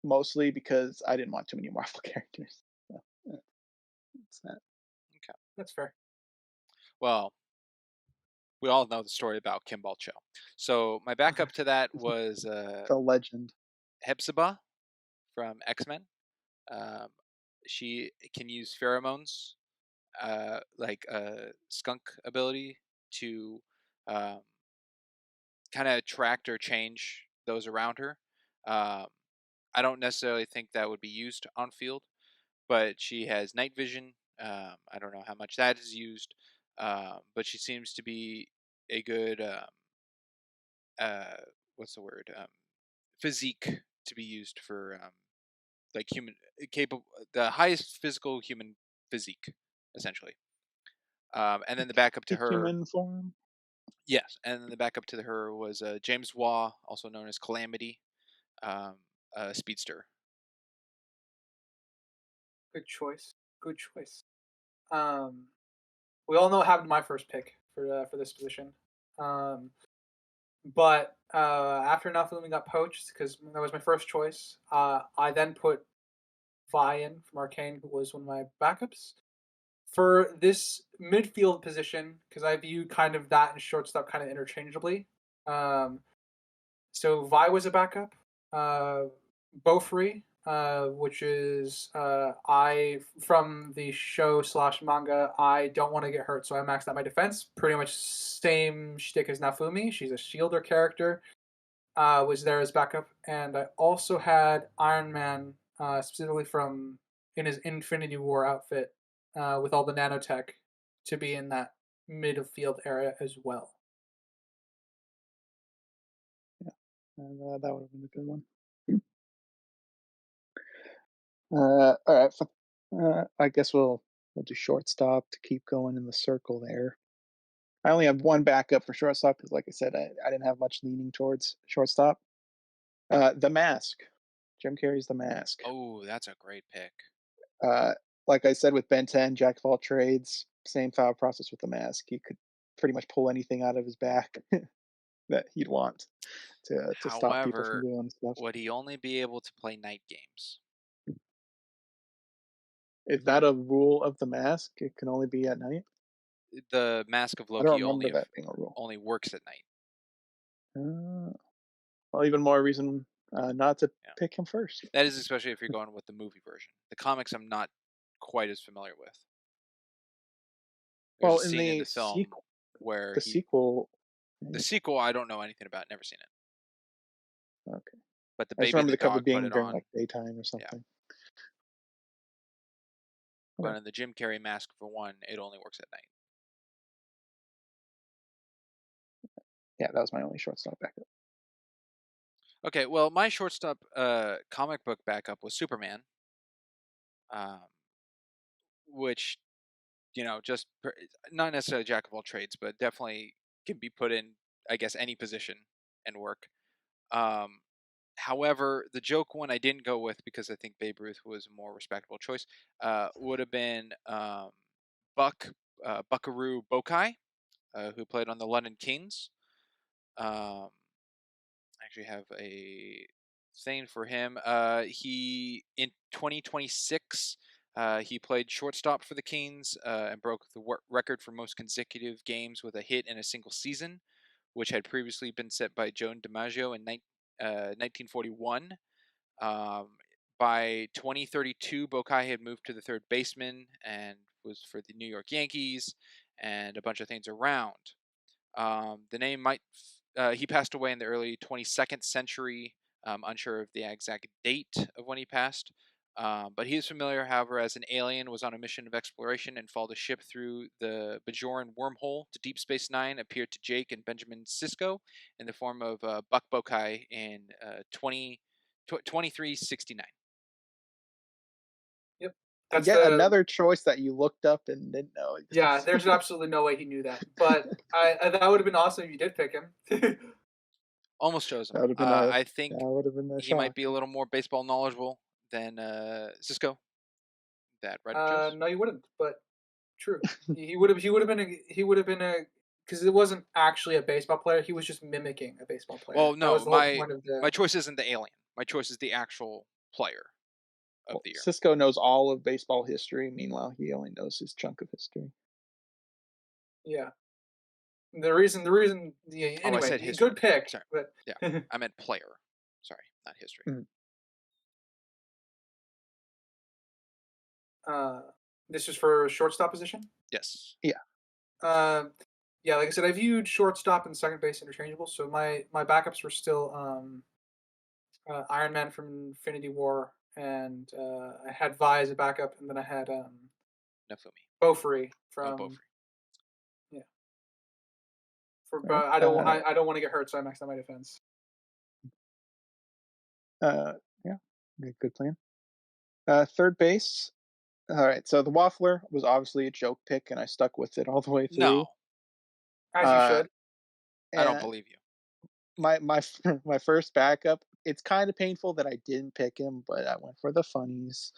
[SPEAKER 1] mostly because I didn't want too many Marvel characters. So, yeah, that's that.
[SPEAKER 3] Okay.
[SPEAKER 2] That's fair.
[SPEAKER 3] Well, we all know the story about Kimball Cho. So my backup to that was
[SPEAKER 1] The legend.
[SPEAKER 3] Hepzibah from X-Men. Um, she can use pheromones, like a skunk ability, to um, kind of attract or change those around her. Um, I don't necessarily think that would be used on field, but she has night vision. I don't know how much that is used, but she seems to be a good uh, what's the word, physique to be used for like human capable, the highest physical human physique, essentially. And then the backup to
[SPEAKER 1] Peak
[SPEAKER 3] her,
[SPEAKER 1] human form.
[SPEAKER 3] yes, and then the backup to her was James Waugh, also known as Calamity, um, speedster.
[SPEAKER 2] Good choice. Good choice. Um, we all know what happened to my first pick for this position. Um, but after Nafumi got poached, because that was my first choice, I then put Vi in from Arcane, who was one of my backups. For this midfield position, because I view kind of that and shortstop kind of interchangeably. Um, so Vi was a backup. Bofree, which is I from the show slash manga. I don't want to get hurt, so I maxed out my defense. Pretty much same shtick as Nafumi. She's a shielder character. Was there as backup, and I also had Iron Man, specifically from in his Infinity War outfit, with all the nanotech, to be in that midfield area as well.
[SPEAKER 1] Yeah, and that would have been a good one. All right, I guess we'll do shortstop to keep going in the circle there. I only have one backup for shortstop because, like I said, I didn't have much leaning towards shortstop. The Mask, Jim Carrey's The Mask.
[SPEAKER 3] Oh, that's a great pick.
[SPEAKER 1] Uh, like I said with Ben 10, Jack of all trades, same thought process with The Mask. He could pretty much pull anything out of his back that he'd want to stop people from
[SPEAKER 3] However,
[SPEAKER 1] doing stuff.
[SPEAKER 3] would he only be able to play night games?
[SPEAKER 1] Is that a rule of The Mask? It can only be at night.
[SPEAKER 3] The Mask of
[SPEAKER 1] I don't
[SPEAKER 3] Loki
[SPEAKER 1] remember that being a rule.
[SPEAKER 3] only works at night.
[SPEAKER 1] Well, even more reason not to
[SPEAKER 3] Yeah.
[SPEAKER 1] pick him first.
[SPEAKER 3] That is especially if you're going with the movie version. The comics I'm not quite as familiar with. There's
[SPEAKER 1] Well,
[SPEAKER 3] a
[SPEAKER 1] in
[SPEAKER 3] scene in
[SPEAKER 1] the
[SPEAKER 3] the film where
[SPEAKER 1] the sequel.
[SPEAKER 3] the sequel I don't know anything about, never seen it.
[SPEAKER 1] Okay.
[SPEAKER 3] But the
[SPEAKER 1] I just
[SPEAKER 3] baby and
[SPEAKER 1] remember
[SPEAKER 3] the
[SPEAKER 1] the cover
[SPEAKER 3] dog put
[SPEAKER 1] being
[SPEAKER 3] it
[SPEAKER 1] during
[SPEAKER 3] on.
[SPEAKER 1] like daytime or
[SPEAKER 3] Yeah.
[SPEAKER 1] something.
[SPEAKER 3] But
[SPEAKER 1] Okay.
[SPEAKER 3] in the Jim Carrey Mask, for one, it only works at night.
[SPEAKER 1] Yeah, that was my only shortstop backup.
[SPEAKER 3] Okay, well, my shortstop comic book backup was Superman, which, just not necessarily jack of all trades, but definitely can be put in, I guess, any position and work. However, the joke one I didn't go with because I think Babe Ruth was a more respectable choice, would have been Buckaroo Bokai, who played on the London Kings. I actually have a thing for him. He in 2026, he played shortstop for the Kings and broke the record for most consecutive games with a hit in a single season, which had previously been set by Joan DiMaggio in 1941. By 2032, Bokai had moved to the third baseman and was for the New York Yankees and a bunch of things around. The name might. He passed away in the early 22nd century. Unsure of the exact date of when he passed. But he is familiar, however, as an alien, was on a mission of exploration and followed a ship through the Bajoran wormhole to Deep Space Nine, appeared to Jake and Benjamin Sisko in the form of Buck Bokai in 2369.
[SPEAKER 2] Yep, that's
[SPEAKER 1] Yet
[SPEAKER 2] the
[SPEAKER 1] another choice that you looked up and didn't know
[SPEAKER 2] yeah.
[SPEAKER 1] exists.
[SPEAKER 2] There's absolutely no way he knew that, but that would have been awesome if you did pick him.
[SPEAKER 3] Almost chose him.
[SPEAKER 1] That would have been
[SPEAKER 3] I think
[SPEAKER 1] that would have been a
[SPEAKER 3] he might
[SPEAKER 1] shock.
[SPEAKER 3] be a little more baseball knowledgeable than Cisco. that Reddit chose?
[SPEAKER 2] No, you wouldn't. But true, he would have. He would have been a because it wasn't actually a baseball player. He was just mimicking a baseball player.
[SPEAKER 3] Well,
[SPEAKER 2] That was
[SPEAKER 3] no,
[SPEAKER 2] the whole
[SPEAKER 3] my
[SPEAKER 2] point of the.
[SPEAKER 3] my choice isn't the alien. My choice is the actual player of
[SPEAKER 1] Well,
[SPEAKER 3] the year.
[SPEAKER 1] Cisco knows all of baseball history. Meanwhile, he only knows his chunk of history.
[SPEAKER 2] Yeah. The reason. Yeah,
[SPEAKER 3] Oh, I
[SPEAKER 2] anyway,
[SPEAKER 3] said history.
[SPEAKER 2] good pick.
[SPEAKER 3] Sorry.
[SPEAKER 2] But
[SPEAKER 3] Yeah, I meant player. Sorry, not history.
[SPEAKER 1] Mm.
[SPEAKER 2] uh, this is for shortstop position.
[SPEAKER 3] Yes.
[SPEAKER 1] Yeah.
[SPEAKER 2] Um, yeah, like I said, I viewed shortstop and second base interchangeable. So my backups were still Iron Man from Infinity War, and I had Vi as a backup, and then I had
[SPEAKER 3] Nafumi.
[SPEAKER 2] Beaufrey
[SPEAKER 3] Oh,
[SPEAKER 2] from
[SPEAKER 3] Beaufry.
[SPEAKER 2] yeah. For
[SPEAKER 1] All right.
[SPEAKER 2] but I don't want to get hurt, so I maxed out my defense.
[SPEAKER 1] Yeah, good plan. Third base. All right, so the Waffler was obviously a joke pick, and I stuck with it all the way
[SPEAKER 3] No,
[SPEAKER 1] through.
[SPEAKER 2] As you
[SPEAKER 1] Uh,
[SPEAKER 2] should.
[SPEAKER 3] I don't
[SPEAKER 1] and
[SPEAKER 3] believe you.
[SPEAKER 1] my my first backup. It's kind of painful that I didn't pick him, but I went for the funnies.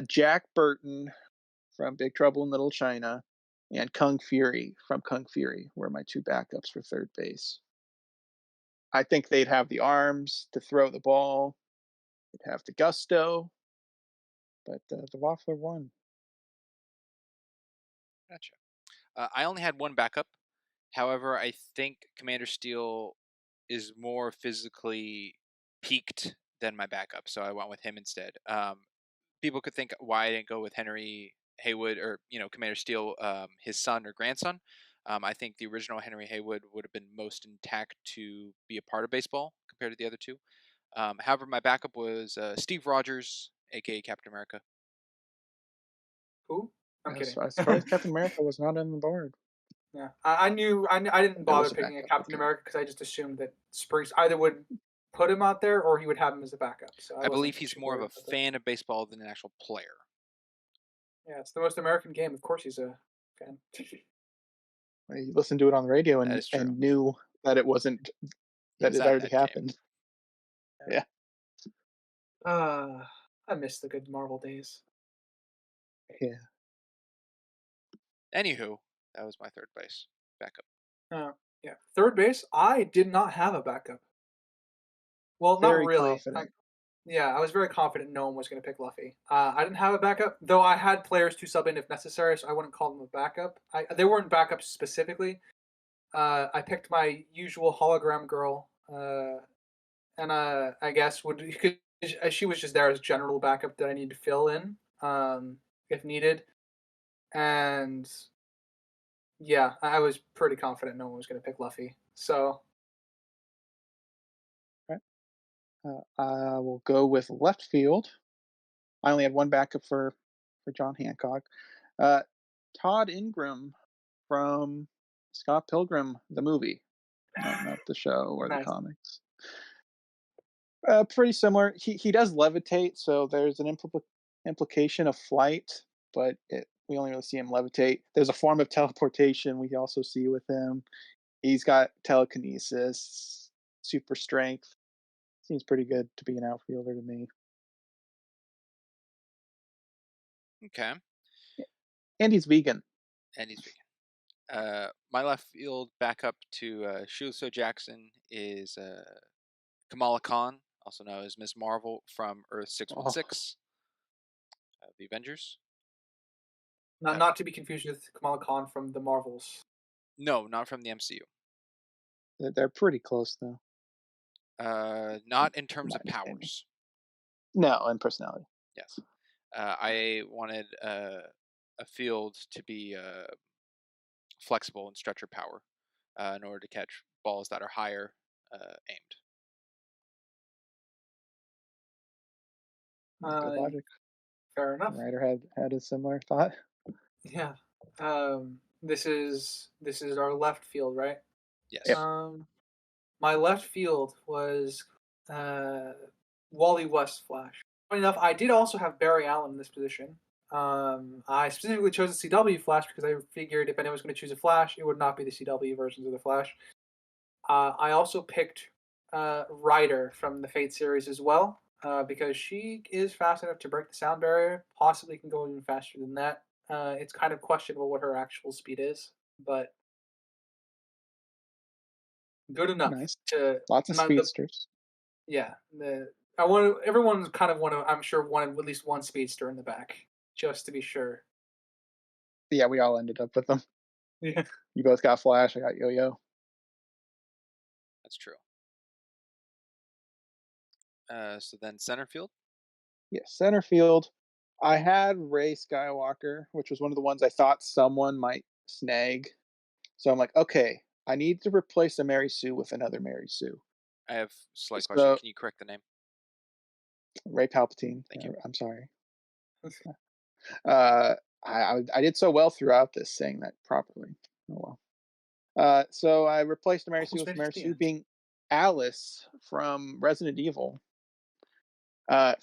[SPEAKER 1] Jack Burton from Big Trouble in Little China, and Kung Fury from Kung Fury were my two backups for third base. I think they'd have the arms to throw the ball. They'd have the gusto, but the Waffler won.
[SPEAKER 3] Gotcha. I only had one backup. However, I think Commander Steel is more physically peaked than my backup, so I went with him instead. People could think why I didn't go with Henry Haywood or Commander Steel, his son or grandson. I think the original Henry Haywood would have been most intact to be a part of baseball compared to the other two. However, my backup was Steve Rogers, aka Captain America.
[SPEAKER 2] Who? I'm
[SPEAKER 1] As,
[SPEAKER 2] kidding.
[SPEAKER 1] as far as Captain America was not on the board.
[SPEAKER 2] Yeah, I didn't
[SPEAKER 1] There
[SPEAKER 2] bother
[SPEAKER 1] was a
[SPEAKER 2] picking a
[SPEAKER 1] backup.
[SPEAKER 2] Captain
[SPEAKER 1] Okay.
[SPEAKER 2] America because I just assumed that Springs either would put him out there or he would have him as a backup. So I
[SPEAKER 3] I
[SPEAKER 2] wasn't
[SPEAKER 3] believe he's
[SPEAKER 2] too
[SPEAKER 3] more of
[SPEAKER 2] worried
[SPEAKER 3] a
[SPEAKER 2] about that.
[SPEAKER 3] fan of baseball than an actual player.
[SPEAKER 2] Yeah, it's the most American game. Of course, he's a fan.
[SPEAKER 1] He listened to it on the radio
[SPEAKER 3] That
[SPEAKER 1] and
[SPEAKER 3] is true.
[SPEAKER 1] knew that it wasn't
[SPEAKER 3] He
[SPEAKER 1] that
[SPEAKER 3] was
[SPEAKER 1] it
[SPEAKER 3] at
[SPEAKER 1] already
[SPEAKER 3] that game.
[SPEAKER 1] happened. Yeah.
[SPEAKER 2] I miss the good Marvel days.
[SPEAKER 1] Yeah.
[SPEAKER 3] Anywho, that was my third base backup.
[SPEAKER 2] Yeah, third base. I did not have a backup. Well, not
[SPEAKER 1] Very
[SPEAKER 2] really.
[SPEAKER 1] confident.
[SPEAKER 2] Yeah, I was very confident no one was going to pick Luffy. I didn't have a backup, though I had players to sub in if necessary, so I wouldn't call them a backup. They weren't backups specifically. I picked my usual hologram girl, and I guess she was just there as general backup that I need to fill in if needed. And yeah, I was pretty confident no one was going to pick Luffy. So
[SPEAKER 1] Right. I will go with left field. I only had one backup for John Hancock. Uh, Todd Ingram from Scott Pilgrim, the movie, not the show or the
[SPEAKER 2] nice.
[SPEAKER 1] comics. Pretty similar. He does levitate, so there's an implication of flight, but we only really see him levitate. There's a form of teleportation we also see with him. He's got telekinesis, super strength. Seems pretty good to be an outfielder to me.
[SPEAKER 3] Okay.
[SPEAKER 1] And he's vegan.
[SPEAKER 3] And he's vegan. My left field backup to Shuso Jackson is Kamala Khan, also known as Ms. Marvel from Earth 616 of the Avengers.
[SPEAKER 2] Not to be confused with Kamala Khan from the Marvels.
[SPEAKER 3] No, not from the MCU.
[SPEAKER 1] They're pretty close, though.
[SPEAKER 3] Not in terms
[SPEAKER 1] My
[SPEAKER 3] of
[SPEAKER 1] understanding.
[SPEAKER 3] powers.
[SPEAKER 1] No, and personality.
[SPEAKER 3] Yes. I wanted a field to be flexible and stretch your power in order to catch balls that are higher aimed.
[SPEAKER 1] Good logic.
[SPEAKER 2] Fair enough.
[SPEAKER 1] Ryder had a similar thought.
[SPEAKER 2] Yeah. This is our left field, right?
[SPEAKER 3] Yes.
[SPEAKER 1] Yep.
[SPEAKER 2] My left field was Wally West Flash. Funny enough, I did also have Barry Allen in this position. I specifically chose the CW Flash because I figured if anyone was going to choose a Flash, it would not be the CW versions of the Flash. I also picked Ryder from the Fate series as well. because she is fast enough to break the sound barrier. Possibly can go even faster than that. It's kind of questionable what her actual speed is, but good enough
[SPEAKER 1] Nice.
[SPEAKER 2] to
[SPEAKER 1] Lots of
[SPEAKER 2] the
[SPEAKER 1] speedsters.
[SPEAKER 2] yeah. I want everyone kind of want to. I'm sure wanted at least one speedster in the back just to be sure.
[SPEAKER 1] Yeah, we all ended up with them.
[SPEAKER 2] Yeah.
[SPEAKER 1] You both got Flash. I got Yo-Yo.
[SPEAKER 3] That's true. So then center field.
[SPEAKER 1] Yeah, center field. I had Ray Skywalker, which was one of the ones I thought someone might snag. So I'm like, okay, I need to replace a Mary Sue with another Mary Sue.
[SPEAKER 3] I have a slight question.
[SPEAKER 1] So
[SPEAKER 3] Can you correct the name?
[SPEAKER 1] Ray Palpatine.
[SPEAKER 3] Thank you.
[SPEAKER 1] I'm sorry. Uh, I did so well throughout this saying that properly. Oh well. So I replaced Mary Sue
[SPEAKER 2] Almost
[SPEAKER 1] with
[SPEAKER 2] made it
[SPEAKER 1] Mary
[SPEAKER 2] to the
[SPEAKER 1] Sue
[SPEAKER 2] end.
[SPEAKER 1] being Alice from Resident Evil,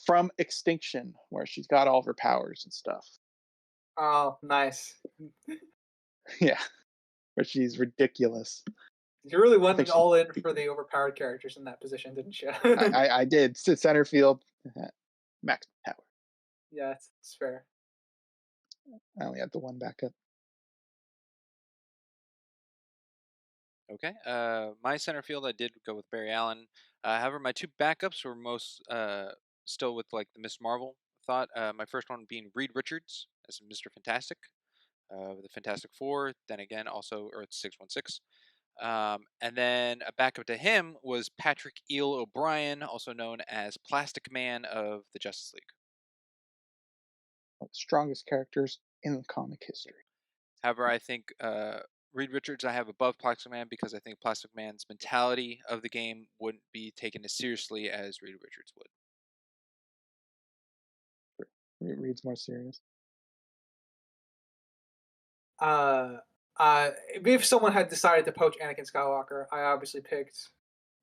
[SPEAKER 1] from Extinction, where she's got all of her powers and stuff.
[SPEAKER 2] Oh, nice.
[SPEAKER 1] Yeah, where she's ridiculous.
[SPEAKER 2] You really
[SPEAKER 1] I think
[SPEAKER 2] went
[SPEAKER 1] she.
[SPEAKER 2] all in for the overpowered characters in that position, didn't you?
[SPEAKER 1] I did center field, max power.
[SPEAKER 2] Yeah, it's fair.
[SPEAKER 1] I only had the one backup.
[SPEAKER 3] Okay. My center field, I did go with Barry Allen. However, my two backups were most still with like the Miss Marvel thought. My first one being Reed Richards as Mr. Fantastic, the Fantastic Four. Then again, also Earth 616. And then a backup to him was Patrick Eel O'Brien, also known as Plastic Man of the Justice League.
[SPEAKER 1] One of the strongest characters in comic history.
[SPEAKER 3] However, I think Reed Richards I have above Plastic Man because I think Plastic Man's mentality of the game wouldn't be taken as seriously as Reed Richards would.
[SPEAKER 1] Reed's more serious.
[SPEAKER 2] Uh, if someone had decided to poach Anakin Skywalker, I obviously picked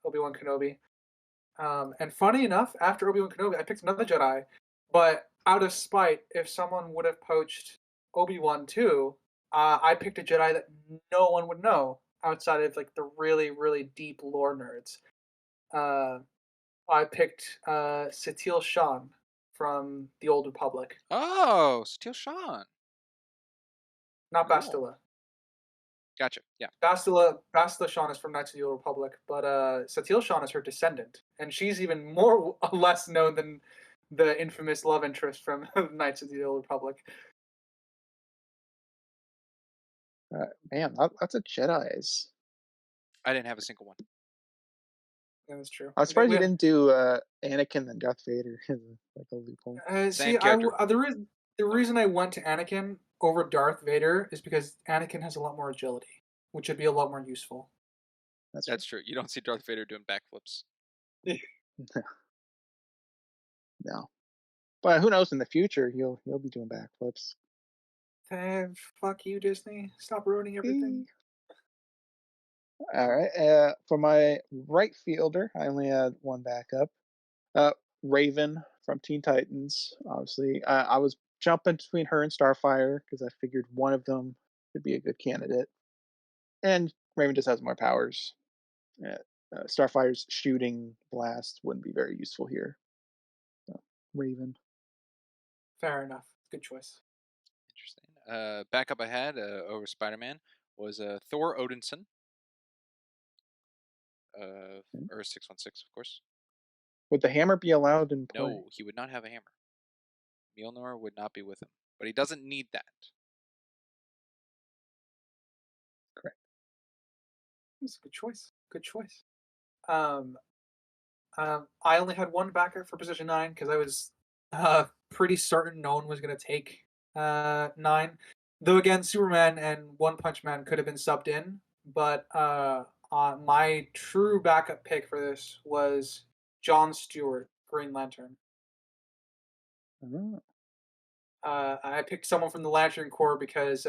[SPEAKER 2] Obi-Wan Kenobi. And funny enough, after Obi-Wan Kenobi, I picked another Jedi. But out of spite, if someone would have poached Obi-Wan too, I picked a Jedi that no one would know outside of like the really, really deep lore nerds. I picked Satil Shan from the Old Republic,
[SPEAKER 3] Oh, Steel Sean.
[SPEAKER 2] not
[SPEAKER 3] Cool.
[SPEAKER 2] Bastila.
[SPEAKER 3] Gotcha. Yeah.
[SPEAKER 2] Bastila Shan is from Knights of the Old Republic, but Satil Shan is her descendant, and she's even more less known than the infamous love interest from Knights of the Old Republic.
[SPEAKER 1] Man, lots of Jedi's.
[SPEAKER 3] I didn't have a single one.
[SPEAKER 2] That is true.
[SPEAKER 1] I was surprised you didn't do Anakin and Darth Vader as like a loophole.
[SPEAKER 3] Same character.
[SPEAKER 2] The reason I went to Anakin over Darth Vader is because Anakin has a lot more agility, which would be a lot more useful.
[SPEAKER 3] That's true. You don't see Darth Vader doing backflips.
[SPEAKER 1] No, but who knows? In the future, he'll be doing backflips.
[SPEAKER 2] Fuck you, Disney! Stop ruining everything.
[SPEAKER 1] All right. For my right fielder, I only had one backup. Raven from Teen Titans. Obviously, I was jumping between her and Starfire because I figured one of them could be a good candidate. And Raven just has more powers. Starfire's shooting blast wouldn't be very useful here. So, Raven.
[SPEAKER 2] Fair enough. Good choice.
[SPEAKER 3] Interesting. Backup I had over Spider-Man was Thor Odinson. Earth 616, of course.
[SPEAKER 1] Would the hammer be allowed in play?
[SPEAKER 3] No, he would not have a hammer. Mjolnir would not be with him, but he doesn't need that.
[SPEAKER 1] Correct.
[SPEAKER 2] That's a good choice. Good choice. I only had one backer for position 9 because I was pretty certain no one was going to take 9. Though again, Superman and One Punch Man could have been subbed in, but my true backup pick for this was John Stewart, Green Lantern.
[SPEAKER 1] Oh.
[SPEAKER 2] I picked someone from the Lantern Corps because,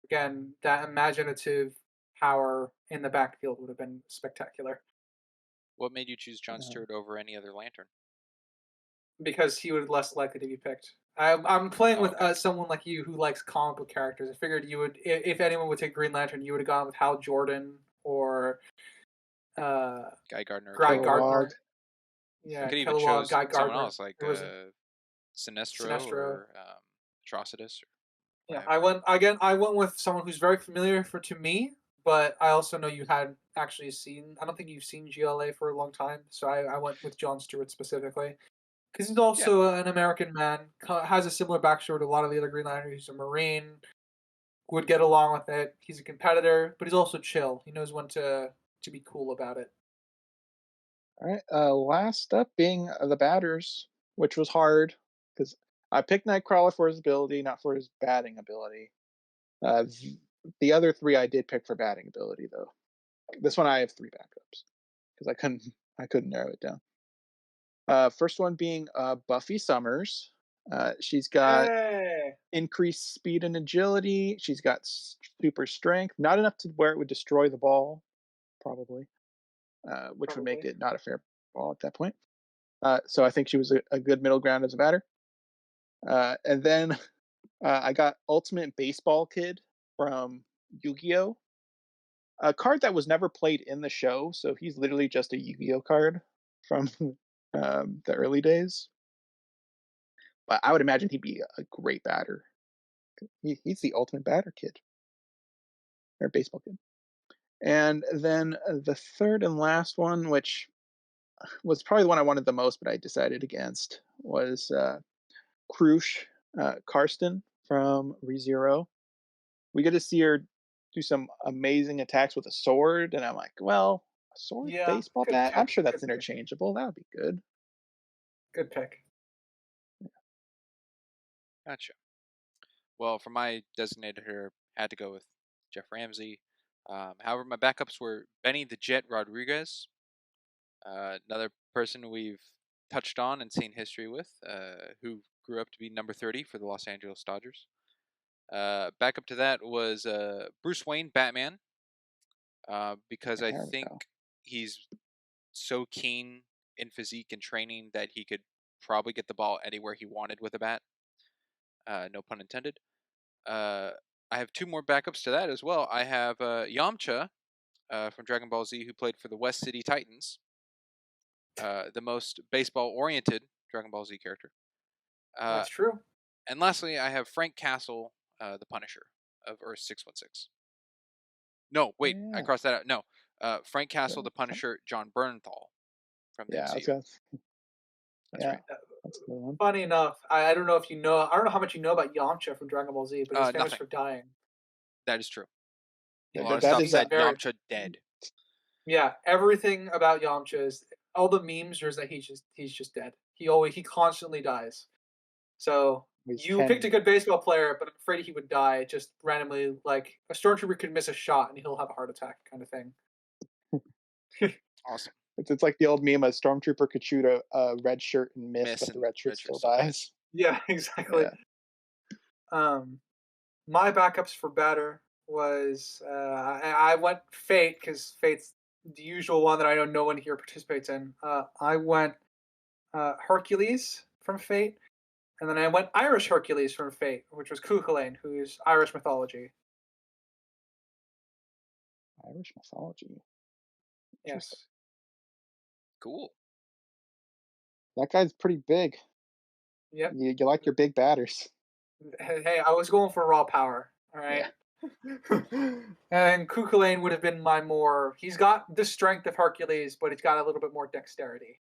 [SPEAKER 2] again, that imaginative power in the backfield would have been spectacular.
[SPEAKER 3] What made you choose John Stewart over any other Lantern?
[SPEAKER 2] Because he was less likely to be picked. I'm playing with someone like you who likes comic book characters. I figured you would, if anyone would take Green Lantern, you would have gone with Hal Jordan or
[SPEAKER 3] Guy Gardner.
[SPEAKER 2] Guy Gardner.
[SPEAKER 3] You
[SPEAKER 2] Yeah,
[SPEAKER 3] could even
[SPEAKER 2] Kellogg,
[SPEAKER 3] chose
[SPEAKER 2] Guy
[SPEAKER 3] someone
[SPEAKER 2] Gardner.
[SPEAKER 3] else like
[SPEAKER 2] There was
[SPEAKER 3] Sinestro
[SPEAKER 2] Sinestro.
[SPEAKER 3] or Atrocitus or what
[SPEAKER 2] Yeah,
[SPEAKER 3] have you.
[SPEAKER 2] I went with someone who's very familiar to me, but I also know you had actually seen. I don't think you've seen GLA for a long time, so I went with John Stewart specifically because he's
[SPEAKER 3] Yeah,
[SPEAKER 2] also an American man, has a similar backstory to a lot of the other Green Lanterns. He's a Marine, would get along with it. He's a competitor, but he's also chill. He knows when to be cool about it.
[SPEAKER 1] All right. Last up being the batters, which was hard because I picked Nightcrawler for his ability, not for his batting ability. The other three I did pick for batting ability, though. This one I have three backups because I couldn't narrow it down. First one being Buffy Summers. She's got
[SPEAKER 2] Hey,
[SPEAKER 1] increased speed and agility. She's got super strength, not enough to where it would destroy the ball, probably, which would make
[SPEAKER 2] probably.
[SPEAKER 1] it not a fair ball at that point. So I think she was a good middle ground as a batter. And then I got Ultimate Baseball Kid from Yu-Gi-Oh! A card that was never played in the show, so he's literally just a Yu-Gi-Oh! Card from the early days. But I would imagine he'd be a great batter. He's the ultimate batter kid, or baseball kid. And then the third and last one, which was probably the one I wanted the most, but I decided against, was Krush Karsten from ReZero. We get to see her do some amazing attacks with a sword, and I'm like, well, a sword
[SPEAKER 2] Yeah,
[SPEAKER 1] baseball
[SPEAKER 2] good
[SPEAKER 1] bat? I'm
[SPEAKER 2] pick.
[SPEAKER 1] sure that's
[SPEAKER 2] Good pick.
[SPEAKER 1] interchangeable. That would be good.
[SPEAKER 2] Good pick.
[SPEAKER 3] gotcha. Well, for my designated hitter, had to go with Jeff Ramsey. However, my backups were Benny the Jet Rodriguez, another person we've touched on and seen history with, who grew up to be number 30 for the Los Angeles Dodgers. Backup to that was Bruce Wayne Batman, because I
[SPEAKER 1] There we go.
[SPEAKER 3] think he's so keen in physique and training that he could probably get the ball anywhere he wanted with a bat. No pun intended. I have two more backups to that as well. I have Yamcha from Dragon Ball Z, who played for the West City Titans, the most baseball-oriented Dragon Ball Z character.
[SPEAKER 2] That's true.
[SPEAKER 3] And lastly, I have Frank Castle, the Punisher of Earth 616. No, wait, I
[SPEAKER 1] Yeah.
[SPEAKER 3] crossed that out. No, Frank Castle, the Punisher, John Bernthal from the
[SPEAKER 1] Yeah, I was
[SPEAKER 3] MCU.
[SPEAKER 1] gonna.
[SPEAKER 3] That's
[SPEAKER 1] Yeah,
[SPEAKER 3] right.
[SPEAKER 1] that's a good one.
[SPEAKER 2] Funny enough, I don't know if you know. I don't know how much you know about Yamcha from Dragon Ball Z, but he's famous
[SPEAKER 3] Nothing.
[SPEAKER 2] for dying.
[SPEAKER 3] That is true. A
[SPEAKER 1] Yeah,
[SPEAKER 3] lot of
[SPEAKER 1] that
[SPEAKER 3] stuff
[SPEAKER 1] is
[SPEAKER 2] He's
[SPEAKER 3] said
[SPEAKER 2] very
[SPEAKER 3] Yamcha dead.
[SPEAKER 2] yeah. Everything about Yamcha is all the memes are is that he's just dead. He constantly dies. So
[SPEAKER 1] he's
[SPEAKER 2] you picked
[SPEAKER 1] 10.
[SPEAKER 2] a good baseball player, but I'm afraid he would die just randomly. Like a stormtrooper could miss a shot and he'll have a heart attack, kind of thing.
[SPEAKER 3] Awesome.
[SPEAKER 1] It's like the old meme: a stormtrooper could shoot a red shirt and miss,
[SPEAKER 3] Miss
[SPEAKER 1] but the
[SPEAKER 3] and
[SPEAKER 1] red shirt
[SPEAKER 3] red shirt
[SPEAKER 1] still
[SPEAKER 3] still dies.
[SPEAKER 1] dies.
[SPEAKER 2] Yeah, exactly.
[SPEAKER 1] Yeah,
[SPEAKER 2] My backups for batter was I went Fate because Fate's the usual one that I know no one here participates in. I went Hercules from Fate, and then I went Irish Hercules from Fate, which was Cuchulainn, who's Irish mythology.
[SPEAKER 1] Irish mythology. Interesting.
[SPEAKER 2] Yes.
[SPEAKER 3] Cool.
[SPEAKER 1] That guy's pretty big.
[SPEAKER 2] Yep.
[SPEAKER 1] You like your big batters.
[SPEAKER 2] Hey, I was going for raw power. All right.
[SPEAKER 1] Yeah.
[SPEAKER 2] And Cuchulainn would have been my more. He's got the strength of Hercules, but he's got a little bit more dexterity.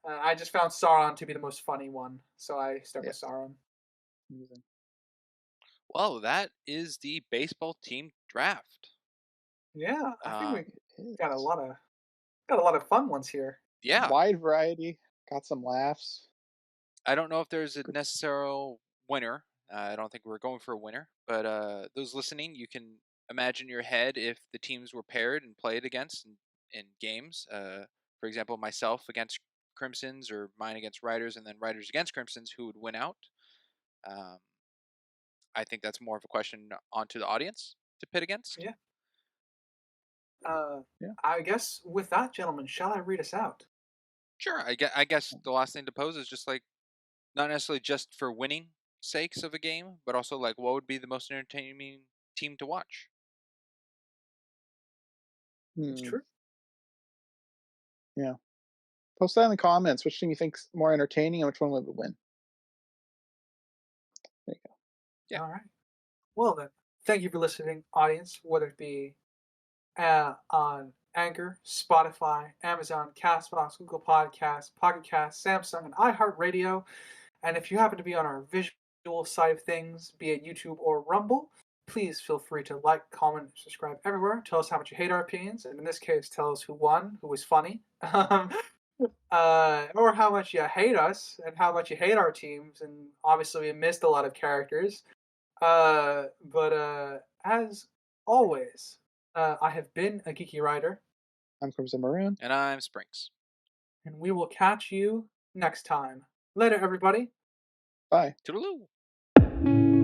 [SPEAKER 2] I just found Sauron to be the most funny one, so I stuck
[SPEAKER 1] Yeah.
[SPEAKER 2] with Sauron.
[SPEAKER 1] Amazing.
[SPEAKER 3] Well, that is the baseball team draft.
[SPEAKER 2] Yeah, I think we
[SPEAKER 1] It
[SPEAKER 2] got a
[SPEAKER 1] is.
[SPEAKER 2] lot of fun ones here.
[SPEAKER 3] Yeah,
[SPEAKER 1] Wide variety. Got some laughs.
[SPEAKER 3] I don't know if there's a
[SPEAKER 1] Good.
[SPEAKER 3] necessary winner. I don't think we're going for a winner, but those listening, you can imagine in your head if the teams were paired and played against in games. For example, myself against Crimsons or mine against Riders, and then Riders against Crimsons, who would win out? Um, I think that's more of a question onto the audience to pit against.
[SPEAKER 2] Yeah. Uh,
[SPEAKER 1] Yeah.
[SPEAKER 2] I guess with that, gentlemen, shall I read us out?
[SPEAKER 3] Sure. I guess the last thing to pose is just like not necessarily just for winning sakes of a game, but also like what would be the most entertaining team to watch?
[SPEAKER 2] It's
[SPEAKER 1] Hmm.
[SPEAKER 2] true.
[SPEAKER 1] Yeah. Post that in the comments. Which thing you think's more entertaining and which one would win? There you go.
[SPEAKER 3] Yeah.
[SPEAKER 2] All right. Well then, thank you for listening, audience. Whether it be on Anchor, Spotify, Amazon, Castbox, Google Podcasts, Pocket Cast, Samsung, and iHeartRadio. And if you happen to be on our visual side of things, be it YouTube or Rumble, please feel free to like, comment, and subscribe everywhere. Tell us how much you hate our opinions, and in this case, tell us who won, who was funny, or how much you hate us and how much you hate our teams. And obviously, we missed a lot of characters. But as always, I have been a geeky writer,
[SPEAKER 1] I'm Crimson Maroon.
[SPEAKER 3] And I'm Springs.
[SPEAKER 2] and we will catch you next time. Later, everybody.
[SPEAKER 1] Bye.
[SPEAKER 3] Toodaloo.